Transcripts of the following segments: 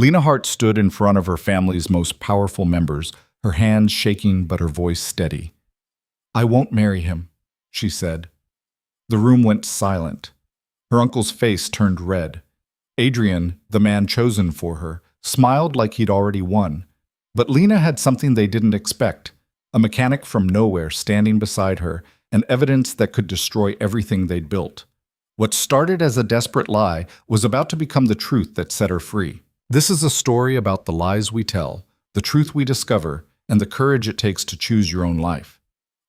Lena Hart stood in front of her family's most powerful members, her hands shaking but her voice steady. "I won't marry him," she said. The room went silent. Her uncle's face turned red. Adrian, the man chosen for her, smiled like he'd already won. But Lena had something they didn't expect, a mechanic from nowhere standing beside her, and evidence that could destroy everything they'd built. What started as a desperate lie was about to become the truth that set her free. This is a story about the lies we tell, the truth we discover, and the courage it takes to choose your own life.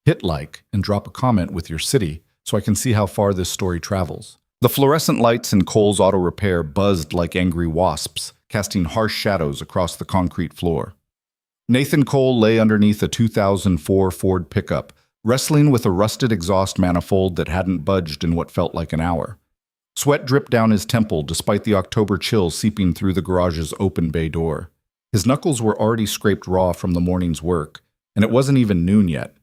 Hit like and drop a comment with your city so I can see how far this story travels. The fluorescent lights in Cole's Auto Repair buzzed like angry wasps, casting harsh shadows across the concrete floor. Nathan Cole lay underneath a 2004 Ford pickup, wrestling with a rusted exhaust manifold that hadn't budged in what felt like an hour. Sweat dripped down his temple despite the October chill seeping through the garage's open bay door. His knuckles were already scraped raw from the morning's work, and it wasn't even noon yet.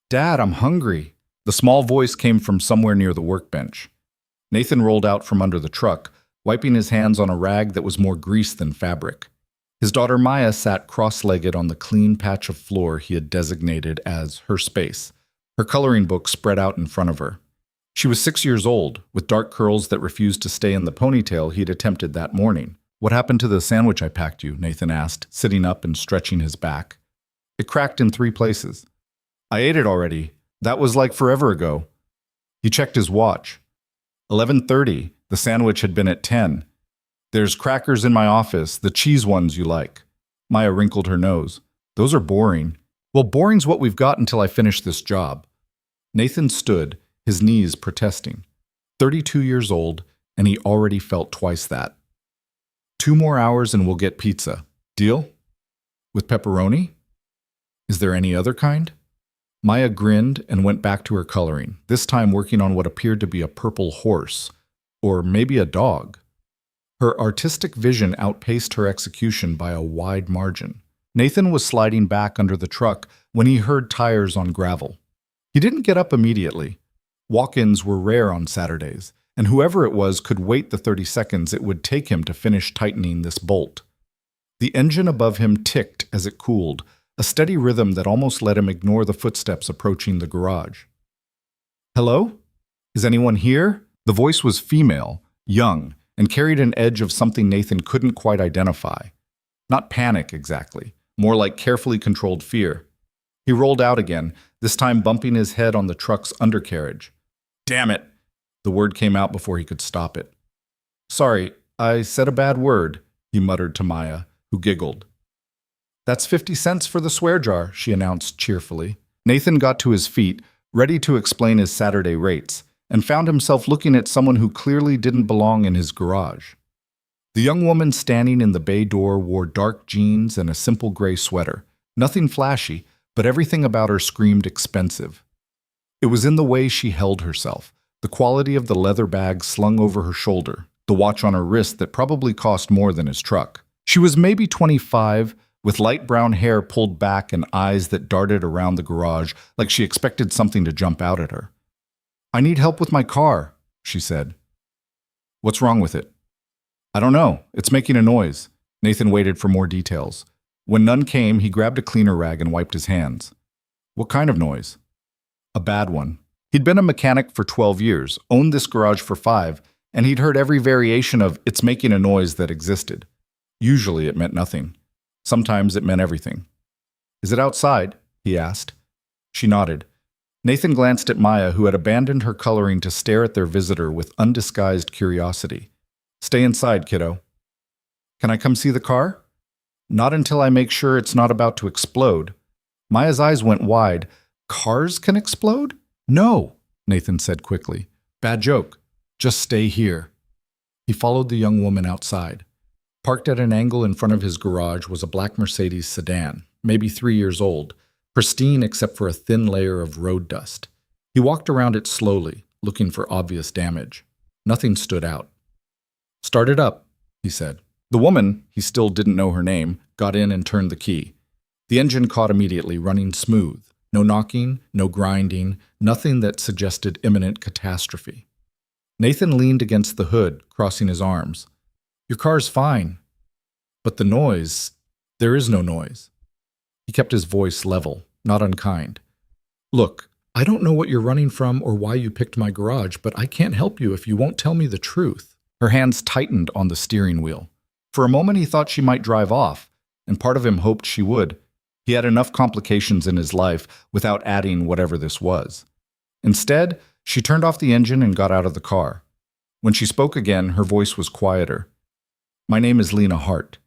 "Dad, I'm hungry." The small voice came from somewhere near the workbench. Nathan rolled out from under the truck, wiping his hands on a rag that was more grease than fabric. His daughter Maya sat cross-legged on the clean patch of floor he had designated as her space, her coloring book spread out in front of her. She was 6 years old, with dark curls that refused to stay in the ponytail he'd attempted that morning. "What happened to the sandwich I packed you?" Nathan asked, sitting up and stretching his back. "It cracked in 3 places." "I ate it already. That was like forever ago." He checked his watch. 11:30. The sandwich had been at 10. "There's crackers in my office, the cheese ones you like." Maya wrinkled her nose. "Those are boring." "Well, boring's what we've got until I finish this job." Nathan stood, his knees protesting. 32 years old, and he already felt twice that. "2 more hours and we'll get pizza. Deal? With pepperoni? Is there any other kind?" Maya grinned and went back to her coloring, this time working on what appeared to be a purple horse, or maybe a dog. Her artistic vision outpaced her execution by a wide margin. Nathan was sliding back under the truck when he heard tires on gravel. He didn't get up immediately. Walk-ins were rare on Saturdays, and whoever it was could wait the 30 seconds it would take him to finish tightening this bolt. The engine above him ticked as it cooled, a steady rhythm that almost let him ignore the footsteps approaching the garage. "Hello? Is anyone here?" The voice was female, young, and carried an edge of something Nathan couldn't quite identify. Not panic exactly, more like carefully controlled fear. He rolled out again, this time bumping his head on the truck's undercarriage. "Damn it!" The word came out before he could stop it. "Sorry, I said a bad word," he muttered to Maya, who giggled. "That's 50 cents for the swear jar," she announced cheerfully. Nathan got to his feet, ready to explain his Saturday rates, and found himself looking at someone who clearly didn't belong in his garage. The young woman standing in the bay door wore dark jeans and a simple gray sweater. Nothing flashy, but everything about her screamed expensive. It was in the way she held herself, the quality of the leather bag slung over her shoulder, the watch on her wrist that probably cost more than his truck. She was maybe 25, with light brown hair pulled back and eyes that darted around the garage like she expected something to jump out at her. "I need help with my car," she said. "What's wrong with it?" "I don't know. It's making a noise." Nathan waited for more details. When none came, he grabbed a cleaner rag and wiped his hands. "What kind of noise?" "A bad one." He'd been a mechanic for 12 years, owned this garage for 5, and he'd heard every variation of "it's making a noise" that existed. Usually it meant nothing. Sometimes it meant everything. "Is it outside?" he asked. She nodded. Nathan glanced at Maya, who had abandoned her coloring to stare at their visitor with undisguised curiosity. "Stay inside, kiddo." "Can I come see the car?" "Not until I make sure it's not about to explode." Maya's eyes went wide. "Cars can explode?" "No," Nathan said quickly. "Bad joke. Just stay here." He followed the young woman outside. Parked at an angle in front of his garage was a black Mercedes sedan, maybe 3 years old, pristine except for a thin layer of road dust. He walked around it slowly, looking for obvious damage. Nothing stood out. "Start it up," he said. The woman, he still didn't know her name, got in and turned the key. The engine caught immediately, running smooth. No knocking, no grinding, nothing that suggested imminent catastrophe. Nathan leaned against the hood, crossing his arms. "Your car's fine." But the noise, there is no noise. He kept his voice level, not unkind. Look, I don't know what you're running from or why you picked my garage, but I can't help you if you won't tell me the truth. Her hands tightened on the steering wheel. For a moment he thought she might drive off, and part of him hoped she would. He had enough complications in his life without adding whatever this was. Instead, she turned off the engine and got out of the car. When she spoke again, her voice was quieter. My name is Lena Hart,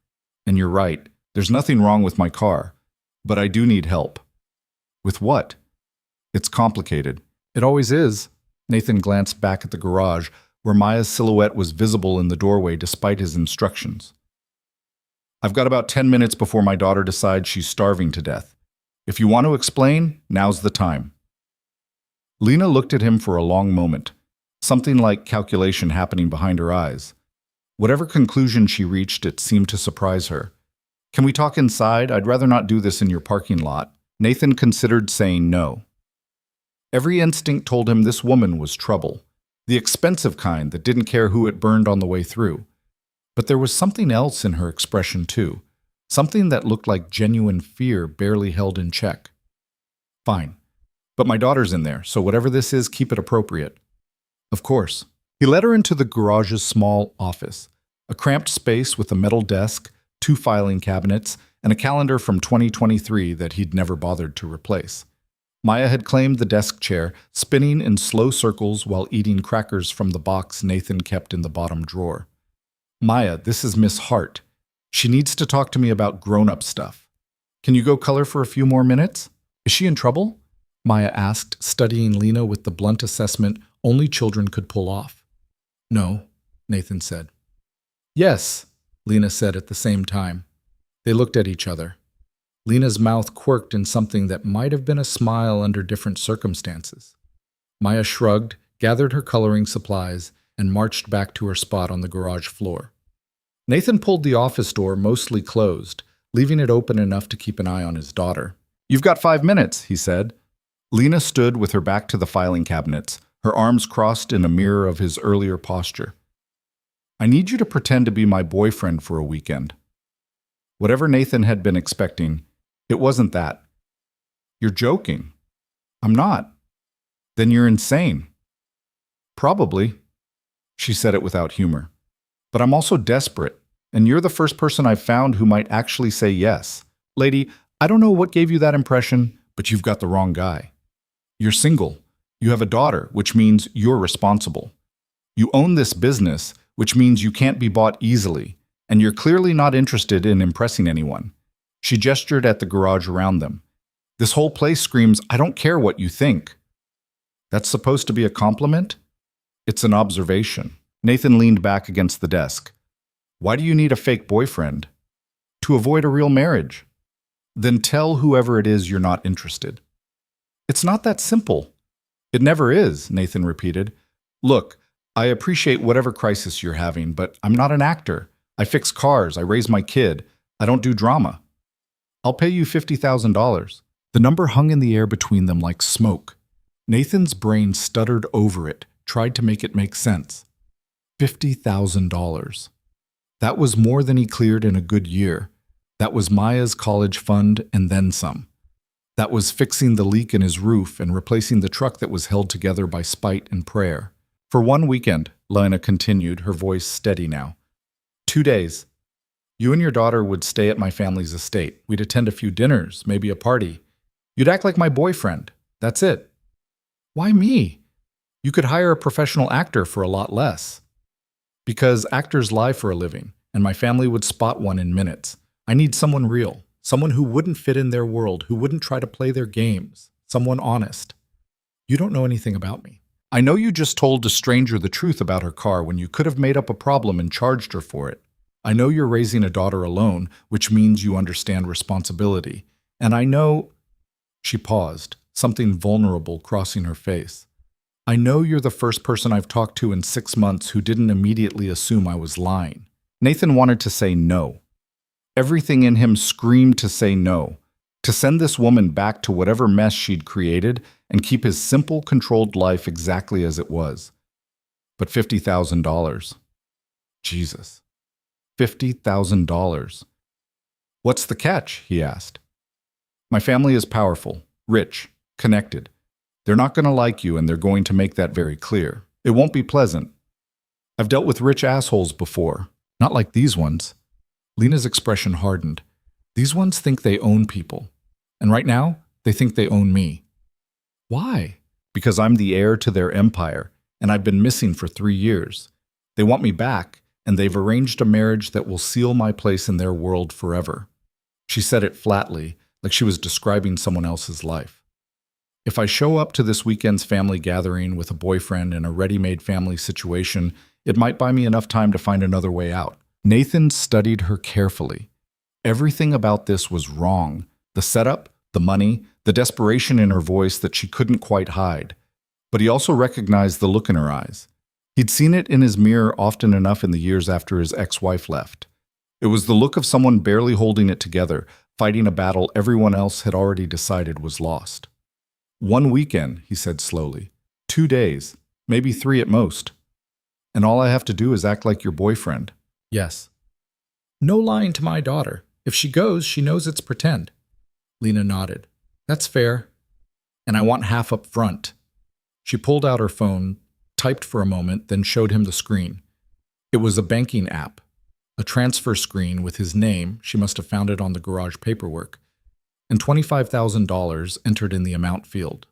and you're right, there's nothing wrong with my car, but I do need help. With what? It's complicated. It always is. Nathan glanced back at the garage, where Maya's silhouette was visible in the doorway despite his instructions. I've got about 10 minutes before my daughter decides she's starving to death. If you want to explain, now's the time. Lena looked at him for a long moment, something like calculation happening behind her eyes. Whatever conclusion she reached, it seemed to surprise her. Can we talk inside? I'd rather not do this in your parking lot. Nathan considered saying no. Every instinct told him this woman was trouble, the expensive kind that didn't care who it burned on the way through. But there was something else in her expression too, something that looked like genuine fear barely held in check. Fine, but my daughter's in there, so whatever this is, keep it appropriate. Of course. He led her into the garage's small office, a cramped space with a metal desk, 2 filing cabinets, and a calendar from 2023 that he'd never bothered to replace. Maya had claimed the desk chair, spinning in slow circles while eating crackers from the box Nathan kept in the bottom drawer. Maya, this is Miss Hart. She needs to talk to me about grown-up stuff. Can you go color for a few more minutes? Is she in trouble? Maya asked, studying Lena with the blunt assessment only children could pull off. No, Nathan said. Yes, Lena said at the same time. They looked at each other. Lena's mouth quirked in something that might have been a smile under different circumstances. Maya shrugged, gathered her coloring supplies, and marched back to her spot on the garage floor. Nathan pulled the office door mostly closed, leaving it open enough to keep an eye on his daughter. You've got 5 minutes, he said. Lena stood with her back to the filing cabinets, her arms crossed in a mirror of his earlier posture. I need you to pretend to be my boyfriend for a weekend. Whatever Nathan had been expecting, it wasn't that. You're joking. I'm not. Then you're insane. Probably. She said it without humor. But I'm also desperate, and you're the first person I've found who might actually say yes. Lady, I don't know what gave you that impression, but you've got the wrong guy. You're single. You have a daughter, which means you're responsible. You own this business, which means you can't be bought easily, and you're clearly not interested in impressing anyone. She gestured at the garage around them. This whole place screams, I don't care what you think. That's supposed to be a compliment? It's an observation. Nathan leaned back against the desk. Why do you need a fake boyfriend? To avoid a real marriage. Then tell whoever it is you're not interested. It's not that simple. It never is, Nathan repeated. Look, I appreciate whatever crisis you're having, but I'm not an actor. I fix cars, I raise my kid. I don't do drama. I'll pay you $50,000. The number hung in the air between them like smoke. Nathan's brain stuttered over it, tried to make it make sense. $50,000. That was more than he cleared in a good year. That was Maya's college fund and then some. That was fixing the leak in his roof and replacing the truck that was held together by spite and prayer. For one weekend, Lena continued, her voice steady now. 2 days. You and your daughter would stay at my family's estate. We'd attend a few dinners, maybe a party. You'd act like my boyfriend. That's it. Why me? You could hire a professional actor for a lot less. Because actors lie for a living, and my family would spot one in minutes. I need someone real, someone who wouldn't fit in their world, who wouldn't try to play their games, someone honest. You don't know anything about me. I know you just told a stranger the truth about her car when you could have made up a problem and charged her for it. I know you're raising a daughter alone, which means you understand responsibility. And I know... She paused, something vulnerable crossing her face. I know you're the first person I've talked to in 6 months who didn't immediately assume I was lying. Nathan wanted to say no. Everything in him screamed to say no, to send this woman back to whatever mess she'd created and keep his simple, controlled life exactly as it was. But $50,000. Jesus. $50,000. What's the catch? He asked. My family is powerful, rich, connected. They're not going to like you, and they're going to make that very clear. It won't be pleasant. I've dealt with rich assholes before, not like these ones. Lena's expression hardened. These ones think they own people. And right now, they think they own me. Why? Because I'm the heir to their empire, and I've been missing for 3 years. They want me back, and they've arranged a marriage that will seal my place in their world forever. She said it flatly, like she was describing someone else's life. If I show up to this weekend's family gathering with a boyfriend in a ready-made family situation, it might buy me enough time to find another way out. Nathan studied her carefully. Everything about this was wrong. The setup, the money, the desperation in her voice that she couldn't quite hide. But he also recognized the look in her eyes. He'd seen it in his mirror often enough in the years after his ex-wife left. It was the look of someone barely holding it together, fighting a battle everyone else had already decided was lost. 1 weekend, he said slowly. 2 days, maybe 3 at most. And all I have to do is act like your boyfriend. Yes. No lying to my daughter. If she goes, she knows it's pretend. Lena nodded. That's fair. And I want half up front. She pulled out her phone, typed for a moment, then showed him the screen. It was a banking app, a transfer screen with his name, she must have found it on the garage paperwork, and $25,000 entered in the amount field.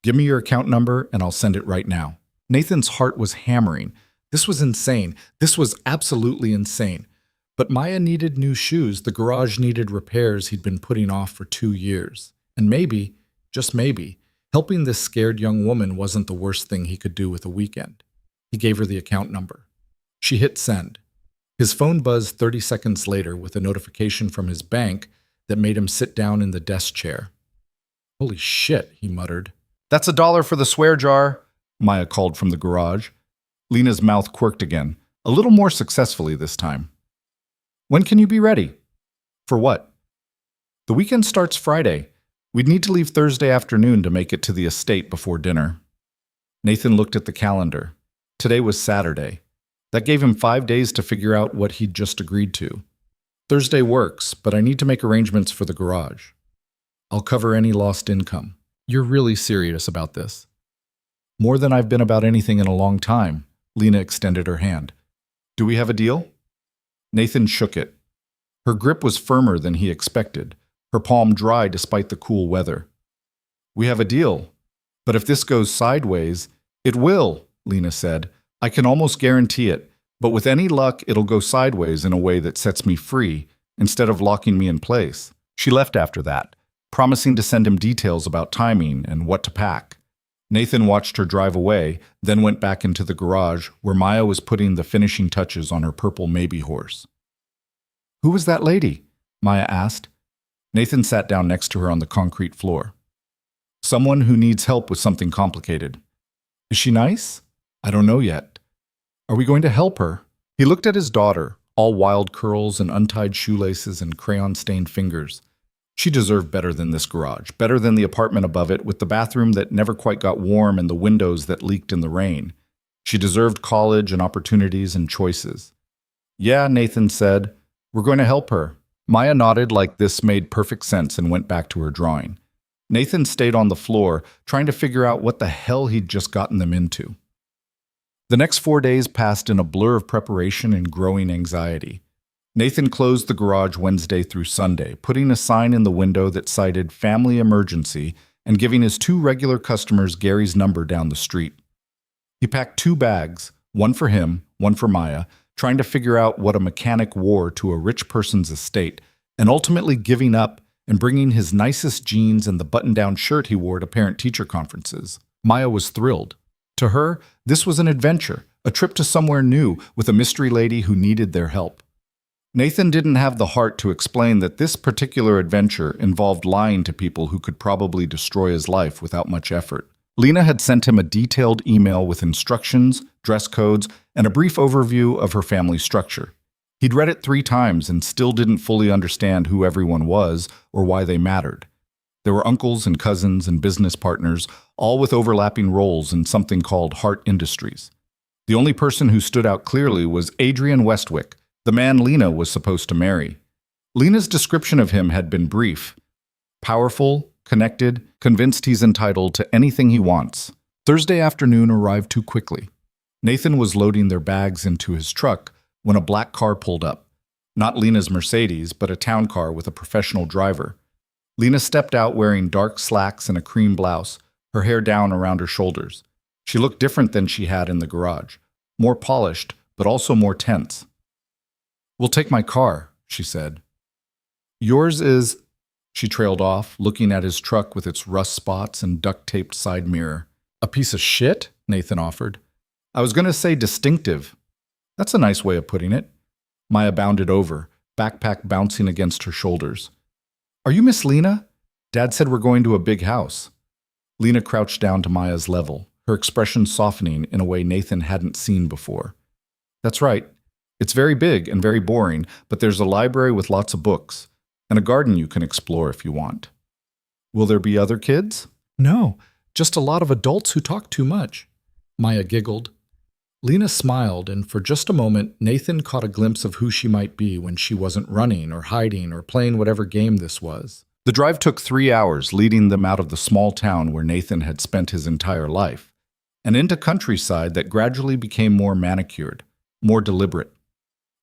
Give me your account number and I'll send it right now. Nathan's heart was hammering. This was insane. This was absolutely insane. But Maya needed new shoes. The garage needed repairs he'd been putting off for 2 years. And maybe, just maybe, helping this scared young woman wasn't the worst thing he could do with a weekend. He gave her the account number. She hit send. His phone buzzed 30 seconds later with a notification from his bank that made him sit down in the desk chair. Holy shit, he muttered. That's $1 for the swear jar, Maya called from the garage. Lena's mouth quirked again, a little more successfully this time. When can you be ready? For what? The weekend starts Friday. We'd need to leave Thursday afternoon to make it to the estate before dinner. Nathan looked at the calendar. Today was Saturday. That gave him 5 days to figure out what he'd just agreed to. Thursday works, but I need to make arrangements for the garage. I'll cover any lost income. You're really serious about this. More than I've been about anything in a long time. Lena extended her hand. Do we have a deal? Nathan shook it. Her grip was firmer than he expected, her palm dry despite the cool weather. We have a deal, but if this goes sideways, it will, Lena said. I can almost guarantee it, but with any luck, it'll go sideways in a way that sets me free instead of locking me in place. She left after that, promising to send him details about timing and what to pack. Nathan watched her drive away, then went back into the garage where Maya was putting the finishing touches on her purple maybe horse. Who was that lady? Maya asked. Nathan sat down next to her on the concrete floor. Someone who needs help with something complicated. Is she nice? I don't know yet. Are we going to help her? He looked at his daughter, all wild curls and untied shoelaces and crayon-stained fingers. She deserved better than this garage, better than the apartment above it with the bathroom that never quite got warm and the windows that leaked in the rain. She deserved college and opportunities and choices. Yeah, Nathan said. We're going to help her. Maya nodded like this made perfect sense and went back to her drawing. Nathan stayed on the floor, trying to figure out what the hell he'd just gotten them into. The next 4 days passed in a blur of preparation and growing anxiety. Nathan closed the garage Wednesday through Sunday, putting a sign in the window that cited family emergency and giving his 2 regular customers Gary's number down the street. He packed 2 bags, one for him, one for Maya, trying to figure out what a mechanic wore to a rich person's estate, and ultimately giving up and bringing his nicest jeans and the button-down shirt he wore to parent-teacher conferences. Maya was thrilled. To her, this was an adventure, a trip to somewhere new with a mystery lady who needed their help. Nathan didn't have the heart to explain that this particular adventure involved lying to people who could probably destroy his life without much effort. Lena had sent him a detailed email with instructions, dress codes, and a brief overview of her family structure. He'd read it 3 times and still didn't fully understand who everyone was or why they mattered. There were uncles and cousins and business partners, all with overlapping roles in something called Hart Industries. The only person who stood out clearly was Adrian Westwick, The man Lena was supposed to marry. Lena's description of him had been brief. Powerful, connected, convinced he's entitled to anything he wants. Thursday afternoon arrived too quickly. Nathan was loading their bags into his truck when a black car pulled up. Not Lena's Mercedes, but a town car with a professional driver. Lena stepped out wearing dark slacks and a cream blouse, her hair down around her shoulders. She looked different than she had in the garage. More polished, but also more tense. "We'll take my car," she said. "Yours is—" She trailed off, looking at his truck with its rust spots and duct-taped side mirror. "A piece of shit?" Nathan offered. "I was going to say distinctive." "That's a nice way of putting it." Maya bounded over, backpack bouncing against her shoulders. "Are you Miss Lena? Dad said we're going to a big house." Lena crouched down to Maya's level, her expression softening in a way Nathan hadn't seen before. "That's right. It's very big and very boring, but there's a library with lots of books, and a garden you can explore if you want." "Will there be other kids?" "No, just a lot of adults who talk too much." Maya giggled. Lena smiled, and for just a moment, Nathan caught a glimpse of who she might be when she wasn't running or hiding or playing whatever game this was. The drive took 3 hours, leading them out of the small town where Nathan had spent his entire life, and into countryside that gradually became more manicured, more deliberate.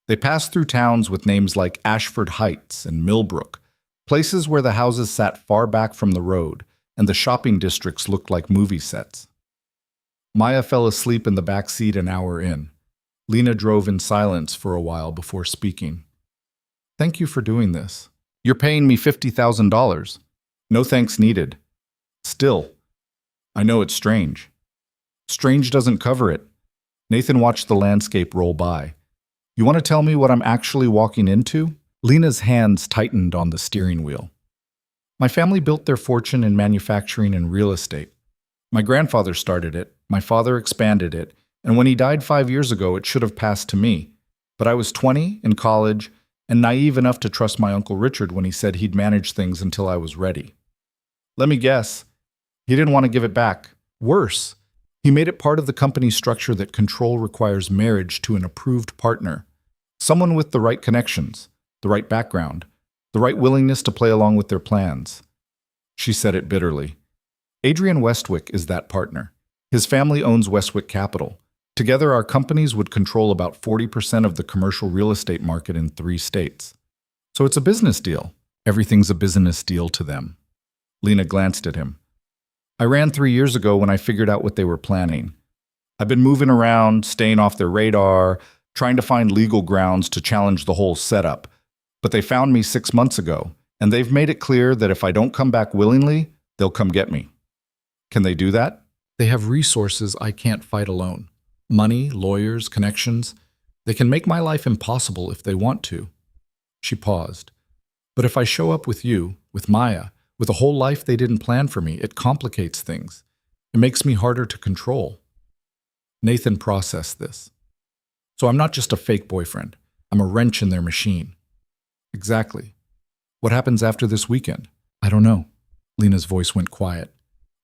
They passed through towns with names like Ashford Heights and Millbrook, places where the houses sat far back from the road, and the shopping districts looked like movie sets. Maya fell asleep in the back seat an hour in. Lena drove in silence for a while before speaking. "Thank you for doing this. You're paying me $50,000. No thanks needed. Still, I know it's strange." "Strange doesn't cover it." Nathan watched the landscape roll by. "You want to tell me what I'm actually walking into?" Lena's hands tightened on the steering wheel. "My family built their fortune in manufacturing and real estate. My grandfather started it, my father expanded it, and when he died 5 years ago, it should have passed to me. But I was 20, in college, and naive enough to trust my Uncle Richard when he said he'd manage things until I was ready. Let me guess, he didn't want to give it back. Worse, he made it part of the company structure that control requires marriage to an approved partner, someone with the right connections, the right background, the right willingness to play along with their plans." She said it bitterly. "Adrian Westwick is that partner. His family owns Westwick Capital. Together, our companies would control about 40% of the commercial real estate market in 3 states. So it's a business deal. Everything's a business deal to them." Lena glanced at him. "I ran 3 years ago when I figured out what they were planning. I've been moving around, staying off their radar, trying to find legal grounds to challenge the whole setup. But they found me 6 months ago, and they've made it clear that if I don't come back willingly, they'll come get me." "Can they do that?" "They have resources I can't fight alone. Money, lawyers, connections. They can make my life impossible if they want to." She paused. "But if I show up with you, with Maya, with a whole life they didn't plan for me, it complicates things. It makes me harder to control." Nathan processed this. "So I'm not just a fake boyfriend. I'm a wrench in their machine." "Exactly. What happens after this weekend?" "I don't know." Lena's voice went quiet.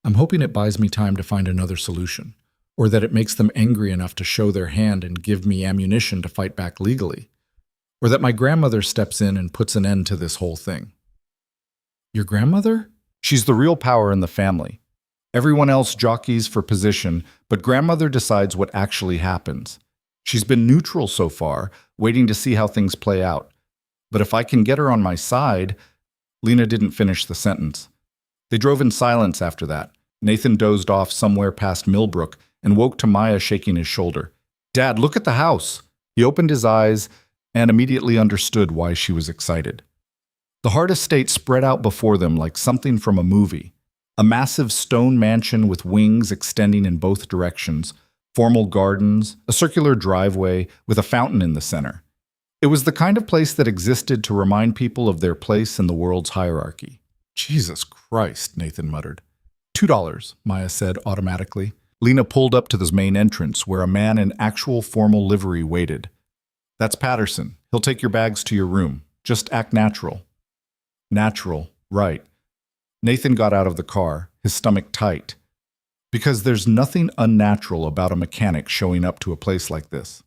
"I'm hoping it buys me time to find another solution, or that it makes them angry enough to show their hand and give me ammunition to fight back legally, or that my grandmother steps in and puts an end to this whole thing." "Your grandmother?" "She's the real power in the family. Everyone else jockeys for position, but grandmother decides what actually happens. She's been neutral so far, waiting to see how things play out. But if I can get her on my side—" Lena didn't finish the sentence. They drove in silence after that. Nathan dozed off somewhere past Millbrook and woke to Maya shaking his shoulder. "Dad, look at the house!" He opened his eyes and immediately understood why she was excited. The Hart estate spread out before them like something from a movie. A massive stone mansion with wings extending in both directions, formal gardens, a circular driveway with a fountain in the center. It was the kind of place that existed to remind people of their place in the world's hierarchy. "Jesus Christ," Nathan muttered. $2, Maya said automatically. Lena pulled up to the main entrance where a man in actual formal livery waited. "That's Patterson. He'll take your bags to your room. Just act natural." Natural, right. Nathan got out of the car, his stomach tight. Because there's nothing unnatural about a mechanic showing up to a place like this.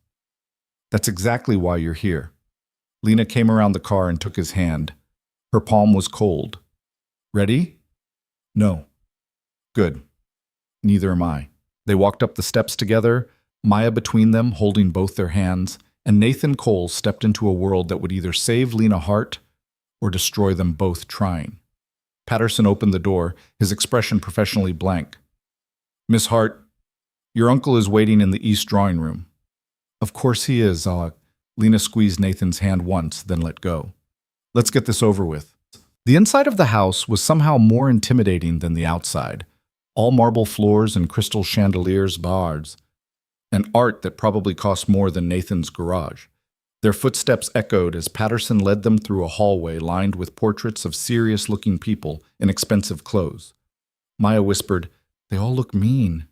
"That's exactly why you're here." Lena came around the car and took his hand. Her palm was cold. Ready? No. Good. Neither am I. They walked up the steps together, Maya between them holding both their hands, and Nathan Cole stepped into a world that would either save Lena Hart or destroy them both trying. Patterson opened the door, his expression professionally blank. Miss Hart, your uncle is waiting in the east drawing room. Of course he is, Lena squeezed Nathan's hand once, then let go. Let's get this over with. The inside of the house was somehow more intimidating than the outside. All marble floors and crystal chandeliers, bars, and art that probably cost more than Nathan's garage. Their footsteps echoed as Patterson led them through a hallway lined with portraits of serious-looking people in expensive clothes. Maya whispered, "They all look mean."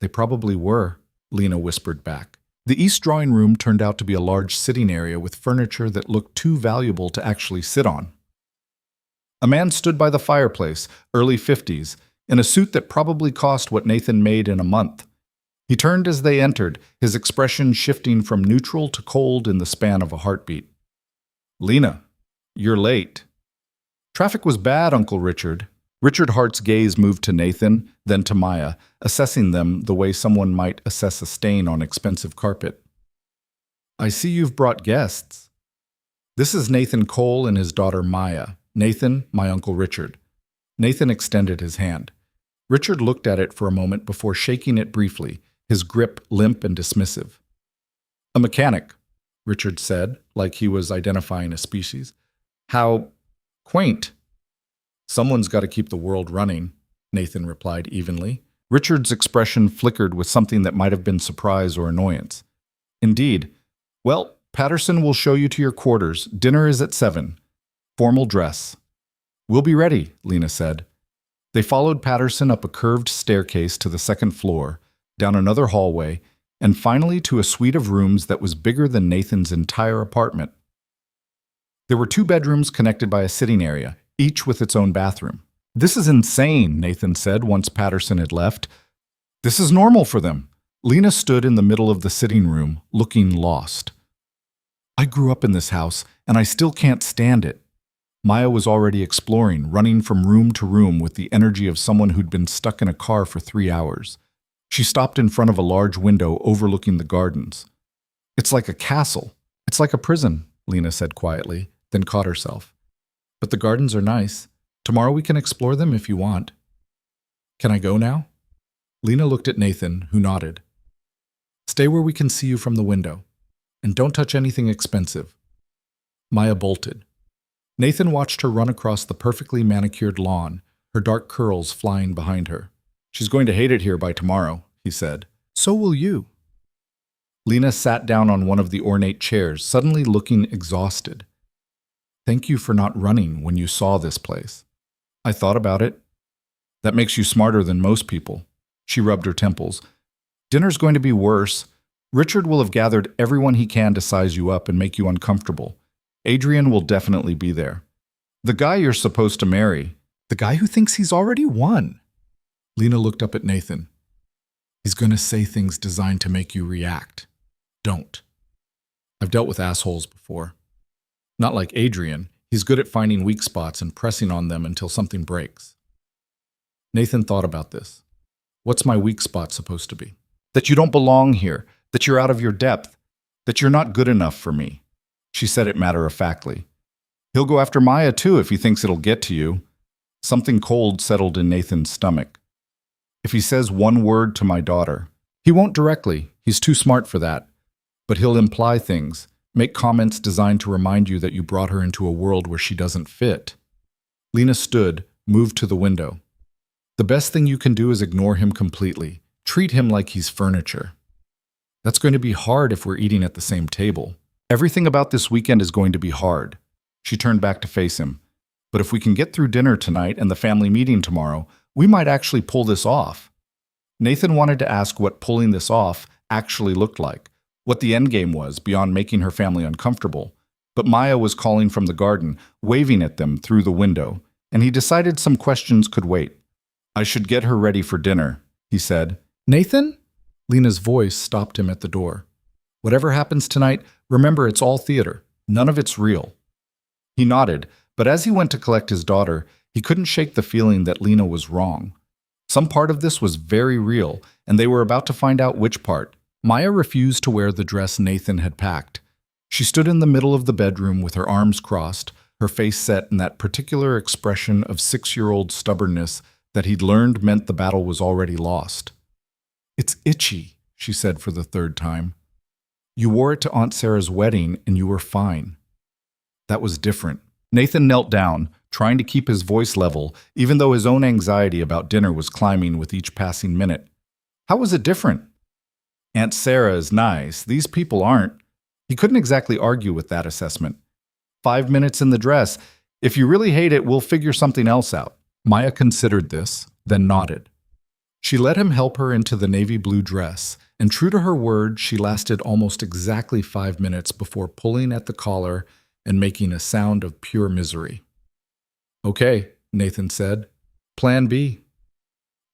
"They probably were," Lena whispered back. The east drawing room turned out to be a large sitting area with furniture that looked too valuable to actually sit on. A man stood by the fireplace, early 50s, in a suit that probably cost what Nathan made in a month. He turned as they entered, his expression shifting from neutral to cold in the span of a heartbeat. "Lena, you're late." "Traffic was bad, Uncle Richard." Richard Hart's gaze moved to Nathan, then to Maya, assessing them the way someone might assess a stain on expensive carpet. "I see you've brought guests." "This is Nathan Cole and his daughter Maya. Nathan, my Uncle Richard." Nathan extended his hand. Richard looked at it for a moment before shaking it briefly, his grip limp and dismissive. "A mechanic," Richard said, like he was identifying a species. "How quaint." "Someone's got to keep the world running," Nathan replied evenly. Richard's expression flickered with something that might have been surprise or annoyance. "Indeed. Well, Patterson will show you to your quarters. Dinner is at 7. Formal dress." "We'll be ready," Lena said. They followed Patterson up a curved staircase to the second floor, down another hallway, and finally to a suite of rooms that was bigger than Nathan's entire apartment. There were 2 bedrooms connected by a sitting area, each with its own bathroom. "This is insane," Nathan said once Patterson had left. "This is normal for them." Lena stood in the middle of the sitting room, looking lost. "I grew up in this house, and I still can't stand it." Maya was already exploring, running from room to room with the energy of someone who'd been stuck in a car for 3 hours. She stopped in front of a large window overlooking the gardens. "It's like a castle. It's like a prison," Lena said quietly, then caught herself. "But the gardens are nice. Tomorrow we can explore them if you want." "Can I go now?" Lena looked at Nathan, who nodded. "Stay where we can see you from the window. And don't touch anything expensive." Maya bolted. Nathan watched her run across the perfectly manicured lawn, her dark curls flying behind her. "She's going to hate it here by tomorrow," he said. "So will you." Lena sat down on one of the ornate chairs, suddenly looking exhausted. "Thank you for not running when you saw this place." "I thought about it." "That makes you smarter than most people." She rubbed her temples. "Dinner's going to be worse. Richard will have gathered everyone he can to size you up and make you uncomfortable. Adrian will definitely be there. The guy you're supposed to marry. The guy who thinks he's already won." Lena looked up at Nathan. "He's going to say things designed to make you react. Don't." "I've dealt with assholes before. Not like Adrian. He's good at finding weak spots and pressing on them until something breaks." Nathan thought about this. "What's my weak spot supposed to be? That you don't belong here, that you're out of your depth, that you're not good enough for me." She said it matter-of-factly. "He'll go after Maya too if he thinks it'll get to you." Something cold settled in Nathan's stomach. "If he says one word to my daughter." "He won't directly. He's too smart for that. But he'll imply things, make comments designed to remind you that you brought her into a world where she doesn't fit." Lena stood, moved to the window. "The best thing you can do is ignore him completely. Treat him like he's furniture." "That's going to be hard if we're eating at the same table." "Everything about this weekend is going to be hard." She turned back to face him. "But if we can get through dinner tonight and the family meeting tomorrow, we might actually pull this off." Nathan wanted to ask what pulling this off actually looked like, what the endgame was beyond making her family uncomfortable. But Maya was calling from the garden, waving at them through the window, and he decided some questions could wait. "I should get her ready for dinner," he said. "Nathan?" Lena's voice stopped him at the door. "Whatever happens tonight, remember it's all theater. None of it's real. He nodded, but as he went to collect his daughter, he couldn't shake the feeling that Lena was wrong. Some part of this was very real, and they were about to find out which part. Maya refused to wear the dress Nathan had packed. She stood in the middle of the bedroom with her arms crossed, her face set in that particular expression of 6-year-old stubbornness that he'd learned meant the battle was already lost. "It's itchy," she said for the third time. "You wore it to Aunt Sarah's wedding and you were fine." That was different. Nathan knelt down, trying to keep his voice level, even though his own anxiety about dinner was climbing with each passing minute. How was it different? Aunt Sarah is nice. These people aren't. He couldn't exactly argue with that assessment. 5 minutes in the dress. If you really hate it, we'll figure something else out. Maya considered this, then nodded. She let him help her into the navy blue dress, and true to her word, she lasted almost exactly 5 minutes before pulling at the collar and making a sound of pure misery. "Okay," Nathan said. "Plan B."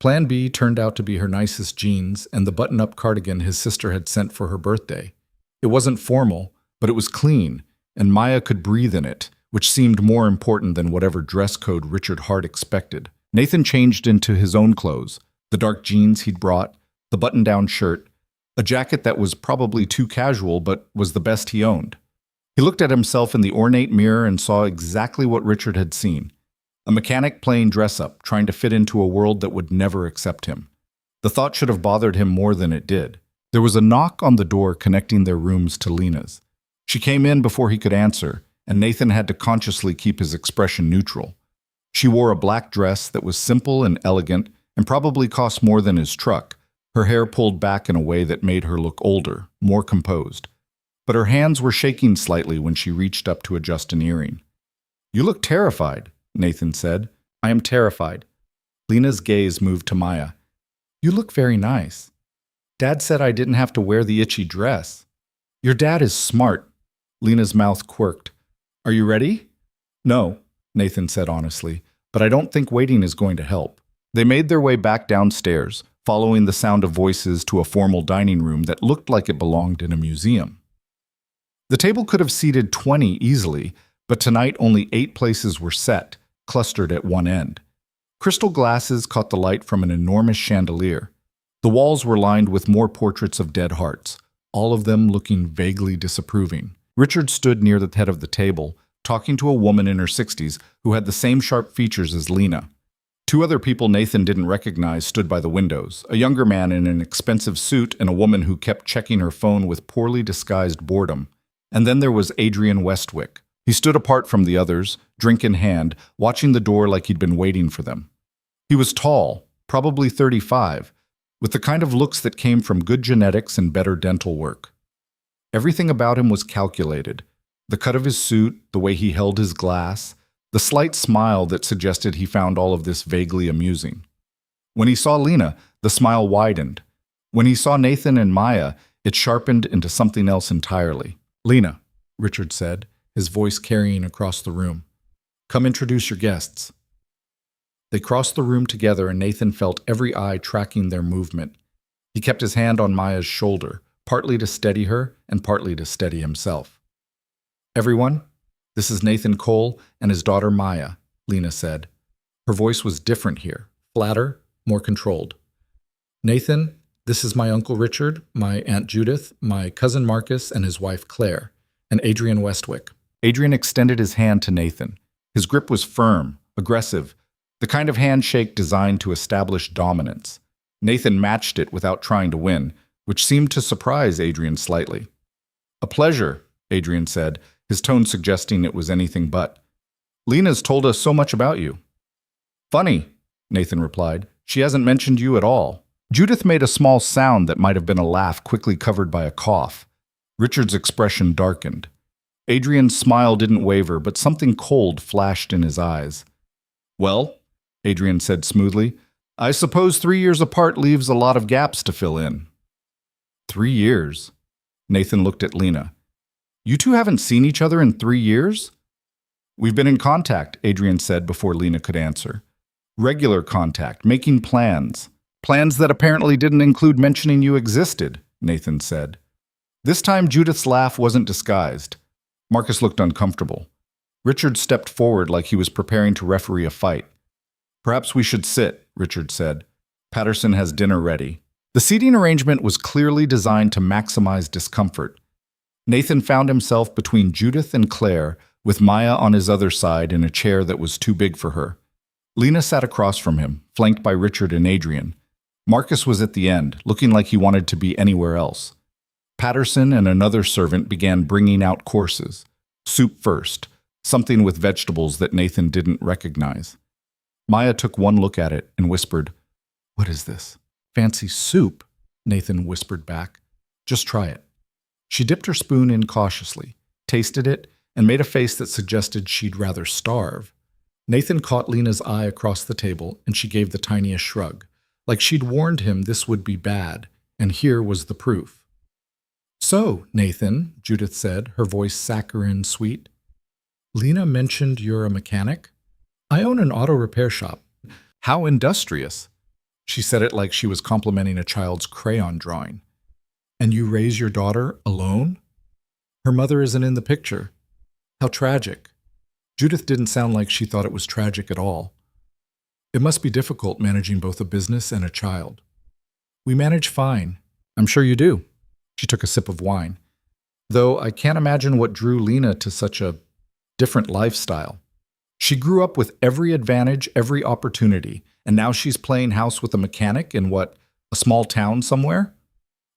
Plan B turned out to be her nicest jeans and the button-up cardigan his sister had sent for her birthday. It wasn't formal, but it was clean, and Maya could breathe in it, which seemed more important than whatever dress code Richard Hart expected. Nathan changed into his own clothes, the dark jeans he'd brought, the button-down shirt, a jacket that was probably too casual but was the best he owned. He looked at himself in the ornate mirror and saw exactly what Richard had seen. A mechanic playing dress-up, trying to fit into a world that would never accept him. The thought should have bothered him more than it did. There was a knock on the door connecting their rooms to Lena's. She came in before he could answer, and Nathan had to consciously keep his expression neutral. She wore a black dress that was simple and elegant and probably cost more than his truck, her hair pulled back in a way that made her look older, more composed. But her hands were shaking slightly when she reached up to adjust an earring. "You look terrified," Nathan said. "I am terrified." Lena's gaze moved to Maya. "You look very nice. Dad said I didn't have to wear the itchy dress." "Your dad is smart." Lena's mouth quirked. "Are you ready?" "No," Nathan said honestly, "but I don't think waiting is going to help." They made their way back downstairs, following the sound of voices to a formal dining room that looked like it belonged in a museum. The table could have seated 20 easily, but tonight only 8 places were set, clustered at one end. Crystal glasses caught the light from an enormous chandelier. The walls were lined with more portraits of dead hearts, all of them looking vaguely disapproving. Richard stood near the head of the table, talking to a woman in her 60s who had the same sharp features as Lena. 2 other people Nathan didn't recognize stood by the windows, a younger man in an expensive suit and a woman who kept checking her phone with poorly disguised boredom. And then there was Adrian Westwick. He stood apart from the others, drink in hand, watching the door like he'd been waiting for them. He was tall, probably 35, with the kind of looks that came from good genetics and better dental work. Everything about him was calculated. The cut of his suit, the way he held his glass, the slight smile that suggested he found all of this vaguely amusing. When he saw Lena, the smile widened. When he saw Nathan and Maya, it sharpened into something else entirely. "Lena," Richard said, his voice carrying across the room. "Come introduce your guests." They crossed the room together and Nathan felt every eye tracking their movement. He kept his hand on Maya's shoulder, partly to steady her and partly to steady himself. "Everyone, this is Nathan Cole and his daughter Maya," Lena said. Her voice was different here, flatter, more controlled. "Nathan, this is my Uncle Richard, my Aunt Judith, my cousin Marcus and his wife Claire, and Adrian Westwick." Adrian extended his hand to Nathan. His grip was firm, aggressive, the kind of handshake designed to establish dominance. Nathan matched it without trying to win, which seemed to surprise Adrian slightly. "A pleasure," Adrian said, his tone suggesting it was anything but. "Lena's told us so much about you." "Funny," Nathan replied. "She hasn't mentioned you at all." Judith made a small sound that might have been a laugh quickly covered by a cough. Richard's expression darkened. Adrian's smile didn't waver, but something cold flashed in his eyes. "Well," Adrian said smoothly, "I suppose 3 years apart leaves a lot of gaps to fill in." 3 years? Nathan looked at Lena. "You two haven't seen each other in 3 years?" "We've been in contact," Adrian said before Lena could answer. "Regular contact, making plans. Plans that apparently didn't include mentioning you existed," Nathan said. This time Judith's laugh wasn't disguised. Marcus looked uncomfortable. Richard stepped forward like he was preparing to referee a fight. Perhaps we should sit, Richard said. Patterson has dinner ready. The seating arrangement was clearly designed to maximize discomfort. Nathan found himself between Judith and Claire, with Maya on his other side in a chair that was too big for her. Lena sat across from him, flanked by Richard and Adrian. Marcus was at the end, looking like he wanted to be anywhere else. Patterson and another servant began bringing out courses. Soup first, something with vegetables that Nathan didn't recognize. Maya took one look at it and whispered, "What is this?" "Fancy soup," Nathan whispered back. "Just try it." She dipped her spoon in cautiously, tasted it, and made a face that suggested she'd rather starve. Nathan caught Lena's eye across the table, and she gave the tiniest shrug, like she'd warned him this would be bad, and here was the proof. "So, Nathan," Judith said, her voice saccharine sweet, "Lena mentioned you're a mechanic? I own an auto repair shop." "How industrious." She said it like she was complimenting a child's crayon drawing. "And you raise your daughter alone? Her mother isn't in the picture. How tragic." Judith didn't sound like she thought it was tragic at all. "It must be difficult managing both a business and a child." "We manage fine. I'm sure you do." She took a sip of wine. "Though I can't imagine what drew Lena to such a different lifestyle. She grew up with every advantage, every opportunity, and now she's playing house with a mechanic in what, a small town somewhere?"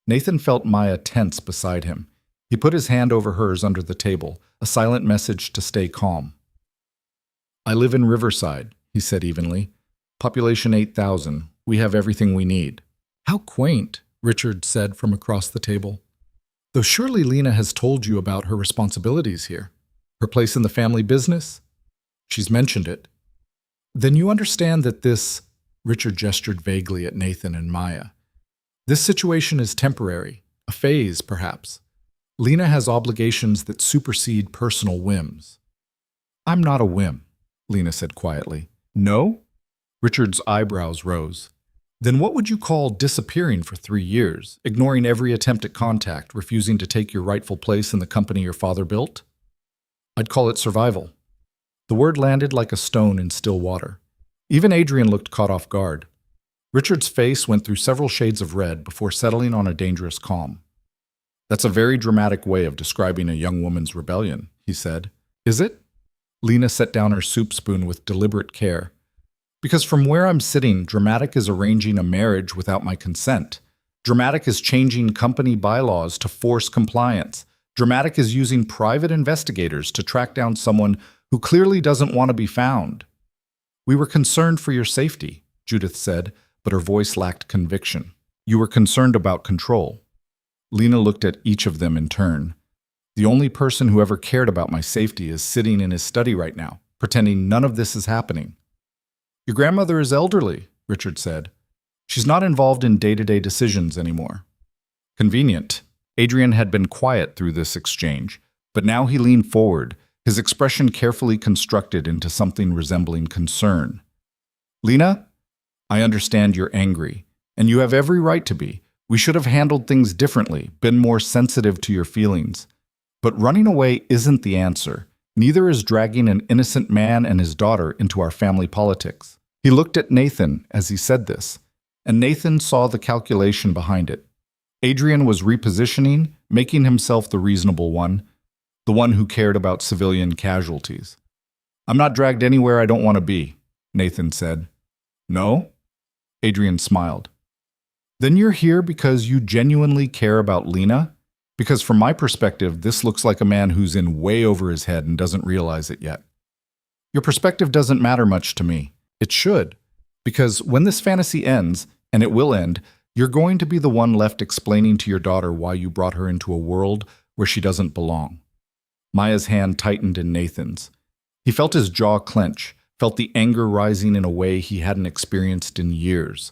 Nathan felt Maya tense beside him. He put his hand over hers under the table, a silent message to stay calm. "I live in Riverside," he said evenly. "Population 8,000. We have everything we need." "How quaint," Richard said from across the table. "Though surely Lena has told you about her responsibilities here. Her place in the family business? She's mentioned it. Then you understand that this," Richard gestured vaguely at Nathan and Maya, "this situation is temporary, a phase, perhaps. Lena has obligations that supersede personal whims." "I'm not a whim," Lena said quietly. "No?" Richard's eyebrows rose. "Then what would you call disappearing for 3 years, ignoring every attempt at contact, refusing to take your rightful place in the company your father built?" "I'd call it survival." The word landed like a stone in still water. Even Adrian looked caught off guard. Richard's face went through several shades of red before settling on a dangerous calm. "That's a very dramatic way of describing a young woman's rebellion," he said. "Is it?" Lena set down her soup spoon with deliberate care. "Because from where I'm sitting, dramatic is arranging a marriage without my consent. Dramatic is changing company bylaws to force compliance. Dramatic is using private investigators to track down someone who clearly doesn't want to be found." "We were concerned for your safety," Judith said, but her voice lacked conviction. "You were concerned about control." Lena looked at each of them in turn. "The only person who ever cared about my safety is sitting in his study right now, pretending none of this is happening." "Your grandmother is elderly," Richard said. "She's not involved in day-to-day decisions anymore." Convenient. Adrian had been quiet through this exchange, but now he leaned forward, his expression carefully constructed into something resembling concern. "Lena, I understand you're angry, and you have every right to be. We should have handled things differently, been more sensitive to your feelings. But running away isn't the answer. Neither is dragging an innocent man and his daughter into our family politics." He looked at Nathan as he said this, and Nathan saw the calculation behind it. Adrian was repositioning, making himself the reasonable one, the one who cared about civilian casualties. "I'm not dragged anywhere I don't want to be," Nathan said. "No?" Adrian smiled. "Then you're here because you genuinely care about Lena? Because from my perspective, this looks like a man who's in way over his head and doesn't realize it yet." "Your perspective doesn't matter much to me. It should. Because when this fantasy ends, and it will end, you're going to be the one left explaining to your daughter why you brought her into a world where she doesn't belong." Maya's hand tightened in Nathan's. He felt his jaw clench, felt the anger rising in a way he hadn't experienced in years.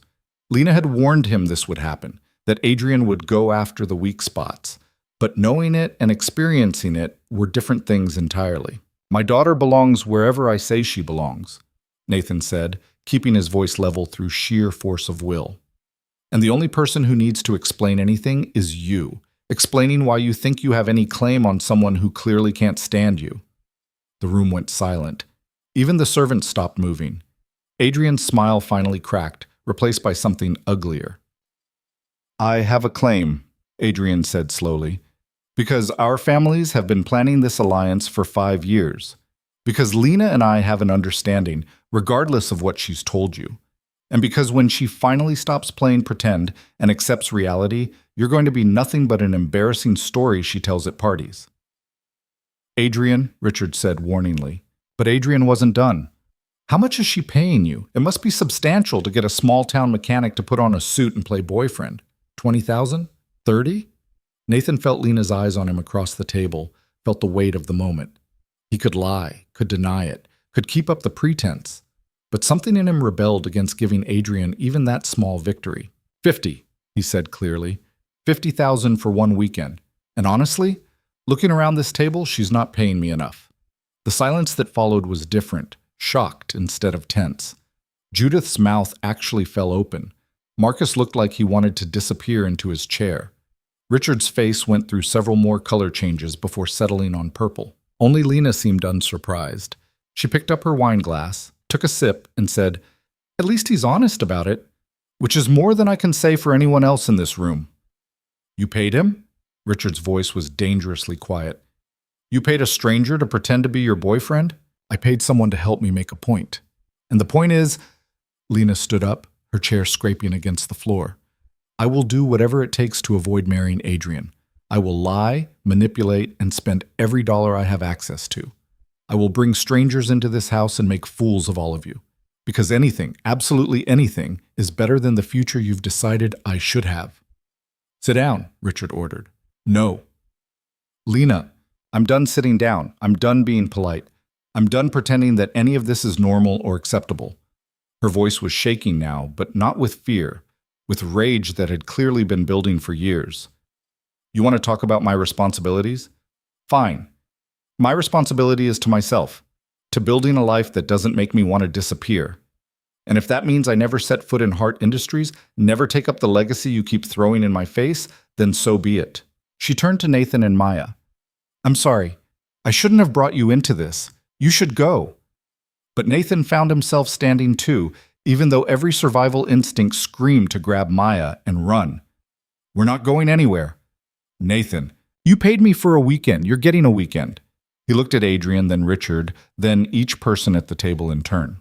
Lena had warned him this would happen, that Adrian would go after the weak spots. But knowing it and experiencing it were different things entirely. "My daughter belongs wherever I say she belongs," Nathan said, keeping his voice level through sheer force of will. "And the only person who needs to explain anything is you. explaining why you think you have any claim on someone who clearly can't stand you. The room went silent. Even the servants stopped moving. Adrian's smile finally cracked, replaced by something uglier. I have a claim, Adrian said slowly, because our families have been planning this alliance for 5 years. Because Lena and I have an understanding, regardless of what she's told you. And because when she finally stops playing pretend and accepts reality, you're going to be nothing but an embarrassing story she tells at parties. Adrian, Richard said warningly. But Adrian wasn't done. How much is she paying you? It must be substantial to get a small-town mechanic to put on a suit and play boyfriend. 20,000? 30? Nathan felt Lena's eyes on him across the table, felt the weight of the moment. He could lie, could deny it, could keep up the pretense. But something in him rebelled against giving Adrian even that small victory. 50, he said clearly. 50,000 for one weekend. And honestly, looking around this table, she's not paying me enough. The silence that followed was different, shocked instead of tense. Judith's mouth actually fell open. Marcus looked like he wanted to disappear into his chair. Richard's face went through several more color changes before settling on purple. Only Lena seemed unsurprised. She picked up her wine glass, took a sip, and said, "At least he's honest about it, which is more than I can say for anyone else in this room." "You paid him?" Richard's voice was dangerously quiet. "You paid a stranger to pretend to be your boyfriend?" "I paid someone to help me make a point. And the point is," Lena stood up, her chair scraping against the floor, "I will do whatever it takes to avoid marrying Adrian. I will lie, manipulate, and spend every dollar I have access to. I will bring strangers into this house and make fools of all of you. Because anything, absolutely anything, is better than the future you've decided I should have." "Sit down," Richard ordered. "No." "Lena, I'm done sitting down. I'm done being polite. I'm done pretending that any of this is normal or acceptable." Her voice was shaking now, but not with fear, with rage that had clearly been building for years. "You want to talk about my responsibilities? Fine. My responsibility is to myself, to building a life that doesn't make me want to disappear. And if that means I never set foot in Hart Industries, never take up the legacy you keep throwing in my face, then so be it." She turned to Nathan and Maya. "I'm sorry. I shouldn't have brought you into this. You should go." But Nathan found himself standing too, even though every survival instinct screamed to grab Maya and run. "We're not going anywhere." "Nathan, you paid me for a weekend. You're getting a weekend." He looked at Adrian, then Richard, then each person at the table in turn.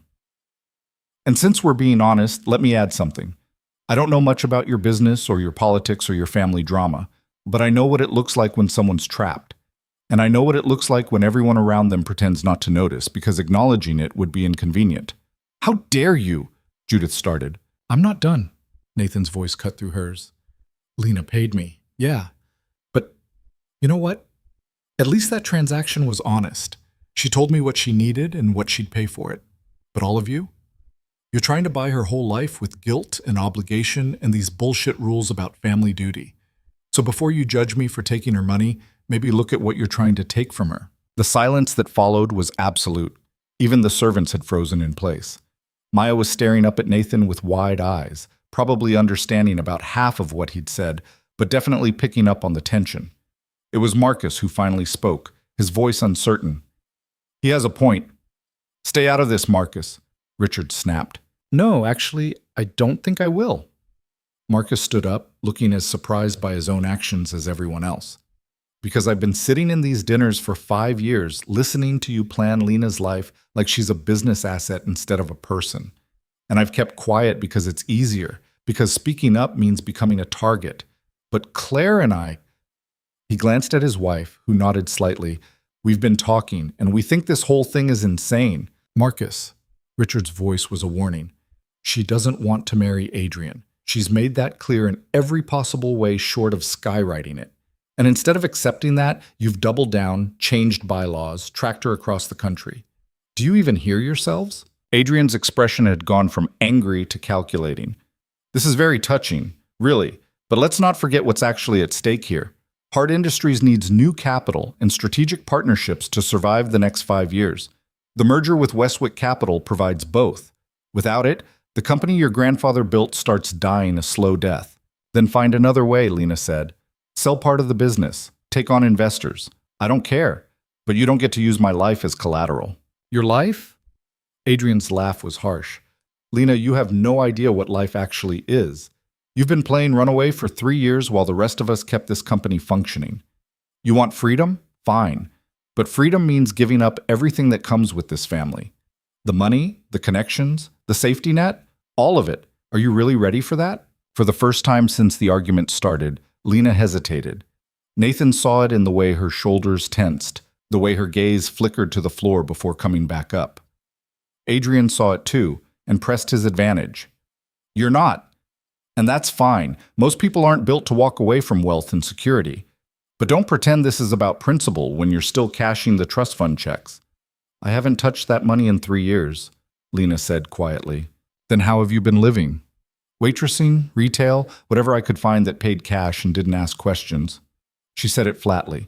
"And since we're being honest, let me add something. I don't know much about your business or your politics or your family drama, but I know what it looks like when someone's trapped. And I know what it looks like when everyone around them pretends not to notice, because acknowledging it would be inconvenient." "How dare you?" Judith started. "I'm not done." Nathan's voice cut through hers. "Lena paid me. Yeah. But you know what? At least that transaction was honest. She told me what she needed and what she'd pay for it. But all of you? You're trying to buy her whole life with guilt and obligation and these bullshit rules about family duty. So before you judge me for taking her money, maybe look at what you're trying to take from her." The silence that followed was absolute. Even the servants had frozen in place. Maya was staring up at Nathan with wide eyes, probably understanding about half of what he'd said, but definitely picking up on the tension. It was Marcus who finally spoke, his voice uncertain. "He has a point." "Stay out of this, Marcus," Richard snapped. "No, actually, I don't think I will." Marcus stood up, looking as surprised by his own actions as everyone else. "Because I've been sitting in these dinners for 5 years, listening to you plan Lena's life like she's a business asset instead of a person. And I've kept quiet because it's easier, because speaking up means becoming a target. But Claire and I—" He glanced at his wife, who nodded slightly. "We've been talking, and we think this whole thing is insane." "Marcus," Richard's voice was a warning. "She doesn't want to marry Adrian. She's made that clear in every possible way short of skywriting it. And instead of accepting that, you've doubled down, changed bylaws, tracked her across the country. Do you even hear yourselves?" Adrian's expression had gone from angry to calculating. "This is very touching, really, but let's not forget what's actually at stake here. Hart Industries needs new capital and strategic partnerships to survive the next 5 years. The merger with Westwick Capital provides both. Without it, the company your grandfather built starts dying a slow death." "Then find another way," Lena said. Sell part of the business. Take on investors. I don't care, but you don't get to use my life as collateral. Your life? Adrian's laugh was harsh. Lena, you have no idea what life actually is. You've been playing runaway for 3 years while the rest of us kept this company functioning. You want freedom? Fine. But freedom means giving up everything that comes with this family. The money, the connections, the safety net, all of it. Are you really ready for that? For the first time since the argument started, Lena hesitated. Nathan saw it in the way her shoulders tensed, the way her gaze flickered to the floor before coming back up. Adrian saw it too, and pressed his advantage. You're not. And that's fine. Most people aren't built to walk away from wealth and security. But don't pretend this is about principle when you're still cashing the trust fund checks. I haven't touched that money in 3 years, Lena said quietly. Then how have you been living? Waitressing, retail, whatever I could find that paid cash and didn't ask questions. She said it flatly.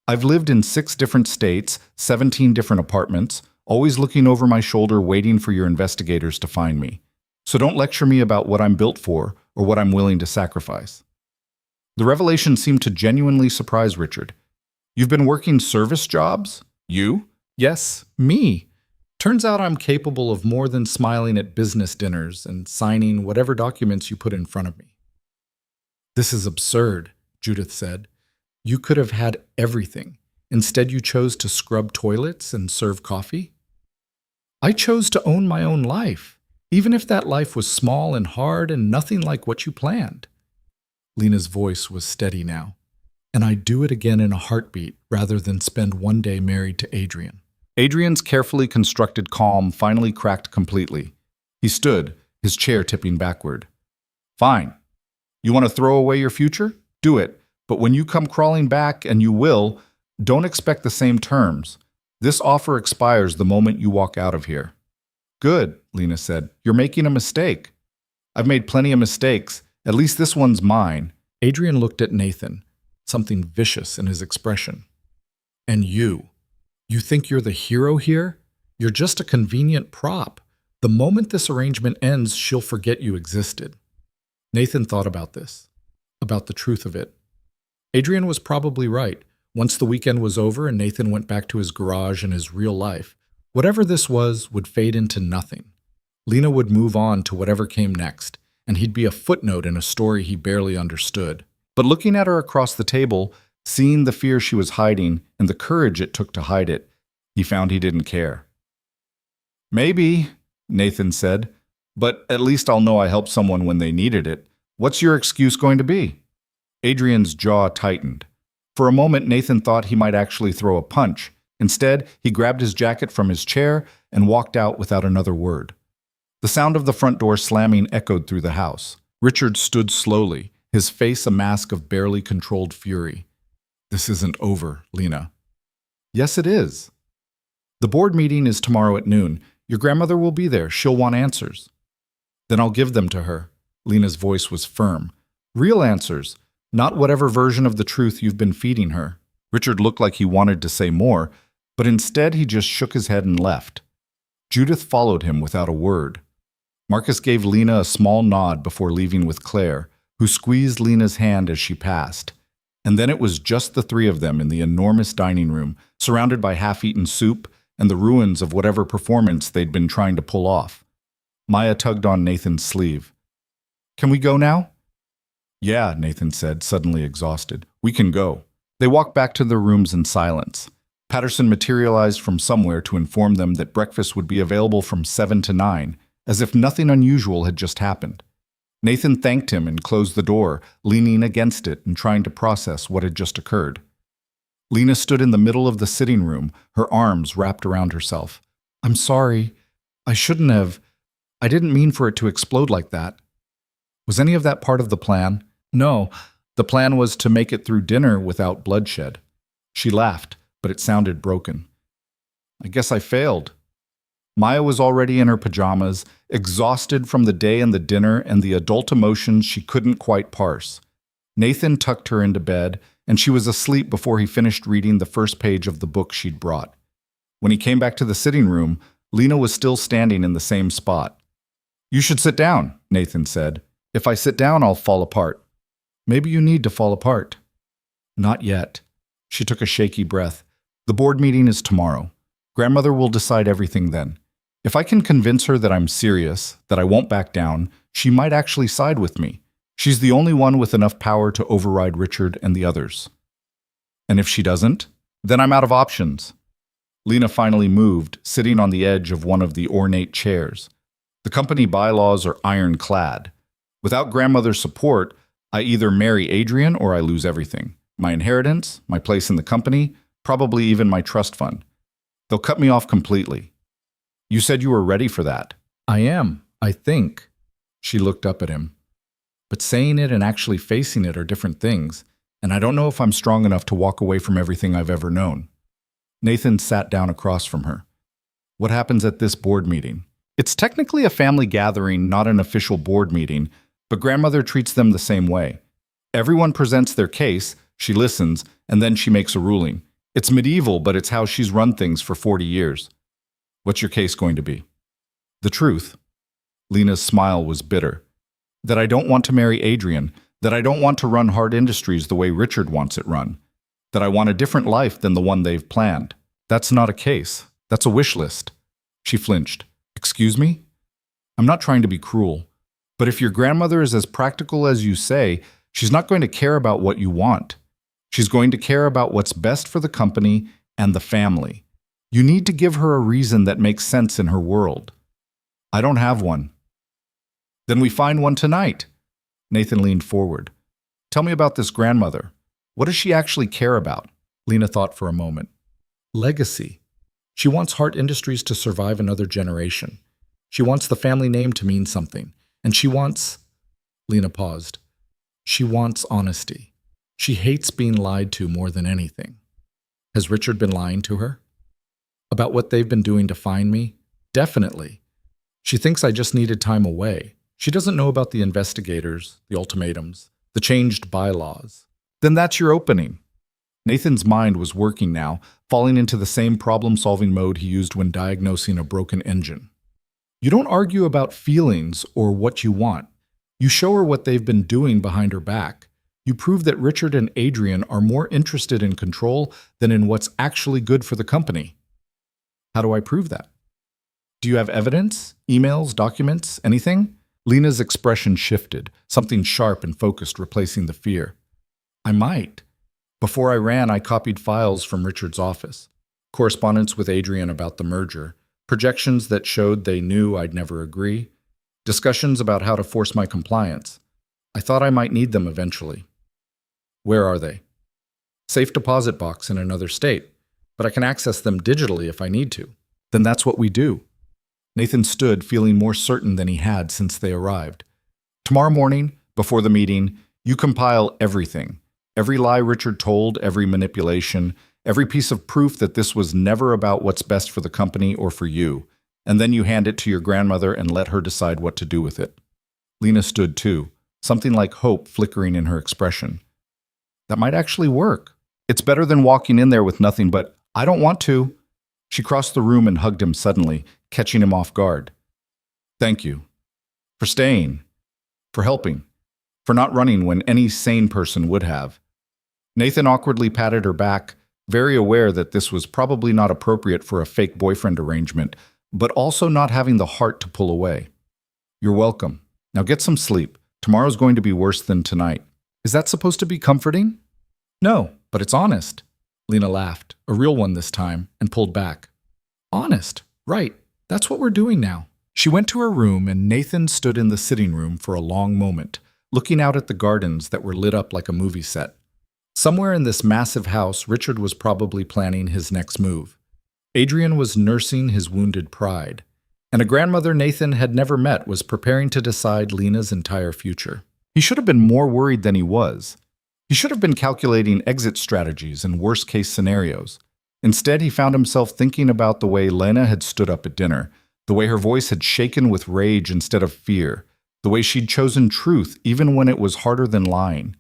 I've lived in 6 different states, 17 different apartments, always looking over my shoulder waiting for your investigators to find me. So don't lecture me about what I'm built for or what I'm willing to sacrifice. The revelation seemed to genuinely surprise Richard. You've been working service jobs? You? Yes, me. Turns out I'm capable of more than smiling at business dinners and signing whatever documents you put in front of me. This is absurd, Judith said. You could have had everything. Instead, you chose to scrub toilets and serve coffee? I chose to own my own life, even if that life was small and hard and nothing like what you planned. Lena's voice was steady now. And I'd do it again in a heartbeat rather than spend one day married to Adrian. Adrian's carefully constructed calm finally cracked completely. He stood, his chair tipping backward. Fine. You want to throw away your future? Do it. But when you come crawling back, and you will, don't expect the same terms. This offer expires the moment you walk out of here. Good, Lena said. You're making a mistake. I've made plenty of mistakes. At least this one's mine. Adrian looked at Nathan, something vicious in his expression. And you think you're the hero here? You're just a convenient prop. The moment this arrangement ends, she'll forget you existed. Nathan thought about this, about the truth of it. Adrian was probably right. Once the weekend was over and Nathan went back to his garage and his real life, whatever this was would fade into nothing. Lena would move on to whatever came next, and he'd be a footnote in a story he barely understood. But looking at her across the table, seeing the fear she was hiding and the courage it took to hide it, he found he didn't care. Maybe, Nathan said, but at least I'll know I helped someone when they needed it. What's your excuse going to be? Adrian's jaw tightened. For a moment, Nathan thought he might actually throw a punch. Instead, he grabbed his jacket from his chair and walked out without another word. The sound of the front door slamming echoed through the house. Richard stood slowly, his face a mask of barely controlled fury. This isn't over, Lena. Yes, it is. The board meeting is tomorrow at noon. Your grandmother will be there. She'll want answers. Then I'll give them to her. Lena's voice was firm. Real answers, not whatever version of the truth you've been feeding her. Richard looked like he wanted to say more, but instead he just shook his head and left. Judith followed him without a word. Marcus gave Lena a small nod before leaving with Claire, who squeezed Lena's hand as she passed. And then it was just the 3 of them in the enormous dining room, surrounded by half-eaten soup and the ruins of whatever performance they'd been trying to pull off. Maya tugged on Nathan's sleeve. Can we go now? Yeah, Nathan said, suddenly exhausted. We can go. They walked back to their rooms in silence. Patterson materialized from somewhere to inform them that breakfast would be available from 7 to 9, as if nothing unusual had just happened. Nathan thanked him and closed the door, leaning against it and trying to process what had just occurred. Lena stood in the middle of the sitting room, her arms wrapped around herself. I'm sorry. I shouldn't have. I didn't mean for it to explode like that. Was any of that part of the plan? No. The plan was to make it through dinner without bloodshed. She laughed, but it sounded broken. I guess I failed. Maya was already in her pajamas, exhausted from the day and the dinner and the adult emotions she couldn't quite parse. Nathan tucked her into bed, and she was asleep before he finished reading the first page of the book she'd brought. When he came back to the sitting room, Lena was still standing in the same spot. You should sit down, Nathan said. If I sit down, I'll fall apart. Maybe you need to fall apart. Not yet. She took a shaky breath. The board meeting is tomorrow. Grandmother will decide everything then. If I can convince her that I'm serious, that I won't back down, she might actually side with me. She's the only one with enough power to override Richard and the others. And if she doesn't, then I'm out of options. Lena finally moved, sitting on the edge of one of the ornate chairs. The company bylaws are ironclad. Without grandmother's support, I either marry Adrian or I lose everything. My inheritance, my place in the company, probably even my trust fund. They'll cut me off completely. You said you were ready for that. I am, I think. She looked up at him. But saying it and actually facing it are different things, and I don't know if I'm strong enough to walk away from everything I've ever known. Nathan sat down across from her. What happens at this board meeting? It's technically a family gathering, not an official board meeting, but grandmother treats them the same way. Everyone presents their case, she listens, and then she makes a ruling. It's medieval, but it's how she's run things for 40 years. What's your case going to be? The truth. Lena's smile was bitter. That I don't want to marry Adrian, that I don't want to run Hard Industries the way Richard wants it run, that I want a different life than the one they've planned. That's not a case. That's a wish list. She flinched. Excuse me? I'm not trying to be cruel, but if your grandmother is as practical as you say, she's not going to care about what you want. She's going to care about what's best for the company and the family. You need to give her a reason that makes sense in her world. I don't have one. Then we find one tonight. Nathan leaned forward. Tell me about this grandmother. What does she actually care about? Lena thought for a moment. Legacy. She wants Hart Industries to survive another generation. She wants the family name to mean something. And she wants... Lena paused. She wants honesty. She hates being lied to more than anything. Has Richard been lying to her? About what they've been doing to find me? Definitely. She thinks I just needed time away. She doesn't know about the investigators, the ultimatums, the changed bylaws. Then that's your opening. Nathan's mind was working now, falling into the same problem-solving mode he used when diagnosing a broken engine. You don't argue about feelings or what you want. You show her what they've been doing behind her back. You prove that Richard and Adrian are more interested in control than in what's actually good for the company. How do I prove that? Do you have evidence? Emails? Documents? Anything? Lena's expression shifted, something sharp and focused replacing the fear. I might. Before I ran, I copied files from Richard's office. Correspondence with Adrian about the merger. Projections that showed they knew I'd never agree. Discussions about how to force my compliance. I thought I might need them eventually. Where are they? Safe deposit box in another state, but I can access them digitally if I need to. Then that's what we do. Nathan stood, feeling more certain than he had since they arrived. Tomorrow morning, before the meeting, you compile everything. Every lie Richard told, every manipulation, every piece of proof that this was never about what's best for the company or for you. And then you hand it to your grandmother and let her decide what to do with it. Lena stood too, something like hope flickering in her expression. That might actually work. It's better than walking in there with nothing but, I don't want to. She crossed the room and hugged him suddenly, catching him off guard. Thank you. For staying. For helping. For not running when any sane person would have. Nathan awkwardly patted her back, very aware that this was probably not appropriate for a fake boyfriend arrangement, but also not having the heart to pull away. You're welcome. Now get some sleep. Tomorrow's going to be worse than tonight. Is that supposed to be comforting? No, but it's honest. Lena laughed, a real one this time, and pulled back. Honest, right. That's what we're doing now. She went to her room and Nathan stood in the sitting room for a long moment, looking out at the gardens that were lit up like a movie set. Somewhere in this massive house, Richard was probably planning his next move. Adrian was nursing his wounded pride, and a grandmother Nathan had never met was preparing to decide Lena's entire future. He should have been more worried than he was. He should have been calculating exit strategies and worst-case scenarios. Instead, he found himself thinking about the way Lena had stood up at dinner, the way her voice had shaken with rage instead of fear, the way she'd chosen truth even when it was harder than lying.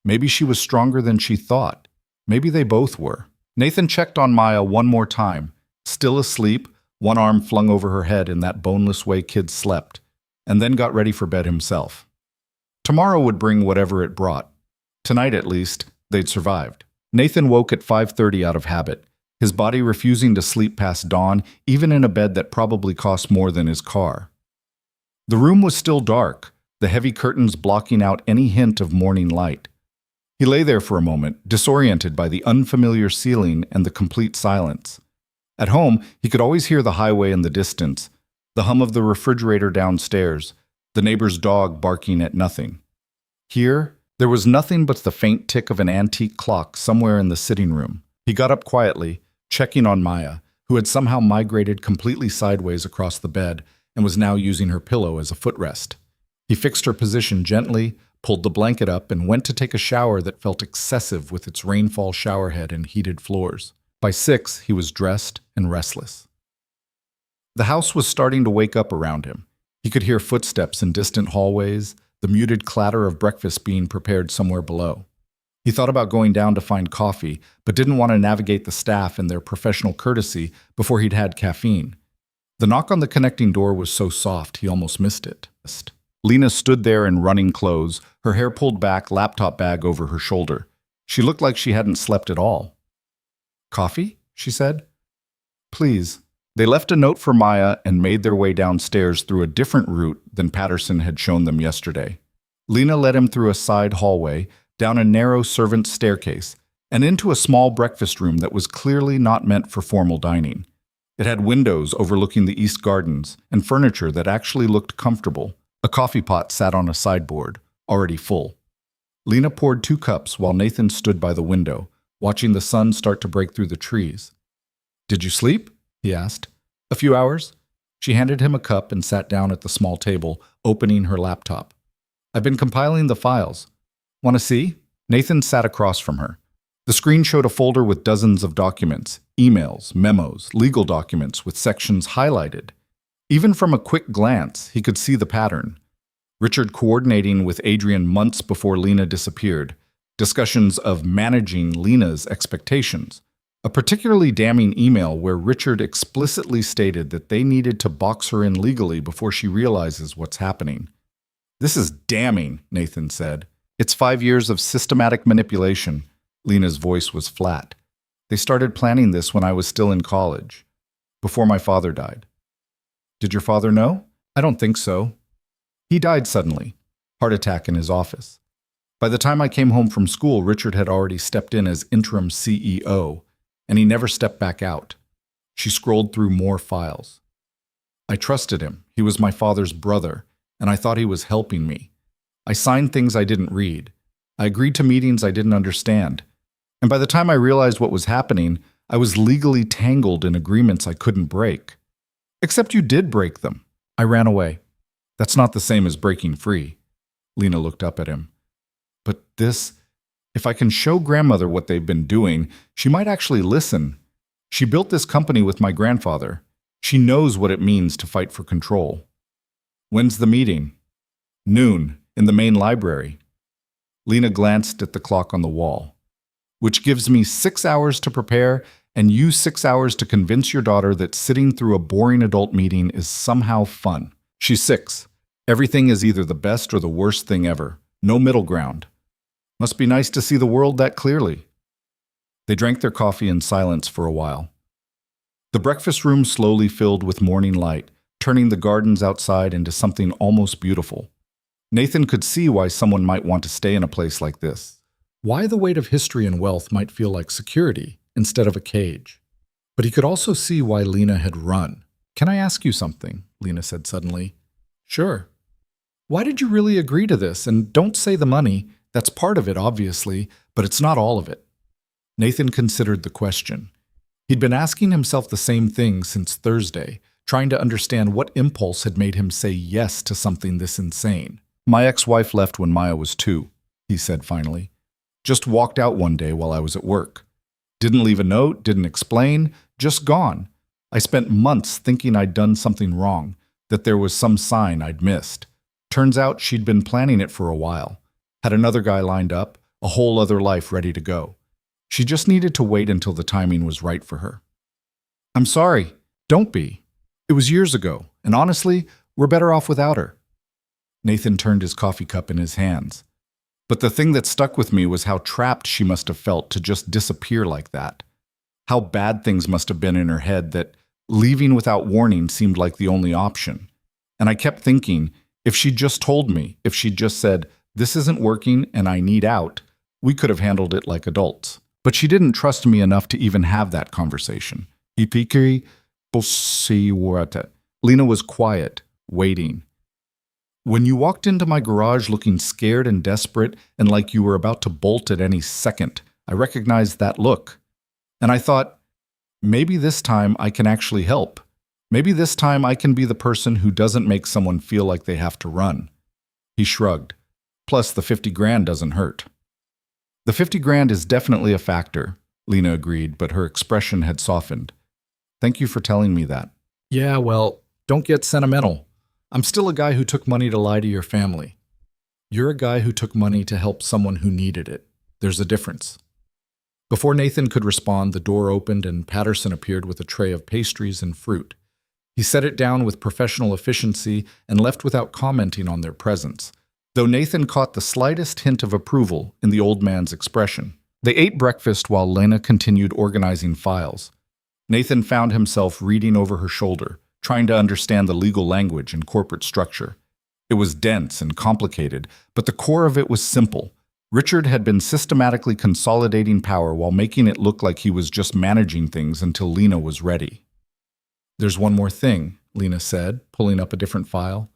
Maybe she was stronger than she thought. Maybe they both were. Nathan checked on Maya one more time, still asleep, one arm flung over her head in that boneless way kids slept, and then got ready for bed himself. Tomorrow would bring whatever it brought. Tonight, at least, they'd survived. Nathan woke at 5:30 out of habit, his body refusing to sleep past dawn, even in a bed that probably cost more than his car. The room was still dark, the heavy curtains blocking out any hint of morning light. He lay there for a moment, disoriented by the unfamiliar ceiling and the complete silence. At home, he could always hear the highway in the distance, the hum of the refrigerator downstairs, the neighbor's dog barking at nothing. Here, there was nothing but the faint tick of an antique clock somewhere in the sitting room. He got up quietly, checking on Maya, who had somehow migrated completely sideways across the bed and was now using her pillow as a footrest. He fixed her position gently, pulled the blanket up, and went to take a shower that felt excessive with its rainfall showerhead and heated floors. By 6, he was dressed and restless. The house was starting to wake up around him. He could hear footsteps in distant hallways, the muted clatter of breakfast being prepared somewhere below. He thought about going down to find coffee, but didn't want to navigate the staff and their professional courtesy before he'd had caffeine. The knock on the connecting door was so soft he almost missed it. Lena stood there in running clothes, her hair pulled back, laptop bag over her shoulder. She looked like she hadn't slept at all. "Coffee?" she said. "Please." They left a note for Maya and made their way downstairs through a different route than Patterson had shown them yesterday. Lena led him through a side hallway, down a narrow servant's staircase, and into a small breakfast room that was clearly not meant for formal dining. It had windows overlooking the east gardens and furniture that actually looked comfortable. A coffee pot sat on a sideboard, already full. Lena poured 2 cups while Nathan stood by the window, watching the sun start to break through the trees. "Did you sleep?" he asked. "A few hours." She handed him a cup and sat down at the small table, opening her laptop. "I've been compiling the files. Want to see?" Nathan sat across from her. The screen showed a folder with dozens of documents, emails, memos, legal documents with sections highlighted. Even from a quick glance, he could see the pattern. Richard coordinating with Adrian months before Lena disappeared. Discussions of managing Lena's expectations. A particularly damning email where Richard explicitly stated that they needed to box her in legally before she realizes what's happening. "This is damning," Nathan said. "It's 5 years of systematic manipulation." Lena's voice was flat. "They started planning this when I was still in college, before my father died." "Did your father know?" "I don't think so. He died suddenly. Heart attack in his office. By the time I came home from school, Richard had already stepped in as interim CEO, and he never stepped back out." She scrolled through more files. "I trusted him. He was my father's brother, and I thought he was helping me. I signed things I didn't read. I agreed to meetings I didn't understand. And by the time I realized what was happening, I was legally tangled in agreements I couldn't break. Except you did break them. I ran away. That's not the same as breaking free." Lena looked up at him. "But this... If I can show grandmother what they've been doing, she might actually listen. She built this company with my grandfather. She knows what it means to fight for control." "When's the meeting?" "Noon, in the main library." Lena glanced at the clock on the wall. "Which gives me 6 hours to prepare, and you 6 hours to convince your daughter that sitting through a boring adult meeting is somehow fun. She's 6. Everything is either the best or the worst thing ever. No middle ground. Must be nice to see the world that clearly." They drank their coffee in silence for a while. The breakfast room slowly filled with morning light, turning the gardens outside into something almost beautiful. Nathan could see why someone might want to stay in a place like this. Why the weight of history and wealth might feel like security instead of a cage. But he could also see why Lena had run. "Can I ask you something?" Lena said suddenly. "Sure." "Why did you really agree to this? And don't say the money. That's part of it, obviously, but it's not all of it." Nathan considered the question. He'd been asking himself the same thing since Thursday, trying to understand what impulse had made him say yes to something this insane. "My ex-wife left when Maya was 2, he said finally. "Just walked out one day while I was at work. Didn't leave a note, didn't explain, just gone. I spent months thinking I'd done something wrong, that there was some sign I'd missed. Turns out she'd been planning it for a while. Had another guy lined up, a whole other life ready to go. She just needed to wait until the timing was right for her." "I'm sorry. Don't be. It was years ago, and honestly, we're better off without her." Nathan turned his coffee cup in his hands. But the thing that stuck with me was how trapped she must have felt to just disappear like that. How bad things must have been in her head that leaving without warning seemed like the only option. And I kept thinking, if she'd just told me, if she'd just said, "This isn't working and I need out," we could have handled it like adults. But she didn't trust me enough to even have that conversation. Lena was quiet, waiting. When you walked into my garage looking scared and desperate and like you were about to bolt at any second, I recognized that look. And I thought, maybe this time I can actually help. Maybe this time I can be the person who doesn't make someone feel like they have to run. He shrugged. Plus, the 50 grand doesn't hurt. The 50 grand is definitely a factor, Lena agreed, but her expression had softened. Thank you for telling me that. Yeah, well, don't get sentimental. I'm still a guy who took money to lie to your family. You're a guy who took money to help someone who needed it. There's a difference. Before Nathan could respond, the door opened and Patterson appeared with a tray of pastries and fruit. He set it down with professional efficiency and left without commenting on their presence, though Nathan caught the slightest hint of approval in the old man's expression. They ate breakfast while Lena continued organizing files. Nathan found himself reading over her shoulder, trying to understand the legal language and corporate structure. It was dense and complicated, but the core of it was simple. Richard had been systematically consolidating power while making it look like he was just managing things until Lena was ready. There's one more thing, Lena said, pulling up a different file.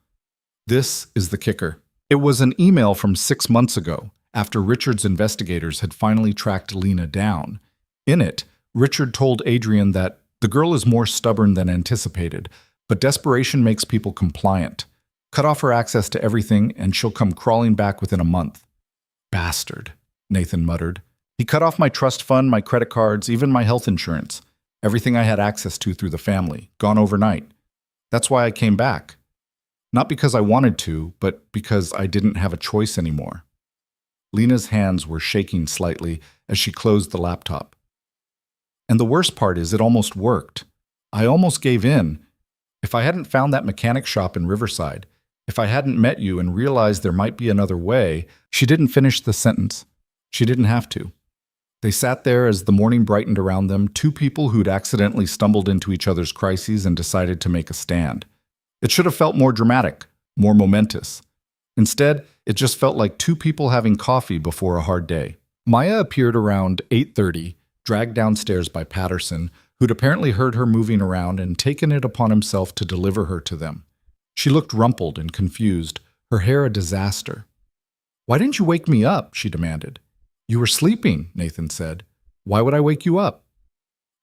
This is the kicker. It was an email from 6 months ago, after Richard's investigators had finally tracked Lena down. In it, Richard told Adrian that the girl is more stubborn than anticipated, but desperation makes people compliant. Cut off her access to everything, and she'll come crawling back within a month. Bastard, Nathan muttered. He cut off my trust fund, my credit cards, even my health insurance. Everything I had access to through the family, gone overnight. That's why I came back. Not because I wanted to, but because I didn't have a choice anymore. Lena's hands were shaking slightly as she closed the laptop. And the worst part is it almost worked. I almost gave in. If I hadn't found that mechanic shop in Riverside, if I hadn't met you and realized there might be another way, she didn't finish the sentence. She didn't have to. They sat there as the morning brightened around them, two people who'd accidentally stumbled into each other's crises and decided to make a stand. It should have felt more dramatic, more momentous. Instead, it just felt like two people having coffee before a hard day. Maya appeared around 8:30, dragged downstairs by Patterson, who'd apparently heard her moving around and taken it upon himself to deliver her to them. She looked rumpled and confused, her hair a disaster. "Why didn't you wake me up?" she demanded. "You were sleeping," Nathan said. "Why would I wake you up?"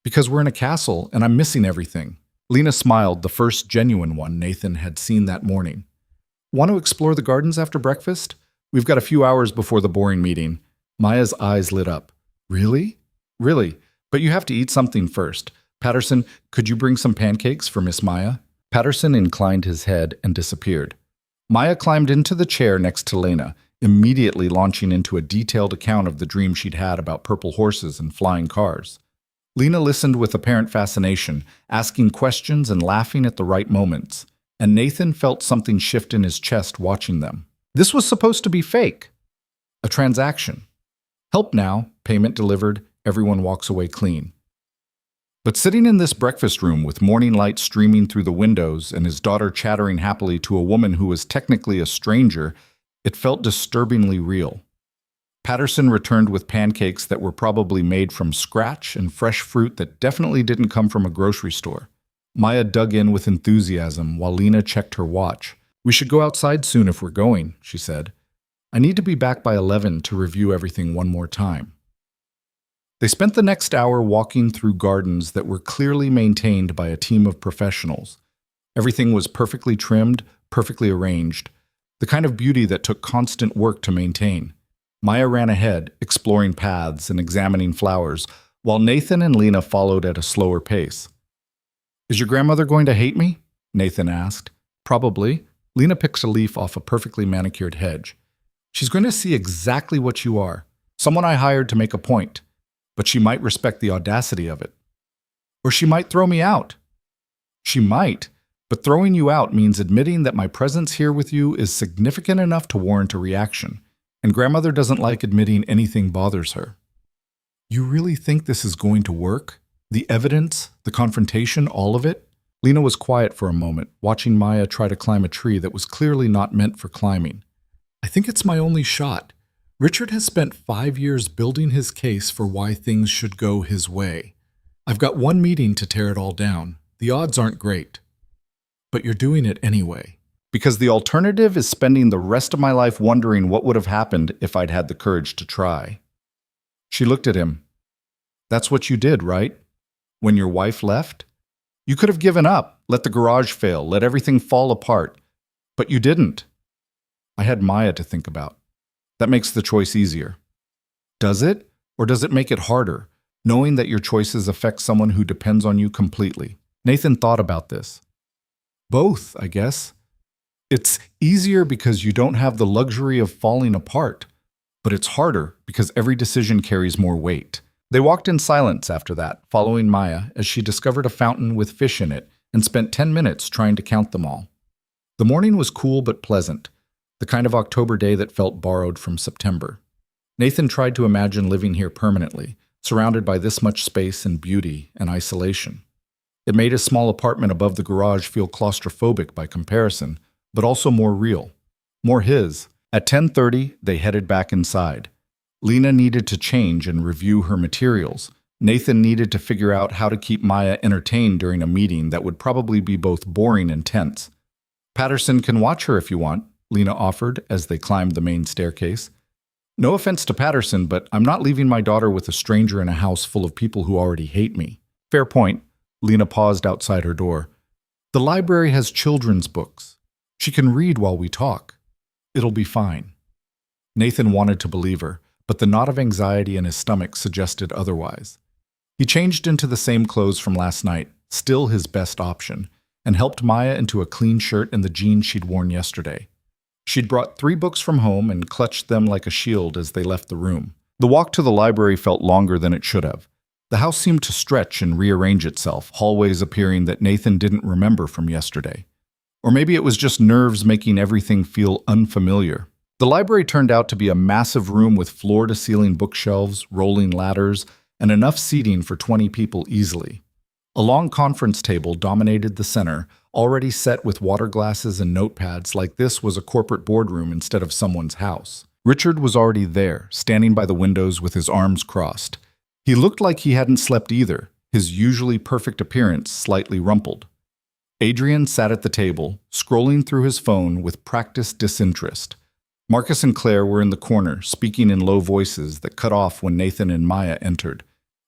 "Because we're in a castle and I'm missing everything." Lena smiled, the first genuine one Nathan had seen that morning. "Want to explore the gardens after breakfast? We've got a few hours before the boring meeting." Maya's eyes lit up. "Really?" "Really, but you have to eat something first. Patterson, could you bring some pancakes for Miss Maya?" Patterson inclined his head and disappeared. Maya climbed into the chair next to Lena, immediately launching into a detailed account of the dream she'd had about purple horses and flying cars. Lena listened with apparent fascination, asking questions and laughing at the right moments, and Nathan felt something shift in his chest watching them. This was supposed to be fake. A transaction. Help now, payment delivered, everyone walks away clean. But sitting in this breakfast room with morning light streaming through the windows and his daughter chattering happily to a woman who was technically a stranger, it felt disturbingly real. Patterson returned with pancakes that were probably made from scratch and fresh fruit that definitely didn't come from a grocery store. Maya dug in with enthusiasm while Lena checked her watch. "We should go outside soon if we're going," she said. "I need to be back by 11 to review everything one more time." They spent the next hour walking through gardens that were clearly maintained by a team of professionals. Everything was perfectly trimmed, perfectly arranged, the kind of beauty that took constant work to maintain. Maya ran ahead, exploring paths and examining flowers, while Nathan and Lena followed at a slower pace. "Is your grandmother going to hate me?" Nathan asked. "Probably." Lena picked a leaf off a perfectly manicured hedge. "She's going to see exactly what you are, someone I hired to make a point. But she might respect the audacity of it. Or she might throw me out." "She might, but throwing you out means admitting that my presence here with you is significant enough to warrant a reaction. and grandmother doesn't like admitting anything bothers her. You really think this is going to work? The evidence, the confrontation, all of it? Lena was quiet for a moment, watching Maya try to climb a tree that was clearly not meant for climbing. I think it's my only shot. Richard has spent 5 years building his case for why things should go his way. I've got one meeting to tear it all down. The odds aren't great. But you're doing it anyway. Because the alternative is spending the rest of my life wondering what would have happened if I'd had the courage to try. She looked at him. That's what you did, right? When your wife left? You could have given up, let the garage fail, let everything fall apart. But you didn't. I had Maya to think about. That makes the choice easier. Does it? Or does it make it harder, knowing that your choices affect someone who depends on you completely? Nathan thought about this. Both, I guess. It's easier because you don't have the luxury of falling apart, but it's harder because every decision carries more weight. They walked in silence after that, following Maya as she discovered a fountain with fish in it and spent 10 minutes trying to count them all. The morning was cool but pleasant, the kind of October day that felt borrowed from September. Nathan tried to imagine living here permanently, surrounded by this much space and beauty and isolation. It made his small apartment above the garage feel claustrophobic by comparison, but also more real, more his. At 10:30, they headed back inside. Lena needed to change and review her materials. Nathan needed to figure out how to keep Maya entertained during a meeting that would probably be both boring and tense. Patterson can watch her if you want, Lena offered as they climbed the main staircase. No offense to Patterson, but I'm not leaving my daughter with a stranger in a house full of people who already hate me. Fair point. Lena paused outside her door. The library has children's books. She can read while we talk. It'll be fine. Nathan wanted to believe her, but the knot of anxiety in his stomach suggested otherwise. He changed into the same clothes from last night, still his best option, and helped Maya into a clean shirt and the jeans she'd worn yesterday. She'd brought 3 books from home and clutched them like a shield as they left the room. The walk to the library felt longer than it should have. The house seemed to stretch and rearrange itself, hallways appearing that Nathan didn't remember from yesterday. Or maybe it was just nerves making everything feel unfamiliar. The library turned out to be a massive room with floor-to-ceiling bookshelves, rolling ladders, and enough seating for 20 people easily. A long conference table dominated the center, already set with water glasses and notepads like this was a corporate boardroom instead of someone's house. Richard was already there, standing by the windows with his arms crossed. He looked like he hadn't slept either, his usually perfect appearance slightly rumpled. Adrian sat at the table, scrolling through his phone with practiced disinterest. Marcus and Claire were in the corner, speaking in low voices that cut off when Nathan and Maya entered.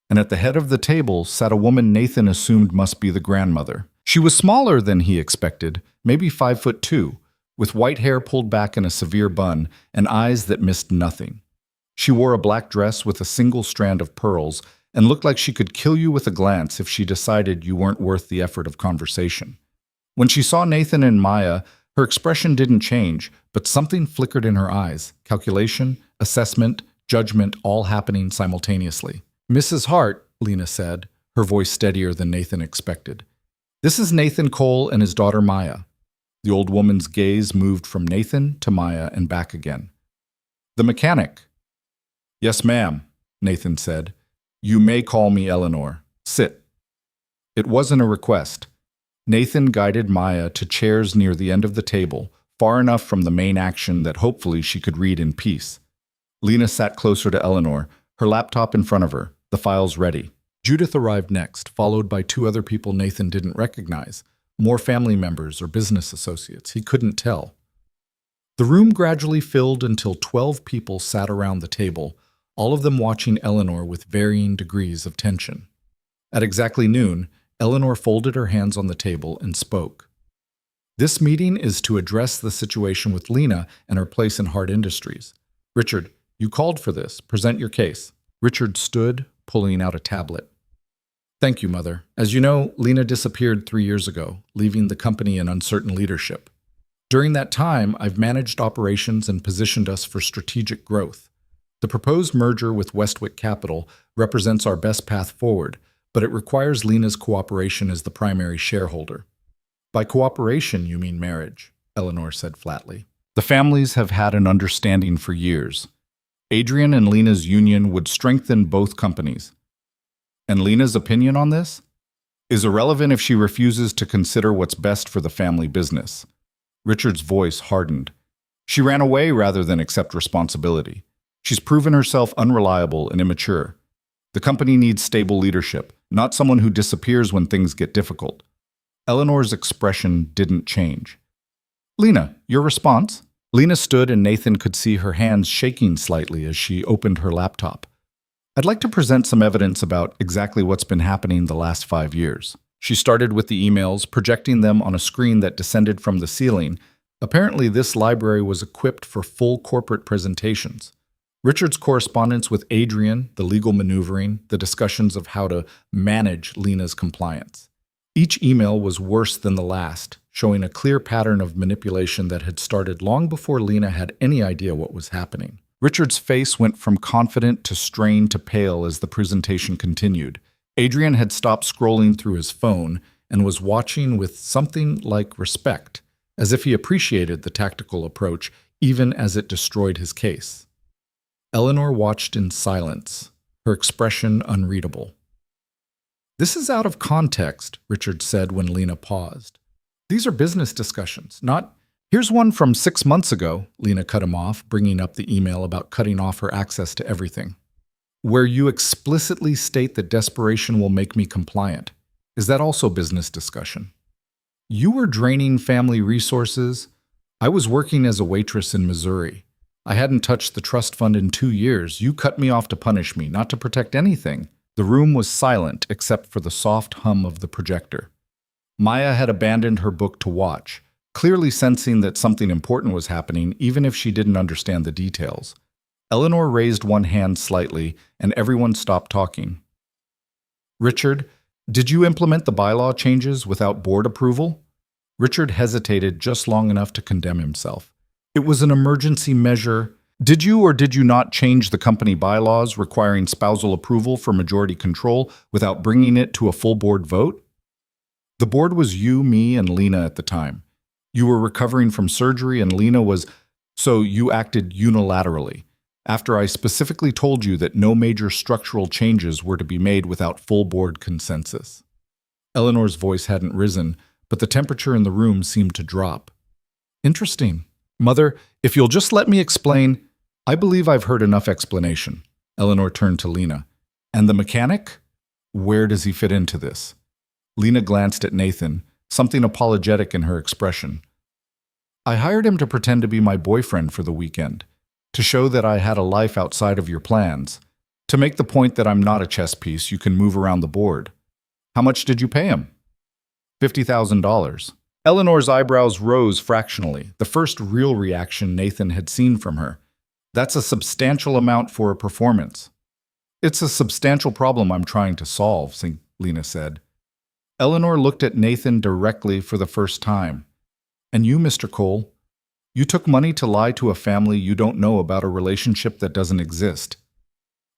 And at the head of the table sat a woman Nathan assumed must be the grandmother. She was smaller than he expected, maybe 5'2", with white hair pulled back in a severe bun and eyes that missed nothing. She wore a black dress with a single strand of pearls and looked like she could kill you with a glance if she decided you weren't worth the effort of conversation. When she saw Nathan and Maya, her expression didn't change, but something flickered in her eyes. Calculation, assessment, judgment, all happening simultaneously. Mrs. Hart, Lena said, her voice steadier than Nathan expected. This is Nathan Cole and his daughter Maya. The old woman's gaze moved from Nathan to Maya and back again. The mechanic. Yes, ma'am, Nathan said. You may call me Eleanor. Sit. It wasn't a request. Nathan guided Maya to chairs near the end of the table, far enough from the main action that hopefully she could read in peace. Lena sat closer to Eleanor, her laptop in front of her, the files ready. Judith arrived next, followed by 2 other people Nathan didn't recognize, more family members or business associates. He couldn't tell. The room gradually filled until 12 people sat around the table, all of them watching Eleanor with varying degrees of tension. At exactly noon, Eleanor folded her hands on the table and spoke. This meeting is to address the situation with Lena and her place in Hart Industries. Richard, you called for this. Present your case. Richard stood, pulling out a tablet. Thank you, Mother. As you know, Lena disappeared 3 years ago, leaving the company in uncertain leadership. During that time, I've managed operations and positioned us for strategic growth. The proposed merger with Westwick Capital represents our best path forward, but it requires Lena's cooperation as the primary shareholder. By cooperation, you mean marriage, Eleanor said flatly. The families have had an understanding for years. Adrian and Lena's union would strengthen both companies. And Lena's opinion on this is irrelevant if she refuses to consider what's best for the family business. Richard's voice hardened. She ran away rather than accept responsibility. She's proven herself unreliable and immature. The company needs stable leadership, not someone who disappears when things get difficult. Eleanor's expression didn't change. Lena, your response? Lena stood and Nathan could see her hands shaking slightly as she opened her laptop. I'd like to present some evidence about exactly what's been happening the last 5 years. She started with the emails, projecting them on a screen that descended from the ceiling. Apparently, this library was equipped for full corporate presentations. Richard's correspondence with Adrian, the legal maneuvering, the discussions of how to manage Lena's compliance. Each email was worse than the last, showing a clear pattern of manipulation that had started long before Lena had any idea what was happening. Richard's face went from confident to strained to pale as the presentation continued. Adrian had stopped scrolling through his phone and was watching with something like respect, as if he appreciated the tactical approach, even as it destroyed his case. Eleanor watched in silence, her expression unreadable. This is out of context, Richard said when Lena paused. These are business discussions, not... Here's one from 6 months ago, Lena cut him off, bringing up the email about cutting off her access to everything. Where you explicitly state that desperation will make me compliant. Is that also business discussion? You were draining family resources. I was working as a waitress in Missouri. I hadn't touched the trust fund in 2 years. You cut me off to punish me, not to protect anything. The room was silent except for the soft hum of the projector. Maya had abandoned her book to watch, clearly sensing that something important was happening even if she didn't understand the details. Eleanor raised one hand slightly, and everyone stopped talking. Richard, did you implement the bylaw changes without board approval? Richard hesitated just long enough to condemn himself. It was an emergency measure. Did you or did you not change the company bylaws requiring spousal approval for majority control without bringing it to a full board vote? The board was you, me, and Lena at the time. You were recovering from surgery and Lena was... So you acted unilaterally, after I specifically told you that no major structural changes were to be made without full board consensus. Eleanor's voice hadn't risen, but the temperature in the room seemed to drop. Interesting. Mother, if you'll just let me explain... I believe I've heard enough explanation. Eleanor turned to Lena. And the mechanic? Where does he fit into this? Lena glanced at Nathan, something apologetic in her expression. I hired him to pretend to be my boyfriend for the weekend, to show that I had a life outside of your plans, to make the point that I'm not a chess piece you can move around the board. How much did you pay him? $50,000. Eleanor's eyebrows rose fractionally, the first real reaction Nathan had seen from her. That's a substantial amount for a performance. It's a substantial problem I'm trying to solve, Lena said. Eleanor looked at Nathan directly for the first time. And you, Mr. Cole, you took money to lie to a family you don't know about a relationship that doesn't exist.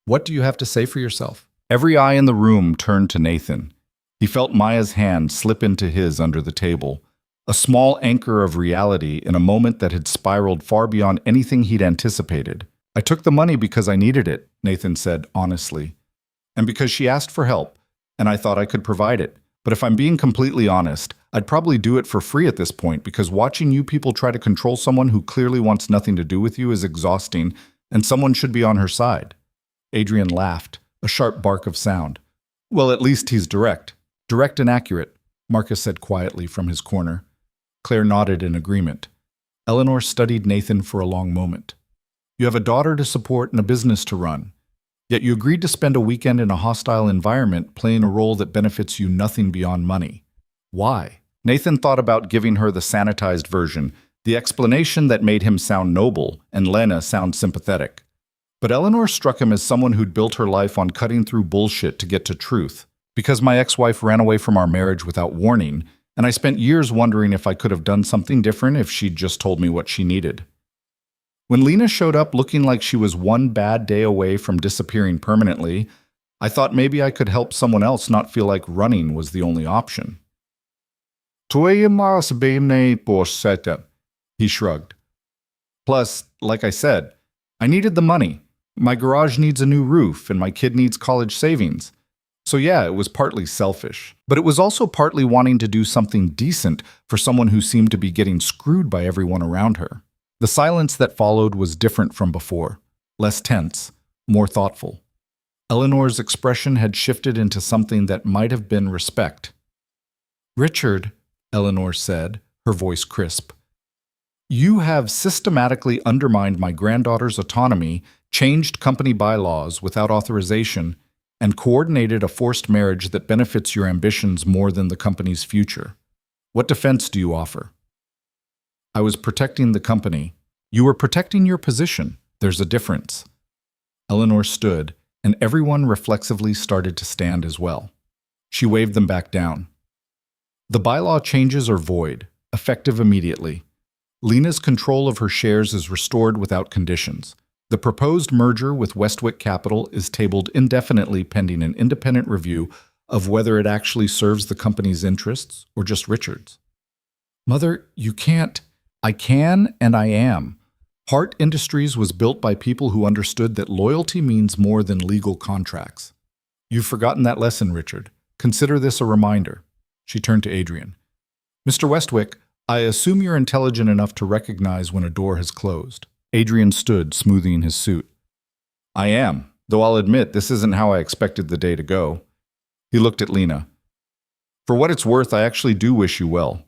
What do you have to say for yourself? Every eye in the room turned to Nathan. He felt Maya's hand slip into his under the table, a small anchor of reality in a moment that had spiraled far beyond anything he'd anticipated. I took the money because I needed it, Nathan said honestly, and because she asked for help, and I thought I could provide it. But if I'm being completely honest, I'd probably do it for free at this point because watching you people try to control someone who clearly wants nothing to do with you is exhausting, and someone should be on her side. Adrian laughed, a sharp bark of sound. Well, at least he's direct. Direct and accurate, Marcus said quietly from his corner. Claire nodded in agreement. Eleanor studied Nathan for a long moment. You have a daughter to support and a business to run. Yet you agreed to spend a weekend in a hostile environment playing a role that benefits you nothing beyond money. Why? Nathan thought about giving her the sanitized version, the explanation that made him sound noble and Lena sound sympathetic. But Eleanor struck him as someone who'd built her life on cutting through bullshit to get to truth. Because my ex-wife ran away from our marriage without warning, and I spent years wondering if I could have done something different if she'd just told me what she needed. When Lena showed up looking like she was one bad day away from disappearing permanently, I thought maybe I could help someone else not feel like running was the only option. He shrugged. Plus, like I said, I needed the money. My garage needs a new roof, and my kid needs college savings. So yeah, it was partly selfish. But it was also partly wanting to do something decent for someone who seemed to be getting screwed by everyone around her. The silence that followed was different from before. Less tense, more thoughtful. Eleanor's expression had shifted into something that might have been respect. "Richard," Eleanor said, her voice crisp, "you have systematically undermined my granddaughter's autonomy, changed company bylaws without authorization, and coordinated a forced marriage that benefits your ambitions more than the company's future. What defense do you offer?" "I was protecting the company. You were protecting your position. There's a difference." Eleanor stood, and everyone reflexively started to stand as well. She waved them back down. "The bylaw changes are void, effective immediately. Lena's control of her shares is restored without conditions. The proposed merger with Westwick Capital is tabled indefinitely pending an independent review of whether it actually serves the company's interests or just Richard's." "Mother, you can't." "I can and I am. Hart Industries was built by people who understood that loyalty means more than legal contracts. You've forgotten that lesson, Richard. Consider this a reminder." She turned to Adrian. "Mr. Westwick, I assume you're intelligent enough to recognize when a door has closed." Adrian stood, smoothing his suit. "I am, though I'll admit this isn't how I expected the day to go." He looked at Lena. "For what it's worth, I actually do wish you well.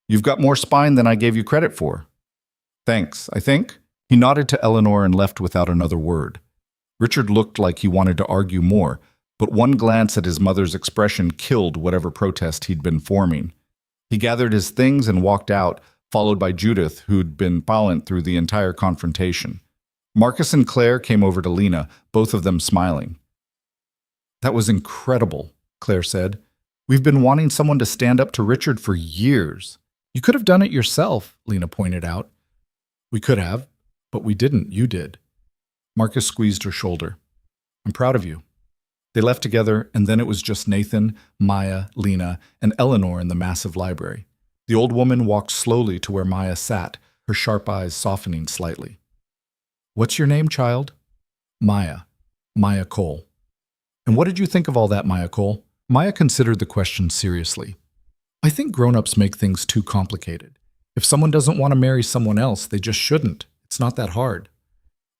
You've got more spine than I gave you credit for." "Thanks, I think." He nodded to Eleanor and left without another word. Richard looked like he wanted to argue more, but one glance at his mother's expression killed whatever protest he'd been forming. He gathered his things and walked out, followed by Judith, who'd been silent through the entire confrontation. Marcus and Claire came over to Lena, both of them smiling. "That was incredible," Claire said. "We've been wanting someone to stand up to Richard for years." "You could have done it yourself," Lena pointed out. "We could have, but we didn't. You did." Marcus squeezed her shoulder. "I'm proud of you." They left together, and then it was just Nathan, Maya, Lena, and Eleanor in the massive library. The old woman walked slowly to where Maya sat, her sharp eyes softening slightly. "What's your name, child?" "Maya. Maya Cole." "And what did you think of all that, Maya Cole?" Maya considered the question seriously. "I think grown-ups make things too complicated. If someone doesn't want to marry someone else, they just shouldn't. It's not that hard."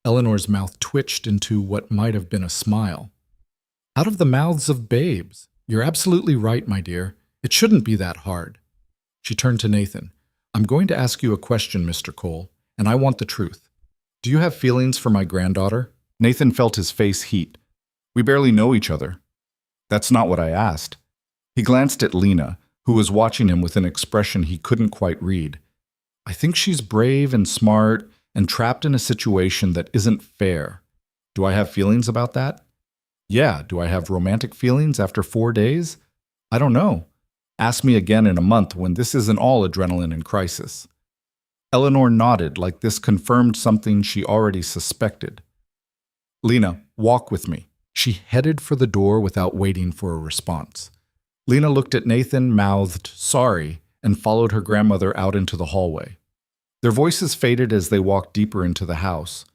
Eleanor's mouth twitched into what might have been a smile. "Out of the mouths of babes. You're absolutely right, my dear. It shouldn't be that hard." She turned to Nathan. "I'm going to ask you a question, Mr. Cole, and I want the truth. Do you have feelings for my granddaughter?" Nathan felt his face heat. "We barely know each other." "That's not what I asked." He glanced at Lena, who was watching him with an expression he couldn't quite read. "I think she's brave and smart and trapped in a situation that isn't fair. Do I have feelings about that? Yeah, do I have romantic feelings after 4 days? I don't know. Ask me again in a month when this isn't all adrenaline and crisis." Eleanor nodded like this confirmed something she already suspected. "Lena, walk with me." She headed for the door without waiting for a response. Lena looked at Nathan, mouthed, "Sorry," and followed her grandmother out into the hallway. Their voices faded as they walked deeper into the house.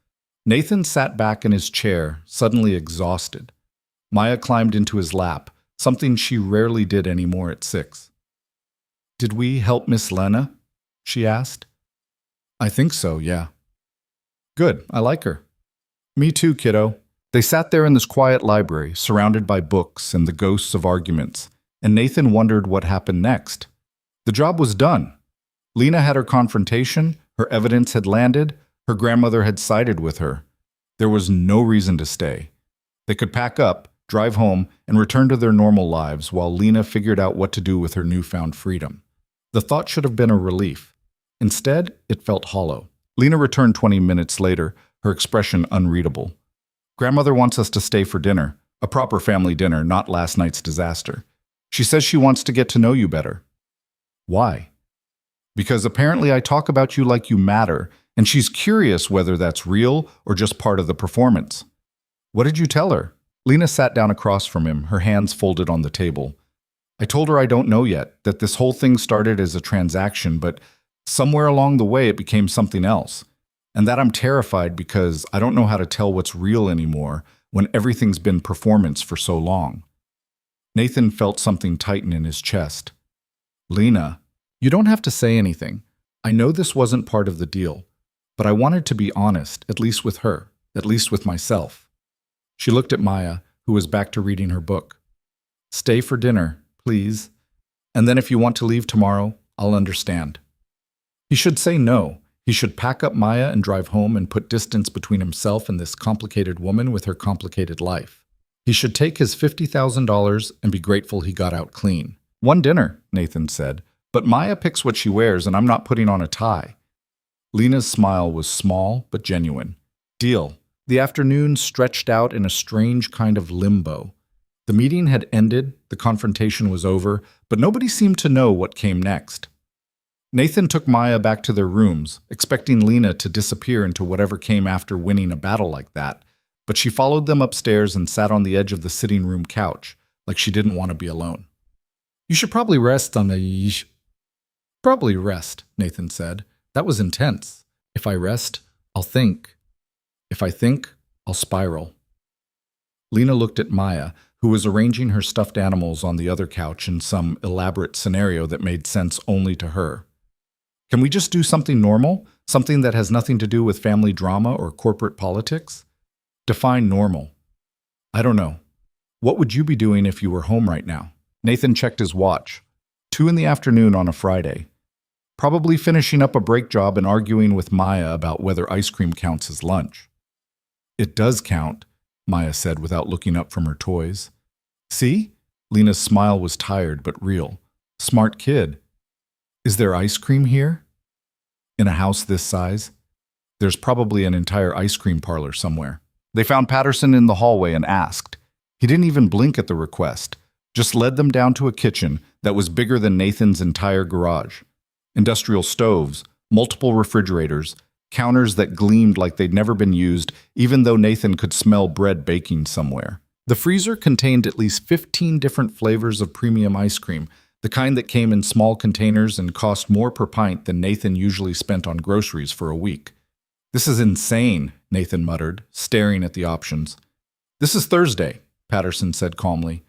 Nathan sat back in his chair, suddenly exhausted. Maya climbed into his lap, something she rarely did anymore at 6. "Did we help Miss Lena?" she asked. "I think so, yeah." "Good, I like her." "Me too, kiddo." They sat there in this quiet library, surrounded by books and the ghosts of arguments, and Nathan wondered what happened next. The job was done. Lena had her confrontation, her evidence had landed, her grandmother had sided with her. There was no reason to stay. They could pack up, drive home, and return to their normal lives while Lena figured out what to do with her newfound freedom. The thought should have been a relief. Instead, it felt hollow. Lena returned 20 minutes later, her expression unreadable. "Grandmother wants us to stay for dinner, a proper family dinner, not last night's disaster. She says she wants to get to know you better." "Why?" "Because apparently I talk about you like you matter, and she's curious whether that's real or just part of the performance." "What did you tell her?" Lena sat down across from him, her hands folded on the table. "I told her I don't know yet, that this whole thing started as a transaction, but somewhere along the way it became something else. And that I'm terrified because I don't know how to tell what's real anymore when everything's been performance for so long. Nathan felt something tighten in his chest. Lena, you don't have to say anything. I know this wasn't part of the deal, but I wanted to be honest, at least with her, at least with myself. She looked at Maya, who was back to reading her book. Stay for dinner, please. And then if you want to leave tomorrow, I'll understand. He should say no. He should pack up Maya and drive home and put distance between himself and this complicated woman with her complicated life. He should take his $50,000 and be grateful he got out clean. One dinner, Nathan said, but Maya picks what she wears and I'm not putting on a tie. Lena's smile was small but genuine. Deal. The afternoon stretched out in a strange kind of limbo. The meeting had ended, the confrontation was over, but nobody seemed to know what came next. Nathan took Maya back to their rooms, expecting Lena to disappear into whatever came after winning a battle like that, but she followed them upstairs and sat on the edge of the sitting room couch, like she didn't want to be alone. You should probably rest on the... Probably rest, Nathan said. That was intense. If I rest, I'll think. If I think, I'll spiral. Lena looked at Maya, who was arranging her stuffed animals on the other couch in some elaborate scenario that made sense only to her. Can we just do something normal? Something that has nothing to do with family drama or corporate politics? Define normal. I don't know. What would you be doing if you were home right now? Nathan checked his watch. 2 p.m. on a Friday. Probably finishing up a break job and arguing with Maya about whether ice cream counts as lunch. It does count, Maya said without looking up from her toys. See? Lena's smile was tired but real. Smart kid. Is there ice cream here? In a house this size? There's probably an entire ice cream parlor somewhere. They found Patterson in the hallway and asked. He didn't even blink at the request, just led them down to a kitchen that was bigger than Nathan's entire garage. Industrial stoves, multiple refrigerators, counters that gleamed like they'd never been used, even though Nathan could smell bread baking somewhere. The freezer contained at least 15 different flavors of premium ice cream, the kind that came in small containers and cost more per pint than Nathan usually spent on groceries for a week. This is insane, Nathan muttered, staring at the options. This is Thursday, Patterson said calmly.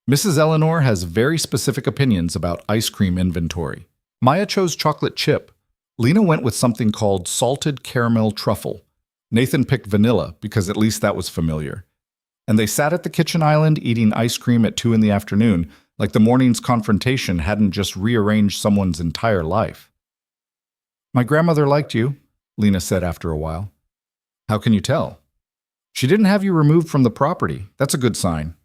Mrs. Eleanor has very specific opinions about ice cream inventory. Maya chose chocolate chip. Lena went with something called salted caramel truffle. Nathan picked vanilla because at least that was familiar. And they sat at the kitchen island eating ice cream at 2 p.m, like the morning's confrontation hadn't just rearranged someone's entire life. My grandmother liked you, Lena said after a while. How can you tell? She didn't have you removed from the property. That's a good sign.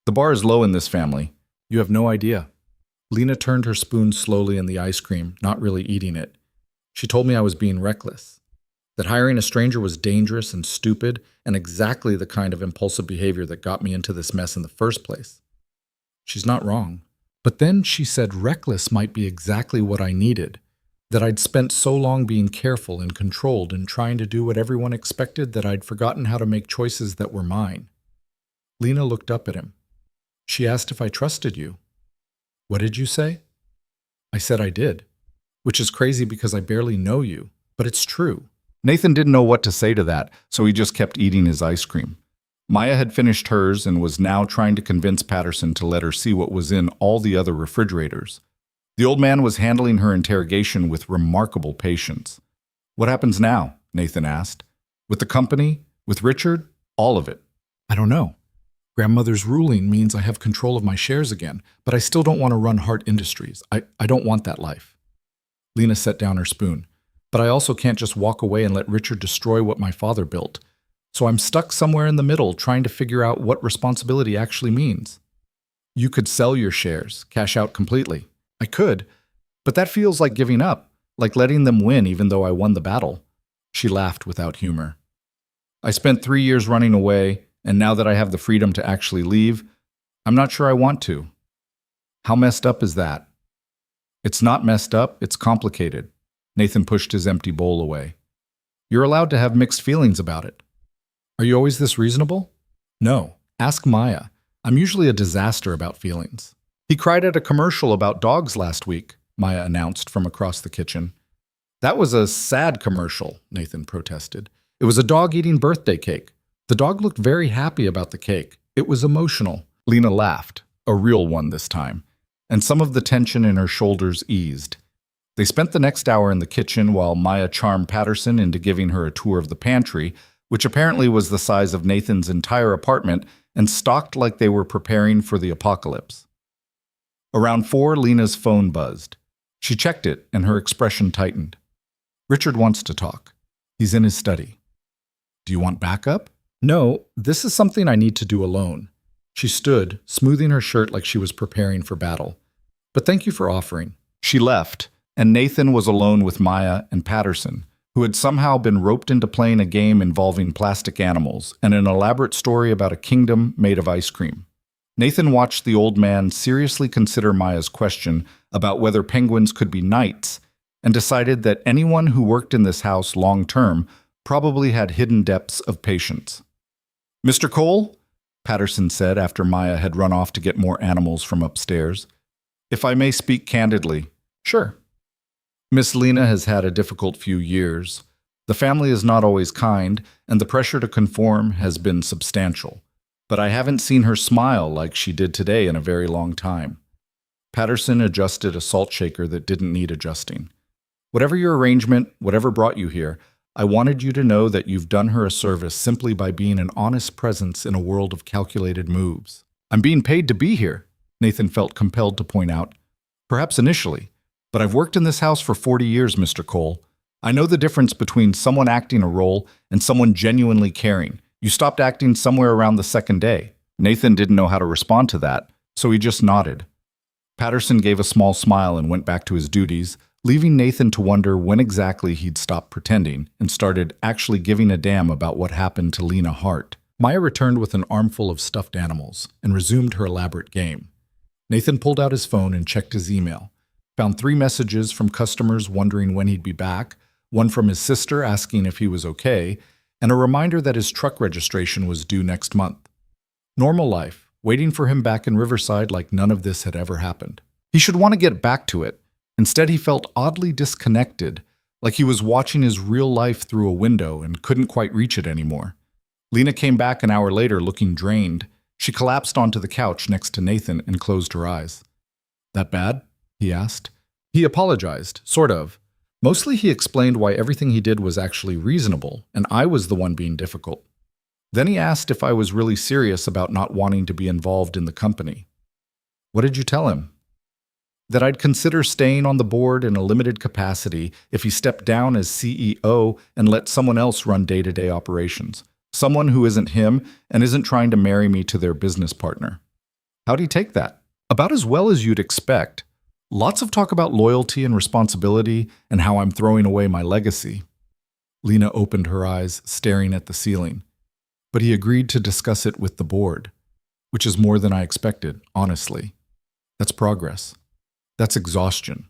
The bar is low in this family. You have no idea. Lena turned her spoon slowly in the ice cream, not really eating it. She told me I was being reckless, that hiring a stranger was dangerous and stupid and exactly the kind of impulsive behavior that got me into this mess in the first place. She's not wrong. But then she said reckless might be exactly what I needed, that I'd spent so long being careful and controlled and trying to do what everyone expected that I'd forgotten how to make choices that were mine. Lena looked up at him. She asked if I trusted you. What did you say? I said I did, which is crazy because I barely know you, but it's true. Nathan didn't know what to say to that, so he just kept eating his ice cream. Maya had finished hers and was now trying to convince Patterson to let her see what was in all the other refrigerators. The old man was handling her interrogation with remarkable patience. What happens now? Nathan asked. With the company? With Richard? All of it. I don't know. Grandmother's ruling means I have control of my shares again, but I still don't want to run Hart Industries. I don't want that life. Lena set down her spoon. But I also can't just walk away and let Richard destroy what my father built. So I'm stuck somewhere in the middle trying to figure out what responsibility actually means. You could sell your shares, cash out completely. I could, but that feels like giving up, like letting them win even though I won the battle. She laughed without humor. I spent 3 years running away, and now that I have the freedom to actually leave, I'm not sure I want to. How messed up is that? It's not messed up, it's complicated. Nathan pushed his empty bowl away. You're allowed to have mixed feelings about it. Are you always this reasonable? No. Ask Maya. I'm usually a disaster about feelings. He cried at a commercial about dogs last week, Maya announced from across the kitchen. That was a sad commercial, Nathan protested. It was a dog eating birthday cake. The dog looked very happy about the cake. It was emotional. Lena laughed, a real one this time, and some of the tension in her shoulders eased. They spent the next hour in the kitchen while Maya charmed Patterson into giving her a tour of the pantry, which apparently was the size of Nathan's entire apartment and stocked like they were preparing for the apocalypse. Around 4, Lena's phone buzzed. She checked it, and her expression tightened. Richard wants to talk. He's in his study. Do you want backup? No, this is something I need to do alone. She stood, smoothing her shirt like she was preparing for battle. But thank you for offering. She left, and Nathan was alone with Maya and Patterson, who had somehow been roped into playing a game involving plastic animals and an elaborate story about a kingdom made of ice cream. Nathan watched the old man seriously consider Maya's question about whether penguins could be knights and decided that anyone who worked in this house long-term probably had hidden depths of patience. Mr. Cole, Patterson said after Maya had run off to get more animals from upstairs, if I may speak candidly. Sure. Miss Lena has had a difficult few years. The family is not always kind, and the pressure to conform has been substantial. But I haven't seen her smile like she did today in a very long time. Patterson adjusted a salt shaker that didn't need adjusting. Whatever your arrangement, whatever brought you here, I wanted you to know that you've done her a service simply by being an honest presence in a world of calculated moves. I'm being paid to be here, Nathan felt compelled to point out. Perhaps initially, but I've worked in this house for 40 years, Mr. Cole. I know the difference between someone acting a role and someone genuinely caring. You stopped acting somewhere around the second day. Nathan didn't know how to respond to that, so he just nodded. Patterson gave a small smile and went back to his duties, leaving Nathan to wonder when exactly he'd stopped pretending and started actually giving a damn about what happened to Lena Hart. Maya returned with an armful of stuffed animals and resumed her elaborate game. Nathan pulled out his phone and checked his email, found 3 messages from customers wondering when he'd be back, one from his sister asking if he was okay, and a reminder that his truck registration was due next month. Normal life, waiting for him back in Riverside like none of this had ever happened. He should want to get back to it. Instead, he felt oddly disconnected, like he was watching his real life through a window and couldn't quite reach it anymore. Lena came back an hour later looking drained. She collapsed onto the couch next to Nathan and closed her eyes. That bad? He asked. He apologized, sort of. Mostly he explained why everything he did was actually reasonable, and I was the one being difficult. Then he asked if I was really serious about not wanting to be involved in the company. What did you tell him? That I'd consider staying on the board in a limited capacity if he stepped down as CEO and let someone else run day-to-day operations. Someone who isn't him and isn't trying to marry me to their business partner. How'd he take that? About as well as you'd expect. Lots of talk about loyalty and responsibility and how I'm throwing away my legacy. Lena opened her eyes, staring at the ceiling. But he agreed to discuss it with the board, which is more than I expected, honestly. That's progress. That's exhaustion.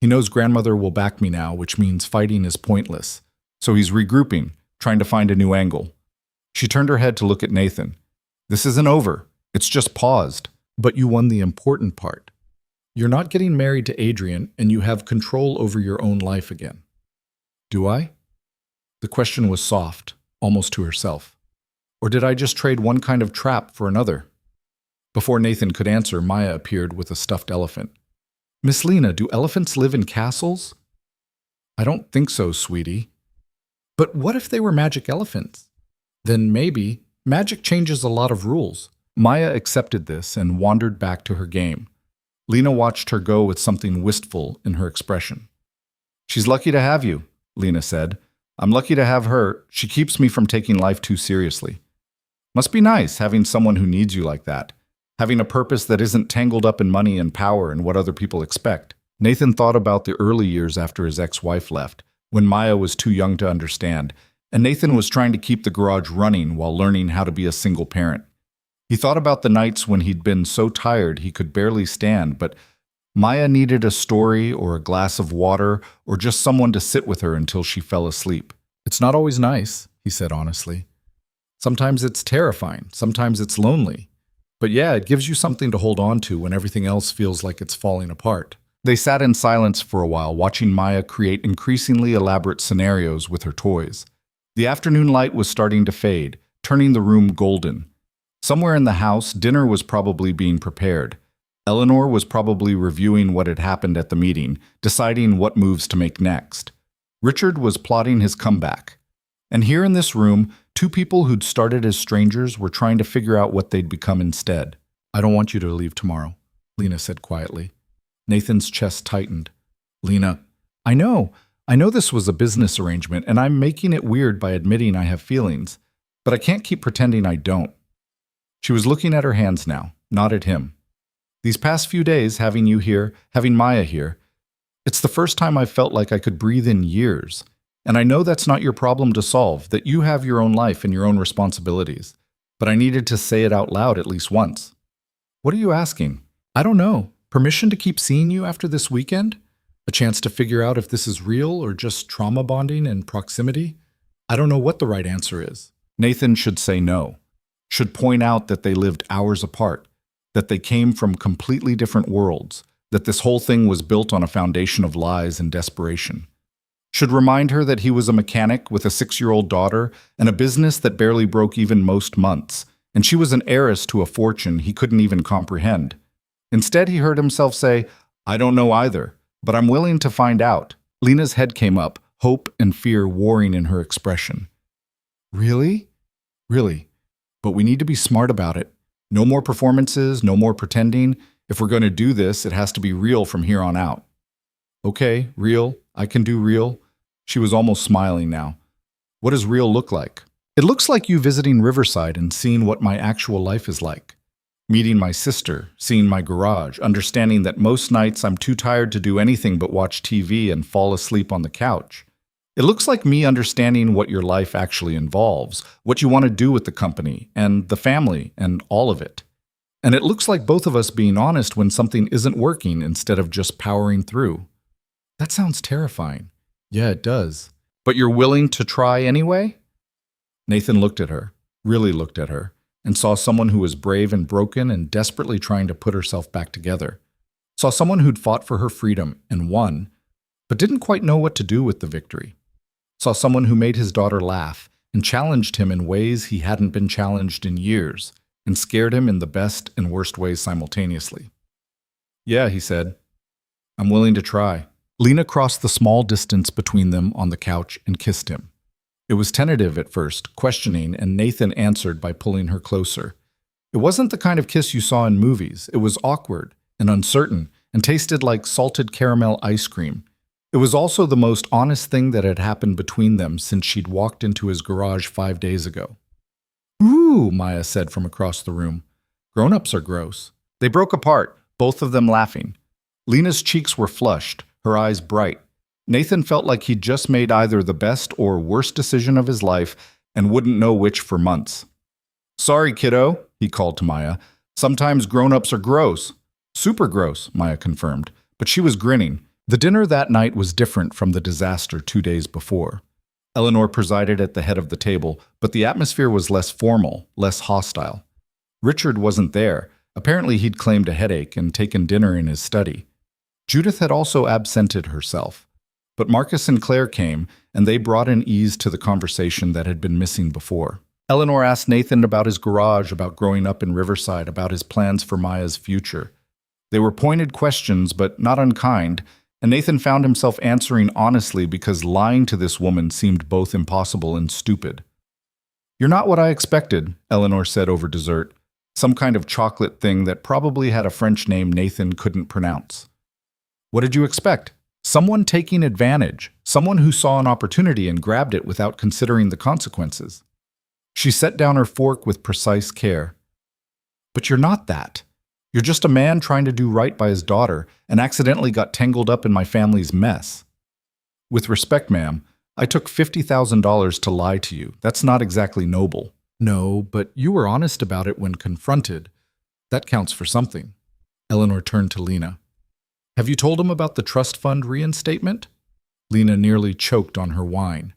He knows grandmother will back me now, which means fighting is pointless. So he's regrouping, trying to find a new angle. She turned her head to look at Nathan. This isn't over. It's just paused. But you won the important part. You're not getting married to Adrian, and you have control over your own life again. Do I? The question was soft, almost to herself. Or did I just trade one kind of trap for another? Before Nathan could answer, Maya appeared with a stuffed elephant. Miss Lena, do elephants live in castles? I don't think so, sweetie. But what if they were magic elephants? Then maybe magic changes a lot of rules. Maya accepted this and wandered back to her game. Lena watched her go with something wistful in her expression. She's lucky to have you, Lena said. I'm lucky to have her. She keeps me from taking life too seriously. Must be nice having someone who needs you like that. Having a purpose that isn't tangled up in money and power and what other people expect. Nathan thought about the early years after his ex-wife left, when Maya was too young to understand, and Nathan was trying to keep the garage running while learning how to be a single parent. He thought about the nights when he'd been so tired he could barely stand, but Maya needed a story or a glass of water or just someone to sit with her until she fell asleep. It's not always nice, he said honestly. Sometimes it's terrifying, sometimes it's lonely. But yeah, it gives you something to hold on to when everything else feels like it's falling apart. They sat in silence for a while, watching Maya create increasingly elaborate scenarios with her toys. The afternoon light was starting to fade, turning the room golden. Somewhere in the house, dinner was probably being prepared. Eleanor was probably reviewing what had happened at the meeting, deciding what moves to make next. Richard was plotting his comeback. And here in this room, two people who'd started as strangers were trying to figure out what they'd become instead. "I don't want you to leave tomorrow," Lena said quietly. Nathan's chest tightened. "Lena, I know this was a business arrangement, and I'm making it weird by admitting I have feelings, but I can't keep pretending I don't." She was looking at her hands now, not at him. "These past few days, having you here, having Maya here, it's the first time I've felt like I could breathe in years. And I know that's not your problem to solve, that you have your own life and your own responsibilities. But I needed to say it out loud at least once." "What are you asking?" "I don't know. Permission to keep seeing you after this weekend? A chance to figure out if this is real or just trauma bonding and proximity? I don't know what the right answer is." Nathan should say no. Should point out that they lived hours apart, that they came from completely different worlds, that this whole thing was built on a foundation of lies and desperation. Should remind her that he was a mechanic with a 6-year-old daughter and a business that barely broke even most months, and she was an heiress to a fortune he couldn't even comprehend. Instead, he heard himself say, "I don't know either, but I'm willing to find out." Lena's head came up, hope and fear warring in her expression. "Really? Really? But we need to be smart about it. No more performances, no more pretending. If we're going to do this, it has to be real from here on out." "Okay, real. I can do real." She was almost smiling now. "What does real look like?" "It looks like you visiting Riverside and seeing what my actual life is like. Meeting my sister, seeing my garage, understanding that most nights I'm too tired to do anything but watch TV and fall asleep on the couch. It looks like me understanding what your life actually involves, what you want to do with the company, and the family, and all of it. And it looks like both of us being honest when something isn't working instead of just powering through." "That sounds terrifying." "Yeah, it does. But you're willing to try anyway?" Nathan looked at her, really looked at her, and saw someone who was brave and broken and desperately trying to put herself back together. Saw someone who'd fought for her freedom and won, but didn't quite know what to do with the victory. Saw someone who made his daughter laugh and challenged him in ways he hadn't been challenged in years, and scared him in the best and worst ways simultaneously. "Yeah," he said. "I'm willing to try." Lena crossed the small distance between them on the couch and kissed him. It was tentative at first, questioning, and Nathan answered by pulling her closer. It wasn't the kind of kiss you saw in movies. It was awkward and uncertain and tasted like salted caramel ice cream. It was also the most honest thing that had happened between them since she'd walked into his garage 5 days ago. "Ooh," Maya said from across the room. "Grown-ups are gross." They broke apart, both of them laughing. Lena's cheeks were flushed, her eyes bright. Nathan felt like he'd just made either the best or worst decision of his life and wouldn't know which for months. "Sorry, kiddo," he called to Maya. "Sometimes grown-ups are gross." "Super gross," Maya confirmed, but she was grinning. The dinner that night was different from the disaster 2 days before. Eleanor presided at the head of the table, but the atmosphere was less formal, less hostile. Richard wasn't there. Apparently he'd claimed a headache and taken dinner in his study. Judith had also absented herself. But Marcus and Claire came, and they brought an ease to the conversation that had been missing before. Eleanor asked Nathan about his garage, about growing up in Riverside, about his plans for Maya's future. They were pointed questions, but not unkind, and Nathan found himself answering honestly because lying to this woman seemed both impossible and stupid. "You're not what I expected," Eleanor said over dessert, some kind of chocolate thing that probably had a French name Nathan couldn't pronounce. "What did you expect? Someone taking advantage, someone who saw an opportunity and grabbed it without considering the consequences." She set down her fork with precise care. "But you're not that. You're just a man trying to do right by his daughter and accidentally got tangled up in my family's mess. With respect, ma'am, I took $50,000 to lie to you. That's not exactly noble." "No, but you were honest about it when confronted. That counts for something." Eleanor turned to Lena. "Have you told him about the trust fund reinstatement?" Lena nearly choked on her wine.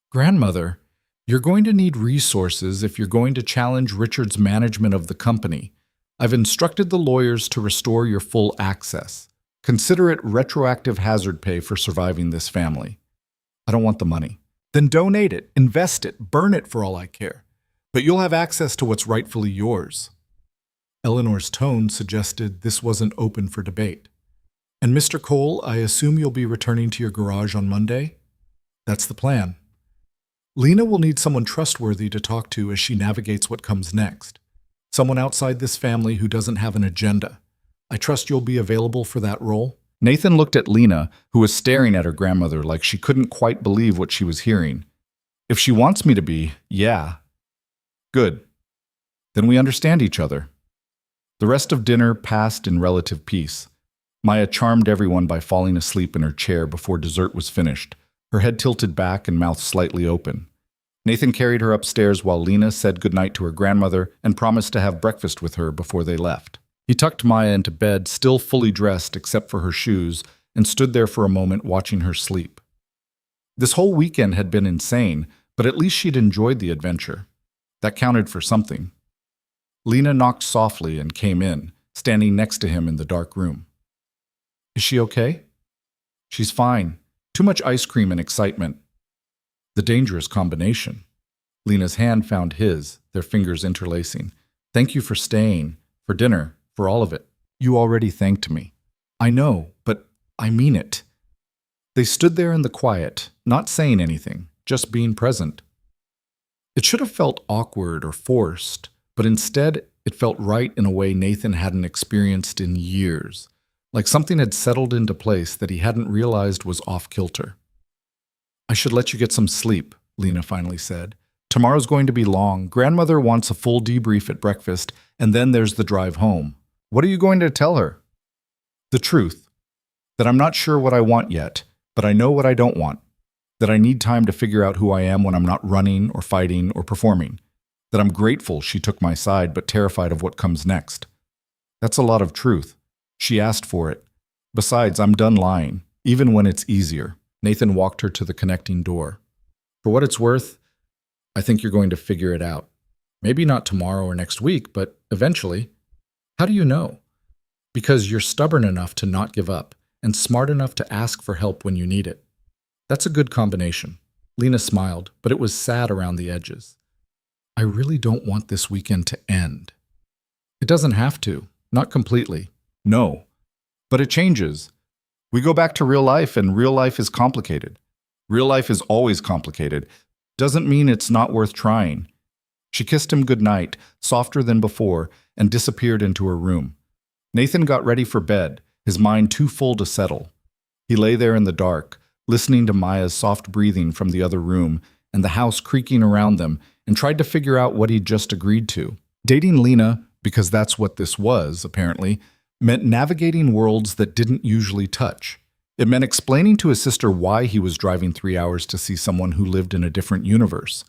"Grandmother, you're going to need resources if you're going to challenge Richard's management of the company. I've instructed the lawyers to restore your full access. Consider it retroactive hazard pay for surviving this family. I don't want the money. Then donate it, invest it, burn it for all I care. But you'll have access to what's rightfully yours. Eleanor's tone suggested this wasn't open for debate. And Mr. Cole, I assume you'll be returning to your garage on Monday? That's the plan. Lena will need someone trustworthy to talk to as she navigates what comes next. Someone outside this family who doesn't have an agenda. I trust you'll be available for that role? Nathan looked at Lena, who was staring at her grandmother like she couldn't quite believe what she was hearing. If she wants me to be, yeah. Good. Then we understand each other. The rest of dinner passed in relative peace. Maya charmed everyone by falling asleep in her chair before dessert was finished, her head tilted back and mouth slightly open. Nathan carried her upstairs while Lena said goodnight to her grandmother and promised to have breakfast with her before they left. He tucked Maya into bed, still fully dressed except for her shoes, and stood there for a moment watching her sleep. This whole weekend had been insane, but at least she'd enjoyed the adventure. That counted for something. Lena knocked softly and came in, standing next to him in the dark room. Is she okay? She's fine. Too much ice cream and excitement. The dangerous combination. Lena's hand found his, their fingers interlacing. Thank you for staying, for dinner, for all of it. You already thanked me. I know, but I mean it. They stood there in the quiet, not saying anything, just being present. It should have felt awkward or forced, but instead it felt right in a way Nathan hadn't experienced in years, like something had settled into place that he hadn't realized was off-kilter. I should let you get some sleep, Lena finally said. Tomorrow's going to be long. Grandmother wants a full debrief at breakfast, and then there's the drive home. What are you going to tell her? The truth. That I'm not sure what I want yet, but I know what I don't want. That I need time to figure out who I am when I'm not running or fighting or performing. That I'm grateful she took my side but terrified of what comes next. That's a lot of truth. She asked for it. Besides, I'm done lying, even when it's easier. Nathan walked her to the connecting door. For what it's worth, I think you're going to figure it out. Maybe not tomorrow or next week, but eventually. How do you know? Because you're stubborn enough to not give up and smart enough to ask for help when you need it. That's a good combination. Lena smiled, but it was sad around the edges. I really don't want this weekend to end. It doesn't have to, not completely. No. But it changes. We go back to real life, and real life is complicated. Real life is always complicated. Doesn't mean it's not worth trying. She kissed him goodnight, softer than before, and disappeared into her room. Nathan got ready for bed, his mind too full to settle. He lay there in the dark, listening to Maya's soft breathing from the other room and the house creaking around them, and tried to figure out what he'd just agreed to. Dating Lena, because that's what this was, apparently, meant navigating worlds that didn't usually touch. It meant explaining to his sister why he was driving 3 hours to see someone who lived in a different universe.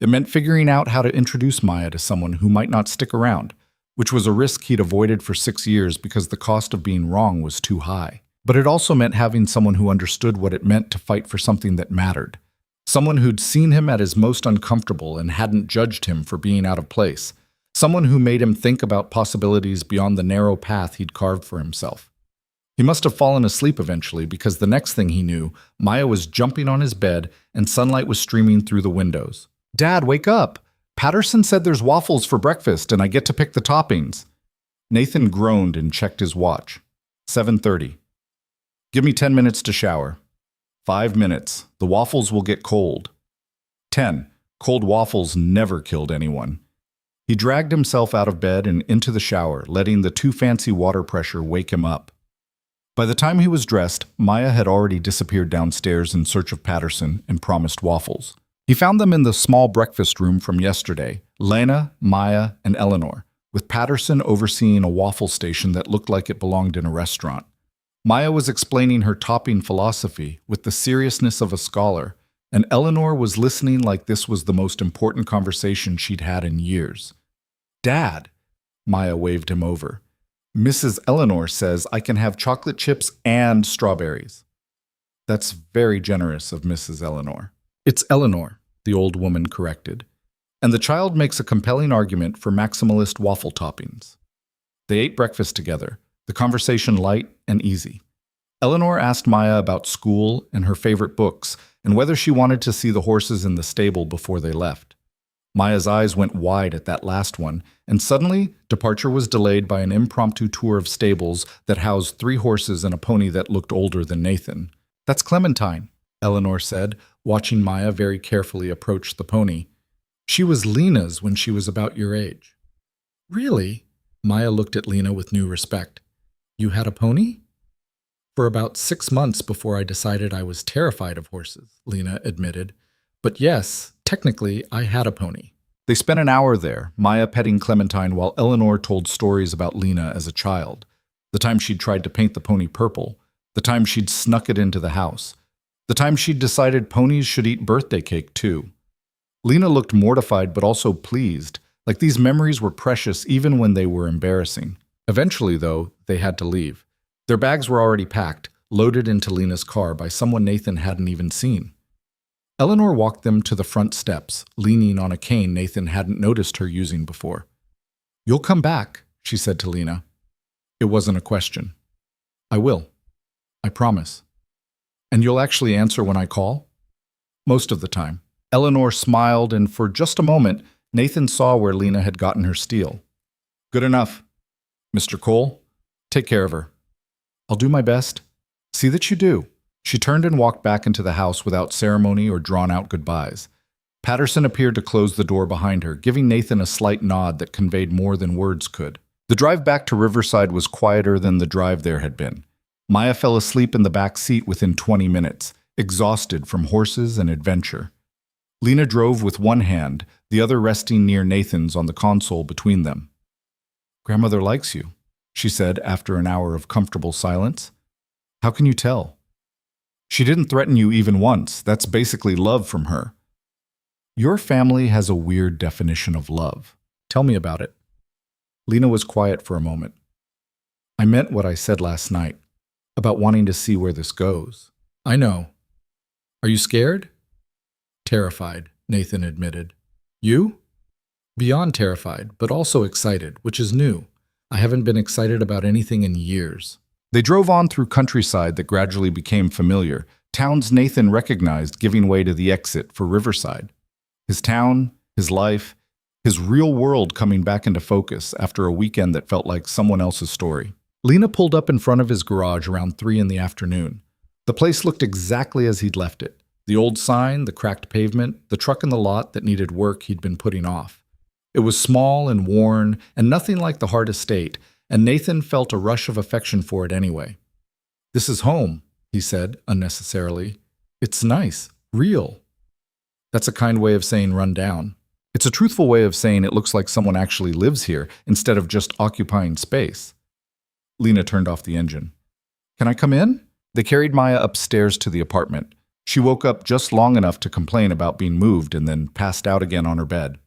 It meant figuring out how to introduce Maya to someone who might not stick around, which was a risk he'd avoided for 6 years because the cost of being wrong was too high. But it also meant having someone who understood what it meant to fight for something that mattered. Someone who'd seen him at his most uncomfortable and hadn't judged him for being out of place. Someone who made him think about possibilities beyond the narrow path he'd carved for himself. He must have fallen asleep eventually because the next thing he knew, Maya was jumping on his bed and sunlight was streaming through the windows. Dad, wake up! Patterson said there's waffles for breakfast and I get to pick the toppings. Nathan groaned and checked his watch. 7:30. Give me 10 minutes to shower. 5 minutes. The waffles will get cold. 10. Cold waffles never killed anyone. He dragged himself out of bed and into the shower, letting the too fancy water pressure wake him up. By the time he was dressed, Maya had already disappeared downstairs in search of Patterson and promised waffles. He found them in the small breakfast room from yesterday, Lena, Maya, and Eleanor, with Patterson overseeing a waffle station that looked like it belonged in a restaurant. Maya was explaining her topping philosophy with the seriousness of a scholar, and Eleanor was listening like this was the most important conversation she'd had in years. Dad, Maya waved him over. Mrs. Eleanor says I can have chocolate chips and strawberries. That's very generous of Mrs. Eleanor. It's Eleanor, the old woman corrected. And the child makes a compelling argument for maximalist waffle toppings. They ate breakfast together, the conversation light and easy. Eleanor asked Maya about school and her favorite books, and whether she wanted to see the horses in the stable before they left. Maya's eyes went wide at that last one, and suddenly, departure was delayed by an impromptu tour of stables that housed 3 horses and a pony that looked older than Nathan. "That's Clementine," Eleanor said, watching Maya very carefully approach the pony. "She was Lena's when she was about your age." "Really?" Maya looked at Lena with new respect. "You had a pony?" "For about 6 months before I decided I was terrified of horses," Lena admitted. "But yes, technically, I had a pony." They spent an hour there, Maya petting Clementine while Eleanor told stories about Lena as a child. The time she'd tried to paint the pony purple, the time she'd snuck it into the house, the time she'd decided ponies should eat birthday cake too. Lena looked mortified but also pleased, like these memories were precious even when they were embarrassing. Eventually, though, they had to leave. Their bags were already packed, loaded into Lena's car by someone Nathan hadn't even seen. Eleanor walked them to the front steps, leaning on a cane Nathan hadn't noticed her using before. "You'll come back," she said to Lena. It wasn't a question. "I will. I promise." "And you'll actually answer when I call?" "Most of the time." Eleanor smiled, and for just a moment, Nathan saw where Lena had gotten her steal. "Good enough. Mr. Cole, take care of her." "I'll do my best." "See that you do." She turned and walked back into the house without ceremony or drawn-out goodbyes. Patterson appeared to close the door behind her, giving Nathan a slight nod that conveyed more than words could. The drive back to Riverside was quieter than the drive there had been. Maya fell asleep in the back seat within 20 minutes, exhausted from horses and adventure. Lena drove with one hand, the other resting near Nathan's on the console between them. "Grandmother likes you," she said after an hour of comfortable silence. "How can you tell?" "She didn't threaten you even once. That's basically love from her." "Your family has a weird definition of love. Tell me about it." Lena was quiet for a moment. "I meant what I said last night, about wanting to see where this goes." "I know. Are you scared?" "Terrified," Nathan admitted. "You?" "Beyond terrified, but also excited, which is new. I haven't been excited about anything in years." They drove on through countryside that gradually became familiar, towns Nathan recognized giving way to the exit for Riverside. His town, his life, his real world coming back into focus after a weekend that felt like someone else's story. Lena pulled up in front of his garage around 3 in the afternoon. The place looked exactly as he'd left it. The old sign, the cracked pavement, the truck in the lot that needed work he'd been putting off. It was small and worn, and nothing like the hard estate, and Nathan felt a rush of affection for it anyway. "This is home," he said, unnecessarily. "It's nice, real." That's a kind way of saying run down. It's a truthful way of saying it looks like someone actually lives here instead of just occupying space. Lena turned off the engine. "Can I come in?" They carried Maya upstairs to the apartment. She woke up just long enough to complain about being moved and then passed out again on her bed.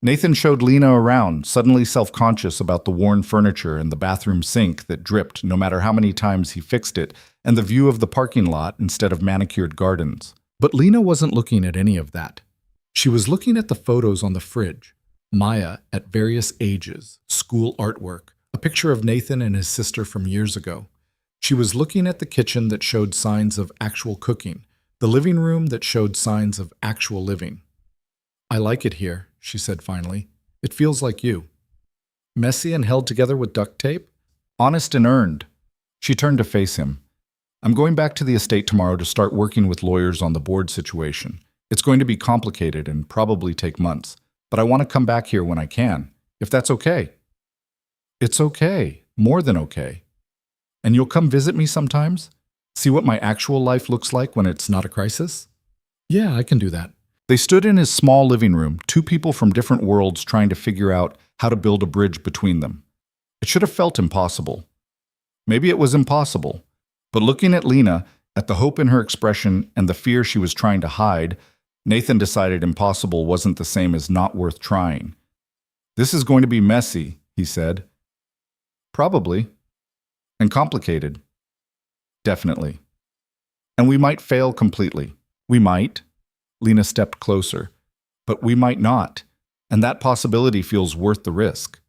Nathan showed Lena around, suddenly self-conscious about the worn furniture and the bathroom sink that dripped no matter how many times he fixed it, and the view of the parking lot instead of manicured gardens. But Lena wasn't looking at any of that. She was looking at the photos on the fridge. Maya at various ages, school artwork, a picture of Nathan and his sister from years ago. She was looking at the kitchen that showed signs of actual cooking, the living room that showed signs of actual living. "I like it here," she said finally. "It feels like you." "Messy and held together with duct tape?" "Honest and earned." She turned to face him. "I'm going back to the estate tomorrow to start working with lawyers on the board situation. It's going to be complicated and probably take months, but I want to come back here when I can, if that's okay." "It's okay, more than okay. And you'll come visit me sometimes? See what my actual life looks like when it's not a crisis?" "Yeah, I can do that." They stood in his small living room, 2 people from different worlds trying to figure out how to build a bridge between them. It should have felt impossible. Maybe it was impossible, but looking at Lena, at the hope in her expression and the fear she was trying to hide, Nathan decided impossible wasn't the same as not worth trying. "This is going to be messy," he said. "Probably. And complicated. Definitely. And we might fail completely. We might." Lena stepped closer. "But we might not, and that possibility feels worth the risk."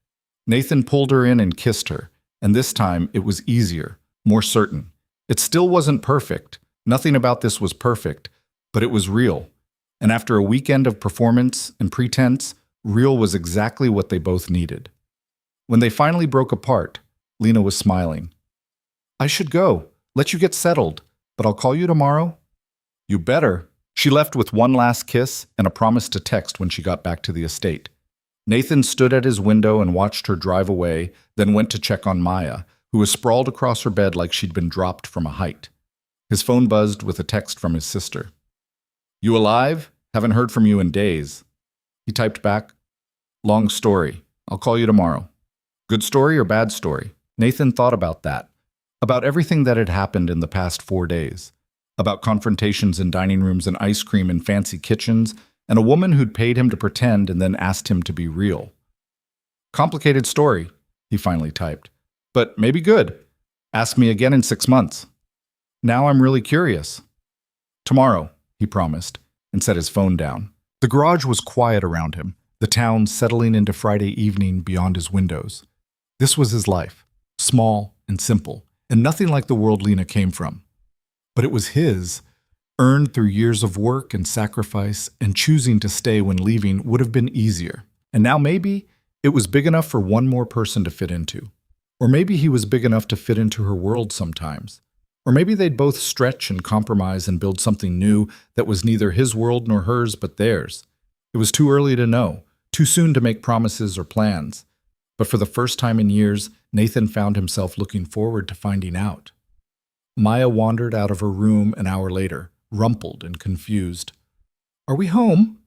Nathan pulled her in and kissed her, and this time it was easier, more certain. It still wasn't perfect. Nothing about this was perfect, but it was real. And after a weekend of performance and pretense, real was exactly what they both needed. When they finally broke apart, Lena was smiling. I should go, let you get settled, but I'll call you tomorrow. You better. She left with one last kiss and a promise to text when she got back to the estate. Nathan stood at his window and watched her drive away, then went to check on Maya, who was sprawled across her bed like she'd been dropped from a height. His phone buzzed with a text from his sister. You alive? Haven't heard from you in days. He typed back, long story. I'll call you tomorrow. Good story or bad story? Nathan thought about that. About everything that had happened in the past 4 days. About confrontations in dining rooms and ice cream in fancy kitchens, and a woman who'd paid him to pretend and then asked him to be real. Complicated story, he finally typed. But maybe good. Ask me again in 6 months. Now I'm really curious. Tomorrow, he promised, and set his phone down. The garage was quiet around him, the town settling into Friday evening beyond his windows. This was his life, small and simple, and nothing like the world Lena came from. But it was his, earned through years of work and sacrifice, and choosing to stay when leaving would have been easier. And now maybe it was big enough for one more person to fit into. Or maybe he was big enough to fit into her world sometimes. Or maybe they'd both stretch and compromise and build something new that was neither his world nor hers but theirs. It was too early to know, too soon to make promises or plans. But for the first time in years, Nathan found himself looking forward to finding out. Maya wandered out of her room an hour later, rumpled and confused. Are we home?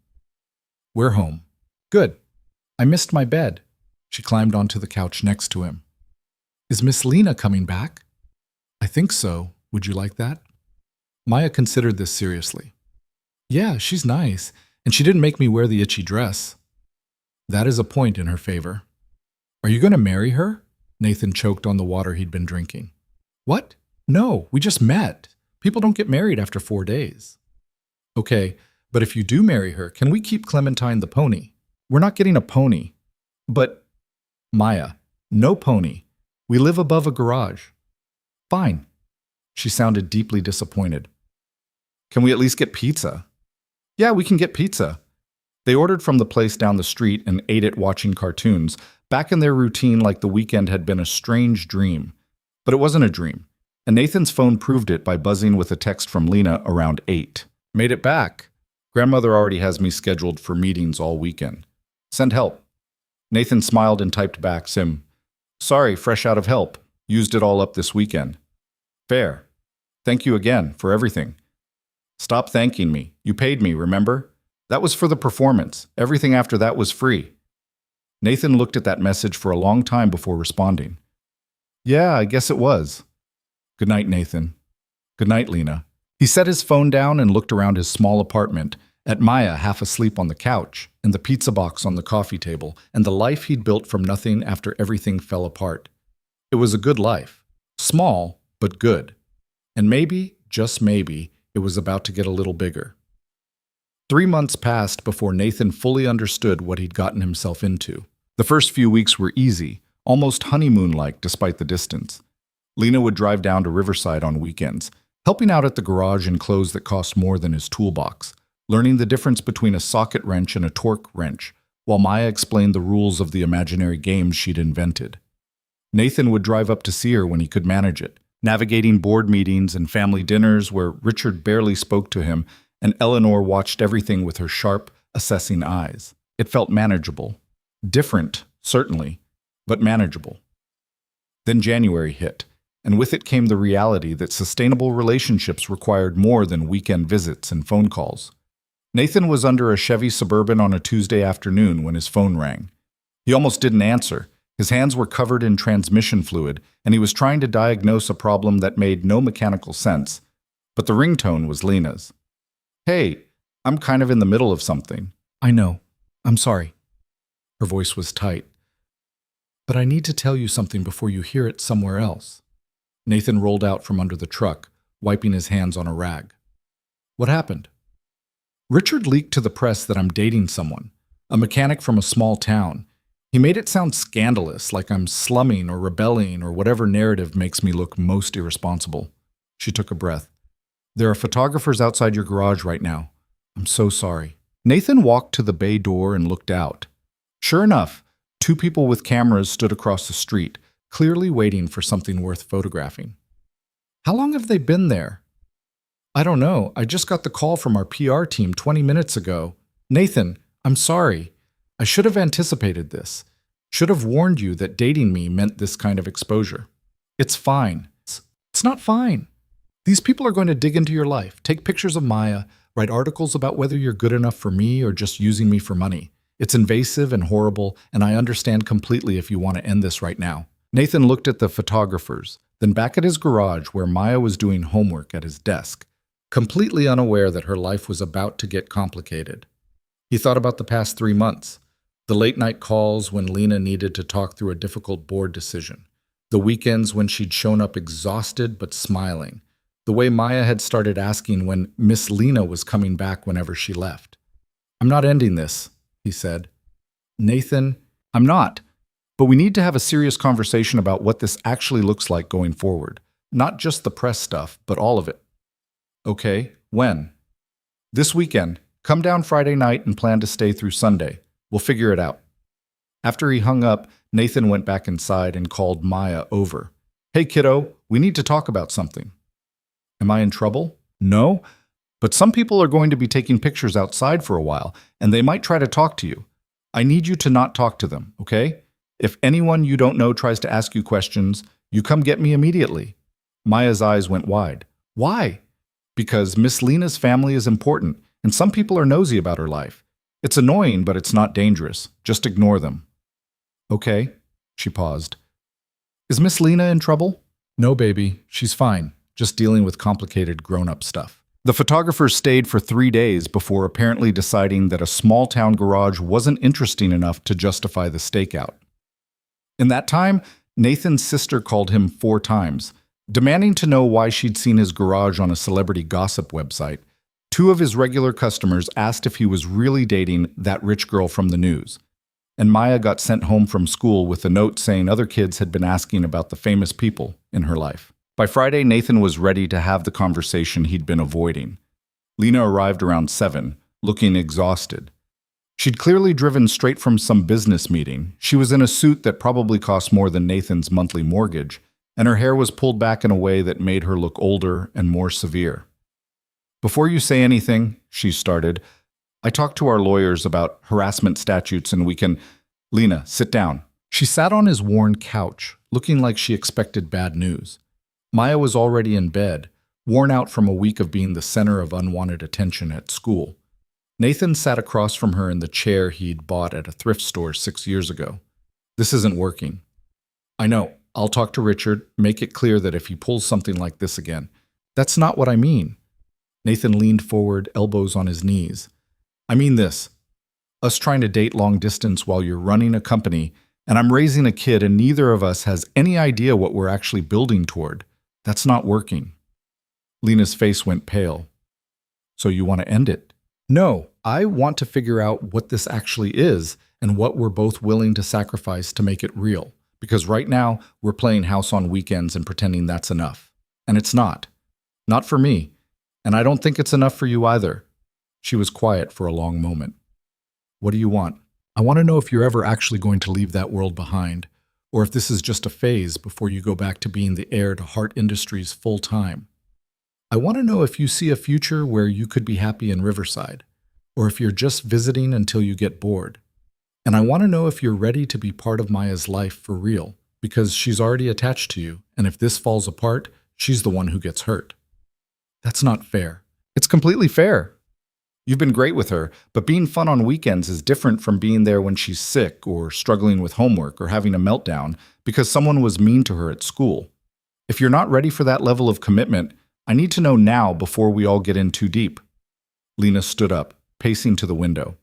We're home. Good. I missed my bed. She climbed onto the couch next to him. Is Miss Lena coming back? I think so. Would you like that? Maya considered this seriously. Yeah, she's nice, and she didn't make me wear the itchy dress. That is a point in her favor. Are you going to marry her? Nathan choked on the water he'd been drinking. What? No, we just met. People don't get married after 4 days. Okay, but if you do marry her, can we keep Clementine the pony? We're not getting a pony. But, Maya, no pony. We live above a garage. Fine. She sounded deeply disappointed. Can we at least get pizza? Yeah, we can get pizza. They ordered from the place down the street and ate it watching cartoons, back in their routine like the weekend had been a strange dream. But it wasn't a dream, and Nathan's phone proved it by buzzing with a text from Lena around 8. Made it back. Grandmother already has me scheduled for meetings all weekend. Send help. Nathan smiled and typed back, Sim. Sorry, fresh out of help. Used it all up this weekend. Fair. Thank you again for everything. Stop thanking me. You paid me, remember? That was for the performance. Everything after that was free. Nathan looked at that message for a long time before responding. Yeah, I guess it was. Good night, Nathan. Good night, Lena. He set his phone down and looked around his small apartment, at Maya half asleep on the couch, and the pizza box on the coffee table, and the life he'd built from nothing after everything fell apart. It was a good life. Small, but good. And maybe, just maybe, it was about to get a little bigger. 3 months passed before Nathan fully understood what he'd gotten himself into. The first few weeks were easy, almost honeymoon-like despite the distance. Lena would drive down to Riverside on weekends, helping out at the garage in clothes that cost more than his toolbox, learning the difference between a socket wrench and a torque wrench, while Maya explained the rules of the imaginary games she'd invented. Nathan would drive up to see her when he could manage it, navigating board meetings and family dinners where Richard barely spoke to him and Eleanor watched everything with her sharp, assessing eyes. It felt manageable. Different, certainly, but manageable. Then January hit, and with it came the reality that sustainable relationships required more than weekend visits and phone calls. Nathan was under a Chevy Suburban on a Tuesday afternoon when his phone rang. He almost didn't answer. His hands were covered in transmission fluid, and he was trying to diagnose a problem that made no mechanical sense. But the ringtone was Lena's. Hey, I'm kind of in the middle of something. I know. I'm sorry. Her voice was tight. But I need to tell you something before you hear it somewhere else. Nathan rolled out from under the truck, wiping his hands on a rag. What happened? Richard leaked to the press that I'm dating someone, a mechanic from a small town. He made it sound scandalous, like I'm slumming or rebelling or whatever narrative makes me look most irresponsible. She took a breath. There are photographers outside your garage right now. I'm so sorry. Nathan walked to the bay door and looked out. Sure enough, two people with cameras stood across the street, clearly waiting for something worth photographing. How long have they been there? I don't know. I just got the call from our PR team 20 minutes ago. Nathan, I'm sorry. I should have anticipated this. Should have warned you that dating me meant this kind of exposure. It's fine. It's not fine. These people are going to dig into your life, take pictures of Maya, write articles about whether you're good enough for me or just using me for money. It's invasive and horrible, and I understand completely if you want to end this right now. Nathan looked at the photographers, then back at his garage where Maya was doing homework at his desk, completely unaware that her life was about to get complicated. He thought about the past 3 months, the late-night calls when Lena needed to talk through a difficult board decision, the weekends when she'd shown up exhausted but smiling, the way Maya had started asking when Miss Lena was coming back whenever she left. I'm not ending this, he said. Nathan, I'm not. But we need to have a serious conversation about what this actually looks like going forward. Not just the press stuff, but all of it. Okay, when? This weekend. Come down Friday night and plan to stay through Sunday. We'll figure it out. After he hung up, Nathan went back inside and called Maya over. Hey kiddo, we need to talk about something. Am I in trouble? No, but some people are going to be taking pictures outside for a while, and they might try to talk to you. I need you to not talk to them, okay? If anyone you don't know tries to ask you questions, you come get me immediately. Maya's eyes went wide. Why? Because Miss Lena's family is important, and some people are nosy about her life. It's annoying, but it's not dangerous. Just ignore them. Okay, she paused. Is Miss Lena in trouble? No, baby, she's fine. Just dealing with complicated grown-up stuff. The photographers stayed for 3 days before apparently deciding that a small-town garage wasn't interesting enough to justify the stakeout. In that time, Nathan's sister called him 4 times, demanding to know why she'd seen his garage on a celebrity gossip website. 2 of his regular customers asked if he was really dating that rich girl from the news. And Maya got sent home from school with a note saying other kids had been asking about the famous people in her life. By Friday, Nathan was ready to have the conversation he'd been avoiding. Lena arrived around 7, looking exhausted. She'd clearly driven straight from some business meeting. She was in a suit that probably cost more than Nathan's monthly mortgage, and her hair was pulled back in a way that made her look older and more severe. Before you say anything, she started, I talked to our lawyers about harassment statutes and we can… Lena, sit down. She sat on his worn couch, looking like she expected bad news. Maya was already in bed, worn out from a week of being the center of unwanted attention at school. Nathan sat across from her in the chair he'd bought at a thrift store 6 years ago. This isn't working. I know. I'll talk to Richard, make it clear that if he pulls something like this again. That's not what I mean. Nathan leaned forward, elbows on his knees. I mean this. Us trying to date long distance while you're running a company, and I'm raising a kid and neither of us has any idea what we're actually building toward. That's not working. Lena's face went pale. So you want to end it? No, I want to figure out what this actually is and what we're both willing to sacrifice to make it real. Because right now, we're playing house on weekends and pretending that's enough. And it's not. Not for me. And I don't think it's enough for you either. She was quiet for a long moment. What do you want? I want to know if you're ever actually going to leave that world behind, or if this is just a phase before you go back to being the heir to Hart Industries full time. I want to know if you see a future where you could be happy in Riverside, or if you're just visiting until you get bored. And I want to know if you're ready to be part of Maya's life for real, because she's already attached to you, and if this falls apart, she's the one who gets hurt. That's not fair. It's completely fair. You've been great with her, but being fun on weekends is different from being there when she's sick or struggling with homework or having a meltdown because someone was mean to her at school. If you're not ready for that level of commitment, I need to know now before we all get in too deep. Lena stood up, pacing to the window.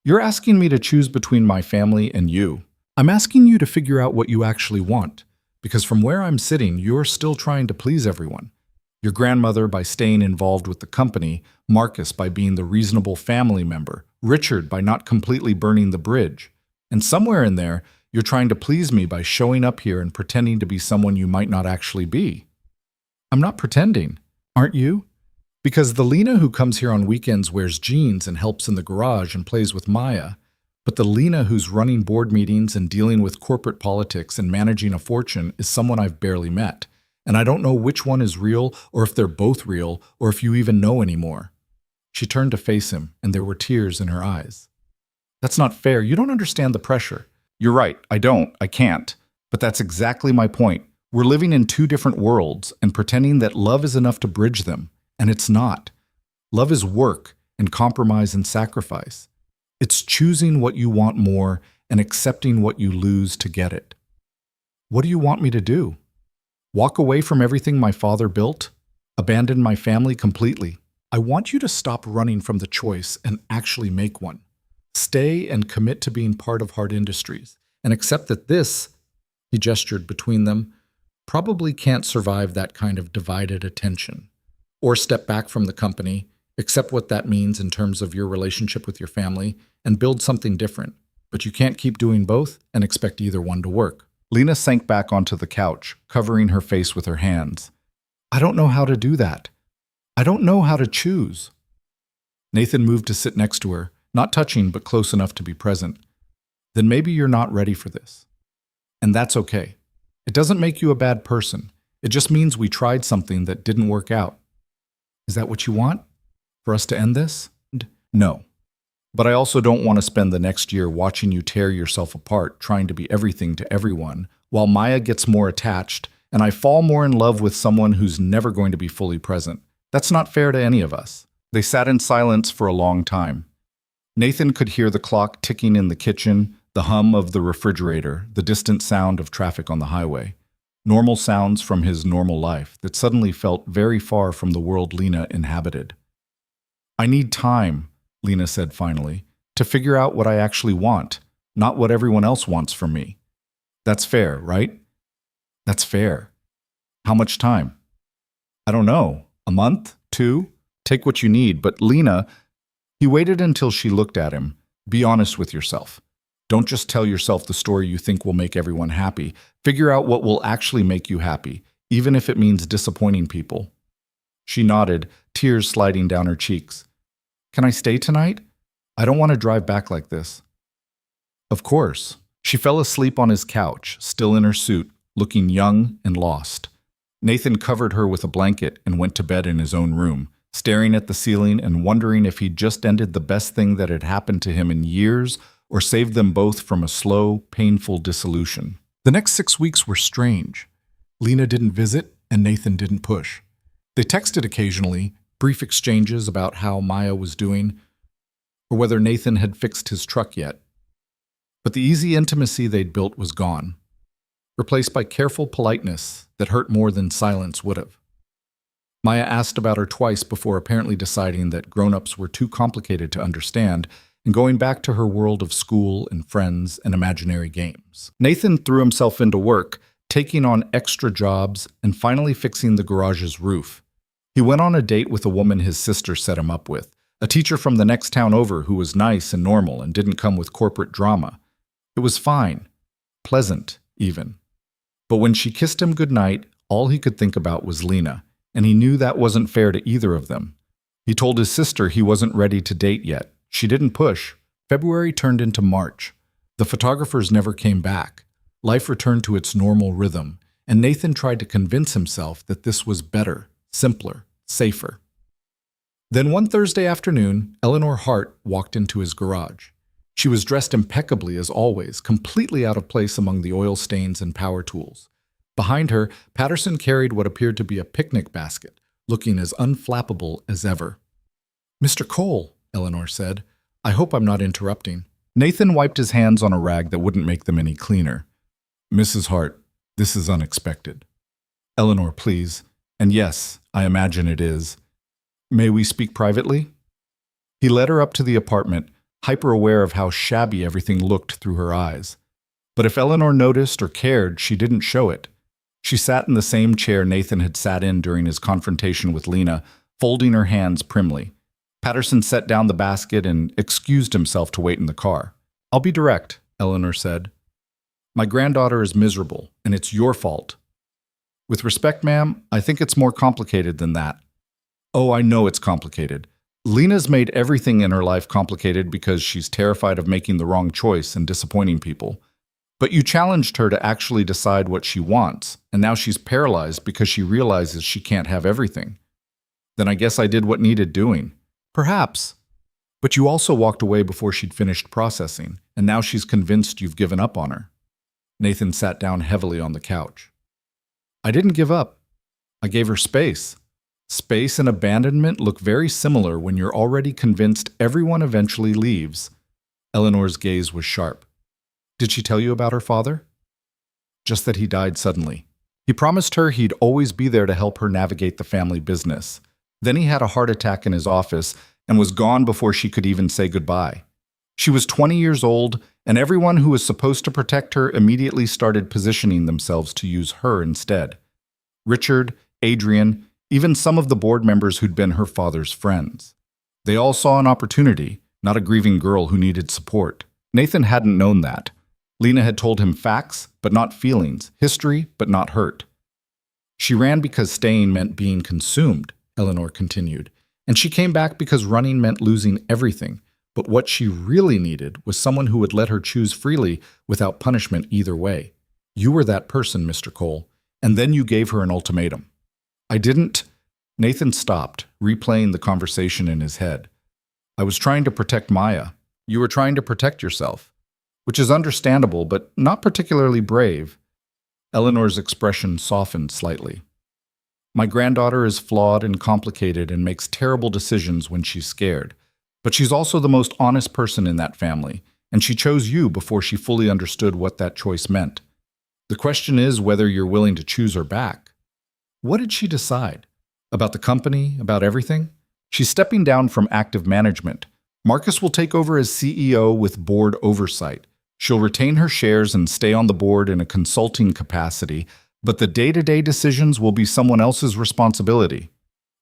You're asking me to choose between my family and you. I'm asking you to figure out what you actually want, because from where I'm sitting, you're still trying to please everyone. Your grandmother by staying involved with the company, Marcus by being the reasonable family member, Richard by not completely burning the bridge. And somewhere in there, you're trying to please me by showing up here and pretending to be someone you might not actually be. I'm not pretending. Aren't you? Because the Lena who comes here on weekends wears jeans and helps in the garage and plays with Maya. But the Lena who's running board meetings and dealing with corporate politics and managing a fortune is someone I've barely met. And I don't know which one is real or if they're both real or if you even know anymore. She turned to face him, and there were tears in her eyes. That's not fair. You don't understand the pressure. You're right. I don't. I can't. But that's exactly my point. We're living in two different worlds and pretending that love is enough to bridge them. And it's not. Love is work and compromise and sacrifice. It's choosing what you want more and accepting what you lose to get it. What do you want me to do? Walk away from everything my father built? Abandon my family completely? I want you to stop running from the choice and actually make one. Stay and commit to being part of Hard Industries and accept that this, he gestured between them, probably can't survive that kind of divided attention. Or step back from the company, accept what that means in terms of your relationship with your family, and build something different. But you can't keep doing both and expect either one to work. Lena sank back onto the couch, covering her face with her hands. I don't know how to do that. I don't know how to choose. Nathan moved to sit next to her, not touching but close enough to be present. Then maybe you're not ready for this. And that's okay. It doesn't make you a bad person. It just means we tried something that didn't work out. Is that what you want? For us to end this? No. But I also don't want to spend the next year watching you tear yourself apart, trying to be everything to everyone, while Maya gets more attached and I fall more in love with someone who's never going to be fully present. That's not fair to any of us. They sat in silence for a long time. Nathan could hear the clock ticking in the kitchen, the hum of the refrigerator, the distant sound of traffic on the highway. Normal sounds from his normal life that suddenly felt very far from the world Lena inhabited. I need time, Lena said finally, to figure out what I actually want, not what everyone else wants from me. That's fair, right? That's fair. How much time? I don't know. A month? 2? Take what you need. But Lena, he waited until she looked at him. Be honest with yourself. Don't just tell yourself the story you think will make everyone happy. Figure out what will actually make you happy, even if it means disappointing people. She nodded, tears sliding down her cheeks. Can I stay tonight? I don't want to drive back like this. Of course. She fell asleep on his couch, still in her suit, looking young and lost. Nathan covered her with a blanket and went to bed in his own room, staring at the ceiling and wondering if he'd just ended the best thing that had happened to him in years or saved them both from a slow, painful dissolution. The next 6 weeks were strange. Lena didn't visit and Nathan didn't push. They texted occasionally, brief exchanges about how Maya was doing, or whether Nathan had fixed his truck yet. But the easy intimacy they'd built was gone, replaced by careful politeness that hurt more than silence would have. Maya asked about her twice before apparently deciding that grown-ups were too complicated to understand and going back to her world of school and friends and imaginary games. Nathan threw himself into work, taking on extra jobs and finally fixing the garage's roof. He went on a date with a woman his sister set him up with, a teacher from the next town over who was nice and normal and didn't come with corporate drama. It was fine, pleasant even. But when she kissed him goodnight, all he could think about was Lena, and he knew that wasn't fair to either of them. He told his sister he wasn't ready to date yet. She didn't push. February turned into March. The photographers never came back. Life returned to its normal rhythm, and Nathan tried to convince himself that this was better, simpler, safer. Then one Thursday afternoon, Eleanor Hart walked into his garage. She was dressed impeccably as always, completely out of place among the oil stains and power tools. Behind her, Patterson carried what appeared to be a picnic basket, looking as unflappable as ever. "Mr. Cole," Eleanor said, "I hope I'm not interrupting." Nathan wiped his hands on a rag that wouldn't make them any cleaner. "Mrs. Hart, this is unexpected." "Eleanor, please. And yes, I imagine it is. May we speak privately?" He led her up to the apartment, hyper-aware of how shabby everything looked through her eyes. But if Eleanor noticed or cared, she didn't show it. She sat in the same chair Nathan had sat in during his confrontation with Lena, folding her hands primly. Patterson set down the basket and excused himself to wait in the car. "I'll be direct," Eleanor said. "My granddaughter is miserable, and it's your fault." With respect, ma'am, I think it's more complicated than that. Oh, I know it's complicated. Lena's made everything in her life complicated because she's terrified of making the wrong choice and disappointing people. But you challenged her to actually decide what she wants, and now she's paralyzed because she realizes she can't have everything. Then I guess I did what needed doing. Perhaps. But you also walked away before she'd finished processing, and now she's convinced you've given up on her. Nathan sat down heavily on the couch. I didn't give up. I gave her space. Space and abandonment look very similar when you're already convinced everyone eventually leaves. Eleanor's gaze was sharp. Did she tell you about her father? Just that he died suddenly. He promised her he'd always be there to help her navigate the family business. Then he had a heart attack in his office and was gone before she could even say goodbye. She was 20 years old, and everyone who was supposed to protect her immediately started positioning themselves to use her instead. Richard, Adrian, even some of the board members who'd been her father's friends. They all saw an opportunity, not a grieving girl who needed support. Nathan hadn't known that. Lena had told him facts, but not feelings, history, but not hurt. She ran because staying meant being consumed, Eleanor continued, and she came back because running meant losing everything. But what she really needed was someone who would let her choose freely without punishment either way. You were that person, Mr. Cole, and then you gave her an ultimatum. I didn't. Nathan stopped, replaying the conversation in his head. I was trying to protect Maya. You were trying to protect yourself, which is understandable, but not particularly brave. Eleanor's expression softened slightly. My granddaughter is flawed and complicated and makes terrible decisions when she's scared. But she's also the most honest person in that family, and she chose you before she fully understood what that choice meant. The question is whether you're willing to choose her back. What did she decide? About the company? About everything? She's stepping down from active management. Marcus will take over as CEO with board oversight. She'll retain her shares and stay on the board in a consulting capacity, but the day-to-day decisions will be someone else's responsibility.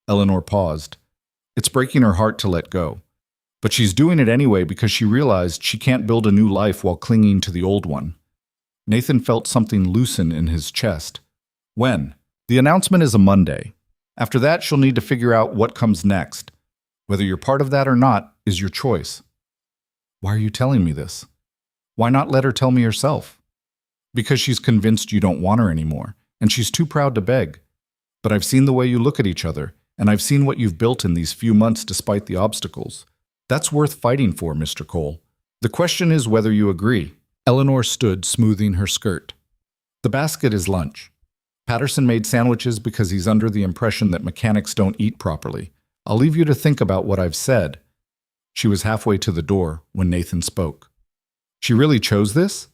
Eleanor paused. It's breaking her heart to let go. But she's doing it anyway because she realized she can't build a new life while clinging to the old one. Nathan felt something loosen in his chest. When? The announcement is a Monday. After that, she'll need to figure out what comes next. Whether you're part of that or not is your choice. Why are you telling me this? Why not let her tell me herself? Because she's convinced you don't want her anymore, and she's too proud to beg. But I've seen the way you look at each other, and I've seen what you've built in these few months despite the obstacles. That's worth fighting for, Mr. Cole. The question is whether you agree. Eleanor stood, smoothing her skirt. The basket is lunch. Patterson made sandwiches because he's under the impression that mechanics don't eat properly. I'll leave you to think about what I've said. She was halfway to the door when Nathan spoke. She really chose this?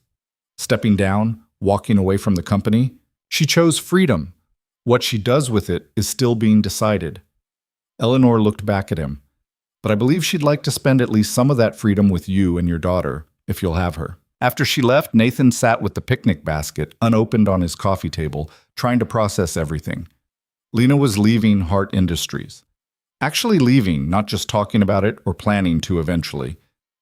Stepping down, walking away from the company? She chose freedom. What she does with it is still being decided. Eleanor looked back at him. But I believe she'd like to spend at least some of that freedom with you and your daughter, if you'll have her. After she left, Nathan sat with the picnic basket unopened on his coffee table, trying to process everything. Lena was leaving Hart Industries. Actually leaving, not just talking about it or planning to eventually.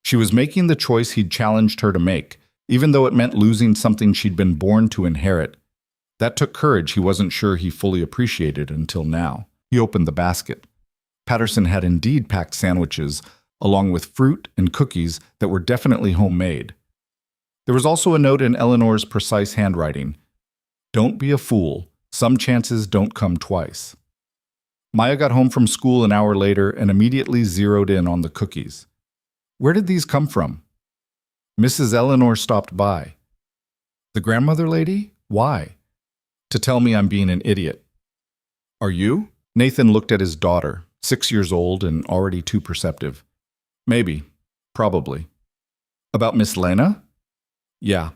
She was making the choice he'd challenged her to make, even though it meant losing something she'd been born to inherit. That took courage he wasn't sure he fully appreciated until now. He opened the basket. Patterson had indeed packed sandwiches, along with fruit and cookies that were definitely homemade. There was also a note in Eleanor's precise handwriting. Don't be a fool. Some chances don't come twice. Maya got home from school an hour later and immediately zeroed in on the cookies. Where did these come from? Mrs. Eleanor stopped by. The grandmother lady? Why? To tell me I'm being an idiot. Are you? Nathan looked at his daughter, 6 years old and already too perceptive. Maybe. Probably. About Miss Lena? Yeah.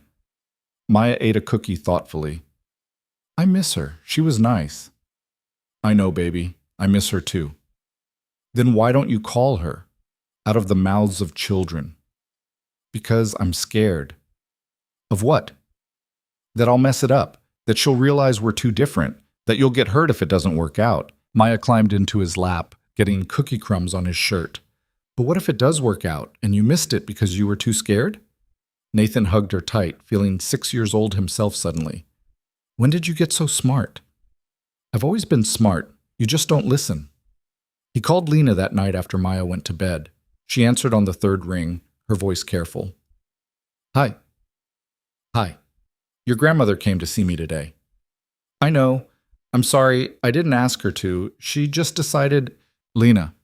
Maya ate a cookie thoughtfully. I miss her. She was nice. I know, baby. I miss her too. Then why don't you call her? Out of the mouths of children. Because I'm scared. Of what? That I'll mess it up. That she'll realize we're too different. That you'll get hurt if it doesn't work out. Maya climbed into his lap, getting cookie crumbs on his shirt. But what if it does work out, and you missed it because you were too scared? Nathan hugged her tight, feeling 6 years old himself suddenly. When did you get so smart? I've always been smart. You just don't listen. He called Lena that night after Maya went to bed. She answered on the third ring, her voice careful. Hi. Hi. Your grandmother came to see me today. I know. I'm sorry, I didn't ask her to. She just decided… Lena,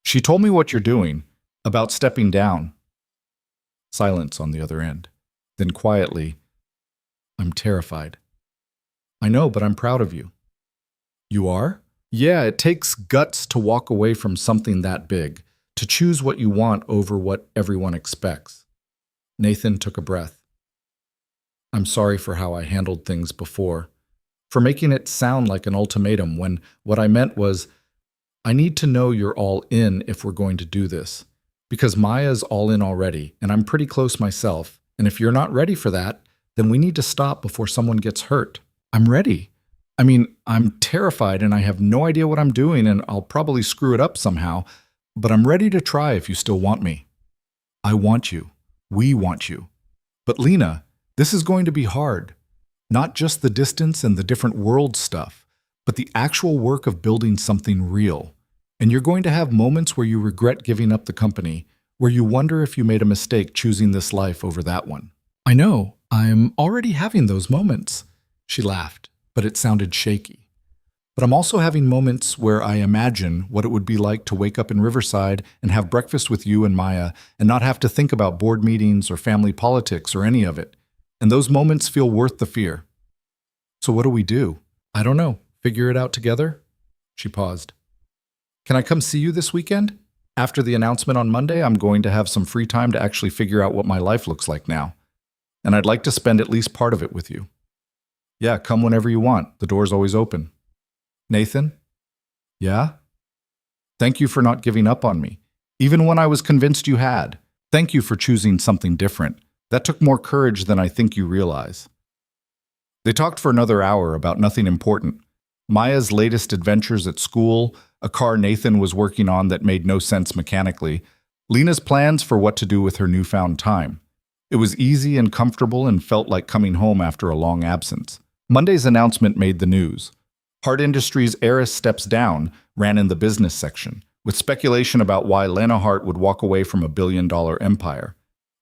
she told me what you're doing, about stepping down. Silence on the other end. Then quietly, I'm terrified. I know, but I'm proud of you. You are? Yeah, it takes guts to walk away from something that big, to choose what you want over what everyone expects. Nathan took a breath. I'm sorry for how I handled things before, for making it sound like an ultimatum when what I meant was, I need to know you're all in if we're going to do this. Because Maya's all in already, and I'm pretty close myself, and if you're not ready for that, then we need to stop before someone gets hurt. I'm ready. I mean, I'm terrified and I have no idea what I'm doing and I'll probably screw it up somehow, but I'm ready to try if you still want me. I want you. We want you. But Lena, this is going to be hard. Not just the distance and the different world stuff, but the actual work of building something real. And you're going to have moments where you regret giving up the company, where you wonder if you made a mistake choosing this life over that one. I know, I'm already having those moments. She laughed, but it sounded shaky. But I'm also having moments where I imagine what it would be like to wake up in Riverside and have breakfast with you and Maya and not have to think about board meetings or family politics or any of it. And those moments feel worth the fear. So what do we do? I don't know. Figure it out together? She paused. Can I come see you this weekend? After the announcement on Monday, I'm going to have some free time to actually figure out what my life looks like now. And I'd like to spend at least part of it with you. Yeah, come whenever you want. The door's always open. Nathan? Yeah? Thank you for not giving up on me, even when I was convinced you had. Thank you for choosing something different. That took more courage than I think you realize. They talked for another hour about nothing important. Maya's latest adventures at school, a car Nathan was working on that made no sense mechanically, Lena's plans for what to do with her newfound time. It was easy and comfortable and felt like coming home after a long absence. Monday's announcement made the news. Hart Industries' heiress steps down ran in the business section, with speculation about why Lena Hart would walk away from a billion-dollar empire.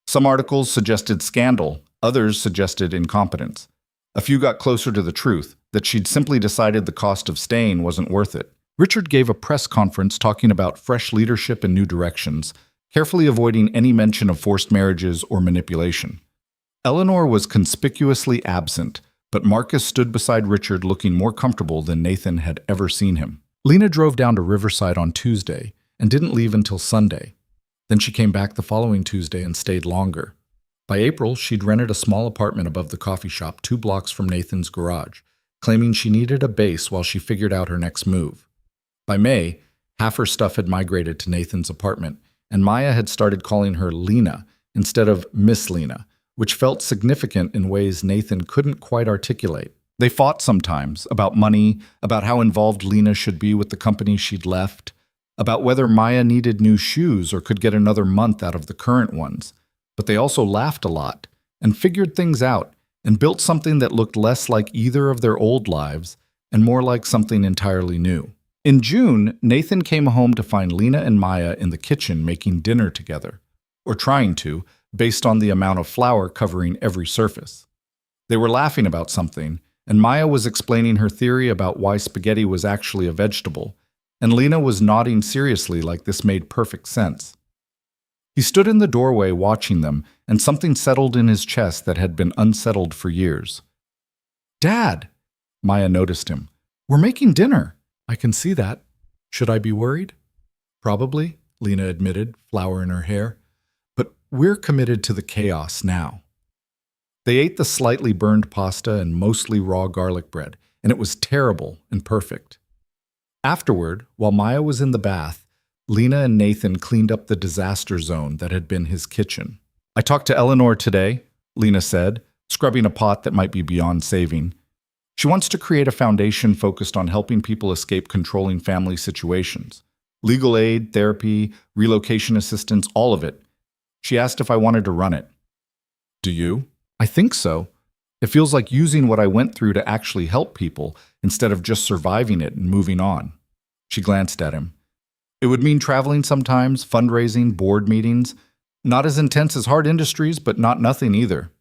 Some articles suggested scandal, others suggested incompetence. A few got closer to the truth, that she'd simply decided the cost of staying wasn't worth it. Richard gave a press conference talking about fresh leadership and new directions, carefully avoiding any mention of forced marriages or manipulation. Eleanor was conspicuously absent, but Marcus stood beside Richard looking more comfortable than Nathan had ever seen him. Lena drove down to Riverside on Tuesday and didn't leave until Sunday. Then she came back the following Tuesday and stayed longer. By April, she'd rented a small apartment above the coffee shop 2 blocks from Nathan's garage, claiming she needed a base while she figured out her next move. By May, half her stuff had migrated to Nathan's apartment, and Maya had started calling her Lena instead of Miss Lena, which felt significant in ways Nathan couldn't quite articulate. They fought sometimes about money, about how involved Lena should be with the company she'd left, about whether Maya needed new shoes or could get another month out of the current ones. But they also laughed a lot and figured things out and built something that looked less like either of their old lives and more like something entirely new. In June, Nathan came home to find Lena and Maya in the kitchen making dinner together, or trying to, based on the amount of flour covering every surface. They were laughing about something, and Maya was explaining her theory about why spaghetti was actually a vegetable, and Lena was nodding seriously like this made perfect sense. He stood in the doorway watching them, and something settled in his chest that had been unsettled for years. "Dad!" Maya noticed him. "We're making dinner." "I can see that. Should I be worried?" "Probably," Lena admitted, flour in her hair. "But we're committed to the chaos now." They ate the slightly burned pasta and mostly raw garlic bread, and it was terrible and perfect. Afterward, while Maya was in the bath, Lena and Nathan cleaned up the disaster zone that had been his kitchen. "I talked to Eleanor today," Lena said, scrubbing a pot that might be beyond saving. "She wants to create a foundation focused on helping people escape controlling family situations. Legal aid, therapy, relocation assistance, all of it. She asked if I wanted to run it." "Do you?" "I think so. It feels like using what I went through to actually help people instead of just surviving it and moving on. She glanced at him. It would mean traveling sometimes, fundraising, board meetings. Not as intense as hard industries, but not nothing either.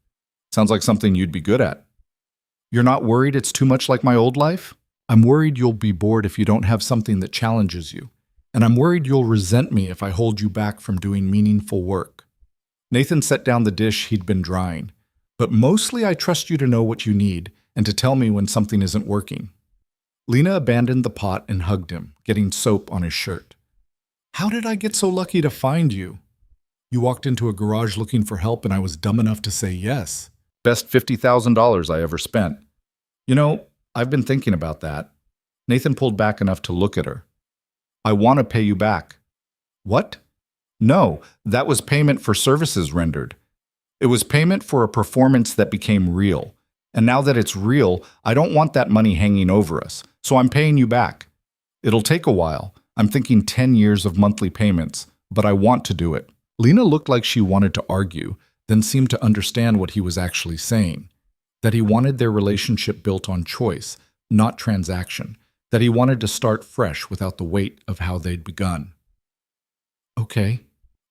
Sounds like something you'd be good at. You're not worried it's too much like my old life? I'm worried you'll be bored if you don't have something that challenges you. And I'm worried you'll resent me if I hold you back from doing meaningful work. Nathan set down the dish he'd been drying. But mostly I trust you to know what you need and to tell me when something isn't working. Lena abandoned the pot and hugged him, getting soap on his shirt. How did I get so lucky to find you? You walked into a garage looking for help and I was dumb enough to say yes. Best $50,000 I ever spent. You know, I've been thinking about that. Nathan pulled back enough to look at her. I want to pay you back. What? No, that was payment for services rendered. It was payment for a performance that became real. And now that it's real, I don't want that money hanging over us, so I'm paying you back. It'll take a while. I'm thinking 10 years of monthly payments, but I want to do it. Lena looked like she wanted to argue, then seemed to understand what he was actually saying. That he wanted their relationship built on choice, not transaction. That he wanted to start fresh without the weight of how they'd begun. Okay,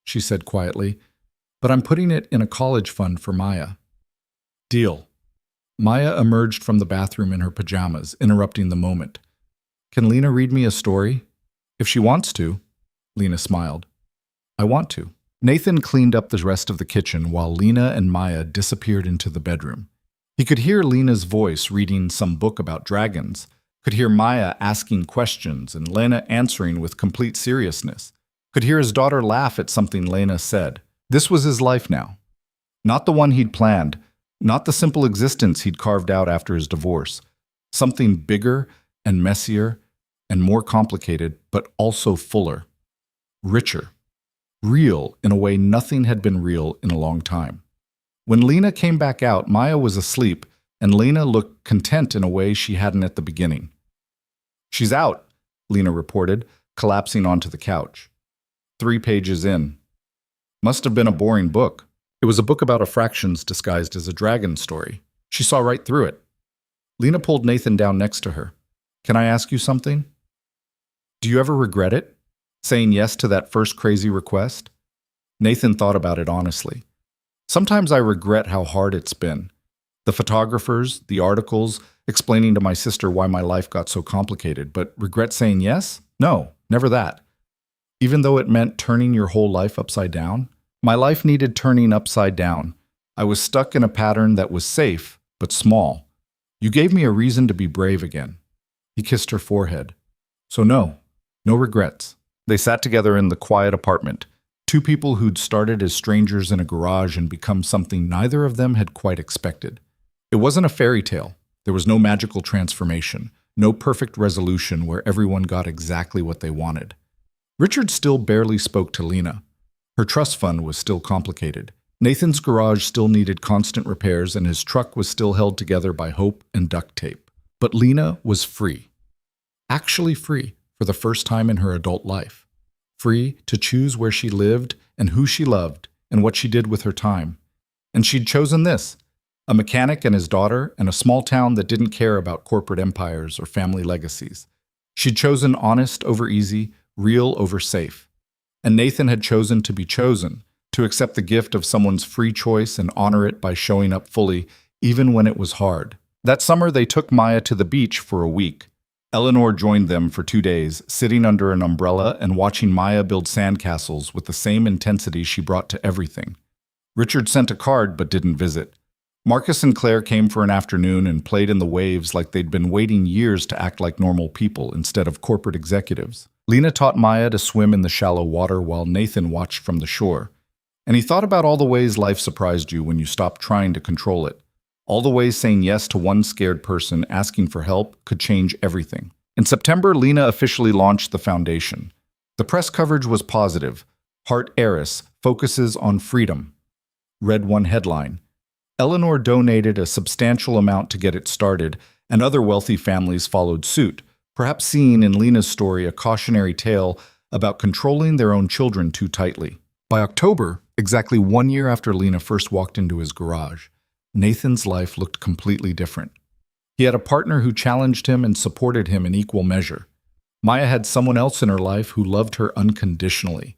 she said quietly, but I'm putting it in a college fund for Maya. Deal. Maya emerged from the bathroom in her pajamas, interrupting the moment. Can Lena read me a story? If she wants to. Lena smiled. I want to. Nathan cleaned up the rest of the kitchen while Lena and Maya disappeared into the bedroom. He could hear Lena's voice reading some book about dragons, could hear Maya asking questions and Lena answering with complete seriousness, could hear his daughter laugh at something Lena said. This was his life now. Not the one he'd planned, not the simple existence he'd carved out after his divorce. Something bigger and messier and more complicated, but also fuller. Richer. Real in a way nothing had been real in a long time. When Lena came back out, Maya was asleep, and Lena looked content in a way she hadn't at the beginning. She's out, Lena reported, collapsing onto the couch. 3 pages in. Must have been a boring book. It was a book about a fractions disguised as a dragon story. She saw right through it. Lena pulled Nathan down next to her. Can I ask you something? Do you ever regret it? Saying yes to that first crazy request? Nathan thought about it honestly. Sometimes I regret how hard it's been. The photographers, the articles, explaining to my sister why my life got so complicated, but regret saying yes? No, never that. Even though it meant turning your whole life upside down? My life needed turning upside down. I was stuck in a pattern that was safe, but small. You gave me a reason to be brave again. He kissed her forehead. So no regrets. They sat together in the quiet apartment, 2 people who'd started as strangers in a garage and become something neither of them had quite expected. It wasn't a fairy tale. There was no magical transformation, no perfect resolution where everyone got exactly what they wanted. Richard still barely spoke to Lena. Her trust fund was still complicated. Nathan's garage still needed constant repairs and his truck was still held together by hope and duct tape. But Lena was free. Actually free for the first time in her adult life. Free to choose where she lived and who she loved and what she did with her time. And she'd chosen this, a mechanic and his daughter and a small town that didn't care about corporate empires or family legacies. She'd chosen honest over easy, real over safe. And Nathan had chosen to be chosen, to accept the gift of someone's free choice and honor it by showing up fully, even when it was hard. That summer, they took Maya to the beach for a week. Eleanor joined them for 2 days, sitting under an umbrella and watching Maya build sandcastles with the same intensity she brought to everything. Richard sent a card but didn't visit. Marcus and Claire came for an afternoon and played in the waves like they'd been waiting years to act like normal people instead of corporate executives. Lena taught Maya to swim in the shallow water while Nathan watched from the shore. And he thought about all the ways life surprised you when you stopped trying to control it. All the ways saying yes to one scared person asking for help could change everything. In September, Lena officially launched the foundation. The press coverage was positive. Heart Heiress focuses on freedom. Read one headline. Eleanor donated a substantial amount to get it started, and other wealthy families followed suit, perhaps seeing in Lena's story a cautionary tale about controlling their own children too tightly. By October, exactly 1 year after Lena first walked into his garage, Nathan's life looked completely different. He had a partner who challenged him and supported him in equal measure. Maya had someone else in her life who loved her unconditionally.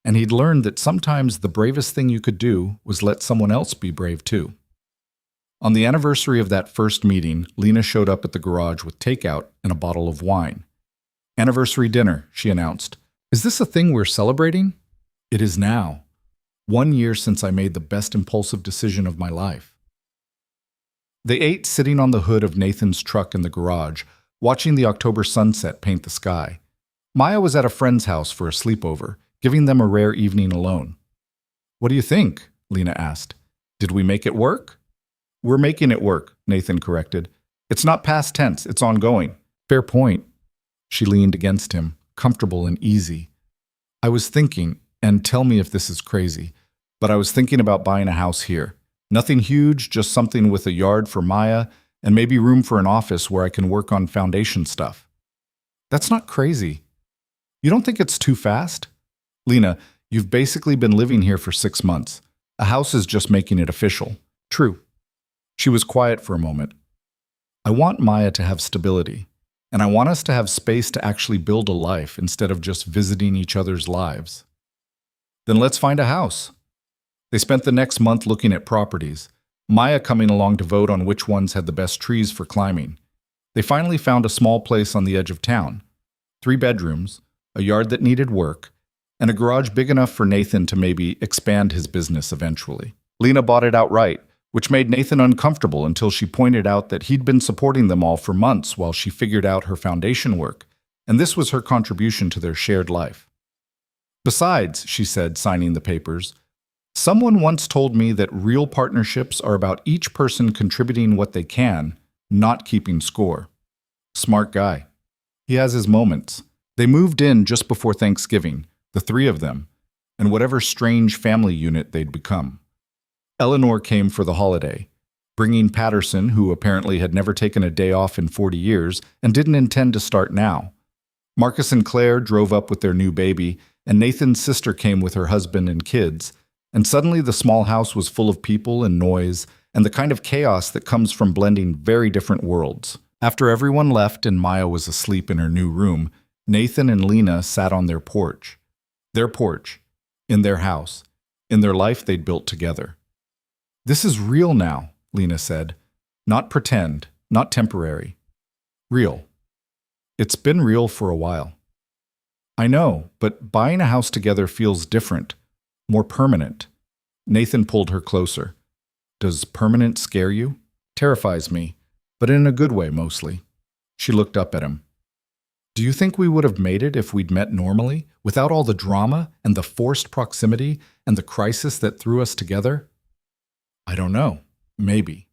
And he'd learned that sometimes the bravest thing you could do was let someone else be brave too. On the anniversary of that first meeting, Lena showed up at the garage with takeout and a bottle of wine. "Anniversary dinner," she announced. "Is this a thing we're celebrating?" "It is now. 1 year since I made the best impulsive decision of my life." They ate sitting on the hood of Nathan's truck in the garage, watching the October sunset paint the sky. Maya was at a friend's house for a sleepover, giving them a rare evening alone. "What do you think?" Lena asked. "Did we make it work?" "We're making it work," Nathan corrected. "It's not past tense, it's ongoing." "Fair point." She leaned against him, comfortable and easy. "I was thinking, and tell me if this is crazy, but I was thinking about buying a house here. Nothing huge, just something with a yard for Maya and maybe room for an office where I can work on foundation stuff." "That's not crazy. You don't think it's too fast?" "Lena, you've basically been living here for 6 months. A house is just making it official." "True." She was quiet for a moment. "I want Maya to have stability, and I want us to have space to actually build a life instead of just visiting each other's lives." "Then let's find a house." They spent the next month looking at properties, Maya coming along to vote on which ones had the best trees for climbing. They finally found a small place on the edge of town. 3 bedrooms, a yard that needed work, and a garage big enough for Nathan to maybe expand his business eventually. Lena bought it outright, which made Nathan uncomfortable until she pointed out that he'd been supporting them all for months while she figured out her foundation work, and this was her contribution to their shared life. "Besides," she said, signing the papers, "someone once told me that real partnerships are about each person contributing what they can, not keeping score." Smart guy. He has his moments. They moved in just before Thanksgiving, the 3 of them, and whatever strange family unit they'd become. Eleanor came for the holiday, bringing Patterson, who apparently had never taken a day off in 40 years and didn't intend to start now. Marcus and Claire drove up with their new baby, and Nathan's sister came with her husband and kids, and suddenly the small house was full of people and noise and the kind of chaos that comes from blending very different worlds. After everyone left and Maya was asleep in her new room, Nathan and Lena sat on their porch. Their porch, in their house, in their life they'd built together. "This is real now," Lena said. "Not pretend, not temporary. Real. It's been real for a while." "I know, but buying a house together feels different, more permanent." Nathan pulled her closer. "Does permanent scare you?" "Terrifies me, but in a good way mostly." She looked up at him. "Do you think we would have made it if we'd met normally, without all the drama and the forced proximity and the crisis that threw us together?" "I don't know. Maybe.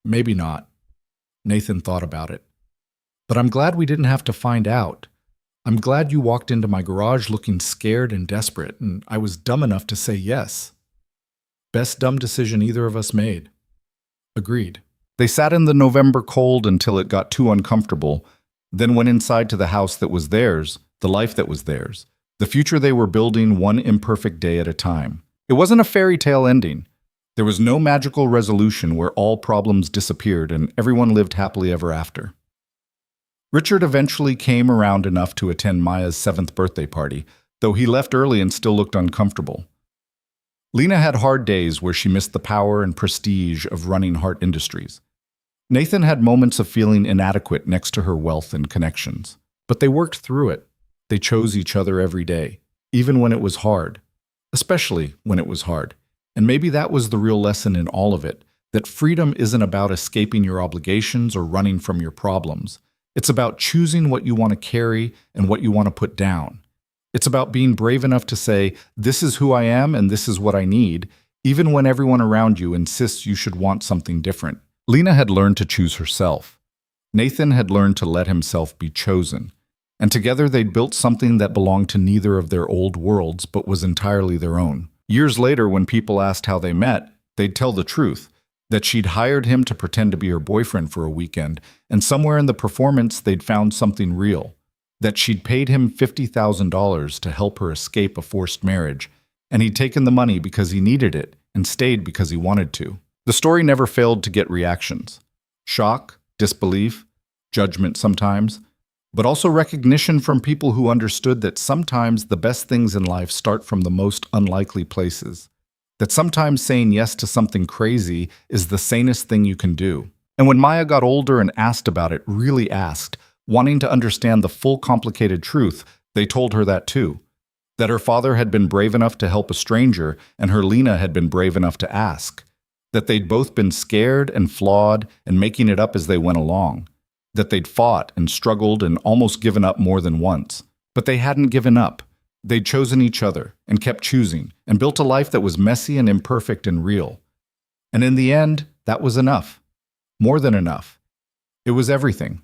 Maybe not." Nathan thought about it. "But I'm glad we didn't have to find out. I'm glad you walked into my garage looking scared and desperate, and I was dumb enough to say yes. Best dumb decision either of us made." Agreed. They sat in the November cold until it got too uncomfortable, then went inside to the house that was theirs, the life that was theirs, the future they were building one imperfect day at a time. It wasn't a fairy tale ending. There was no magical resolution where all problems disappeared and everyone lived happily ever after. Richard eventually came around enough to attend Maya's 7th birthday party, though he left early and still looked uncomfortable. Lena had hard days where she missed the power and prestige of running Hart Industries. Nathan had moments of feeling inadequate next to her wealth and connections. But they worked through it. They chose each other every day, even when it was hard. Especially when it was hard. And maybe that was the real lesson in all of it, that freedom isn't about escaping your obligations or running from your problems. It's about choosing what you want to carry and what you want to put down. It's about being brave enough to say, this is who I am and this is what I need, even when everyone around you insists you should want something different. Lena had learned to choose herself. Nathan had learned to let himself be chosen. And together they'd built something that belonged to neither of their old worlds but was entirely their own. Years later, when people asked how they met, they'd tell the truth, that she'd hired him to pretend to be her boyfriend for a weekend, and somewhere in the performance they'd found something real, that she'd paid him $50,000 to help her escape a forced marriage, and he'd taken the money because he needed it and stayed because he wanted to. The story never failed to get reactions. Shock, disbelief, judgment sometimes, but also recognition from people who understood that sometimes the best things in life start from the most unlikely places. That sometimes saying yes to something crazy is the sanest thing you can do. And when Maya got older and asked about it, really asked, wanting to understand the full complicated truth, they told her that too. That her father had been brave enough to help a stranger, and her Lena had been brave enough to ask. That they'd both been scared and flawed and making it up as they went along. That they'd fought and struggled and almost given up more than once. But they hadn't given up. They'd chosen each other and kept choosing and built a life that was messy and imperfect and real. And in the end, that was enough. More than enough. It was everything.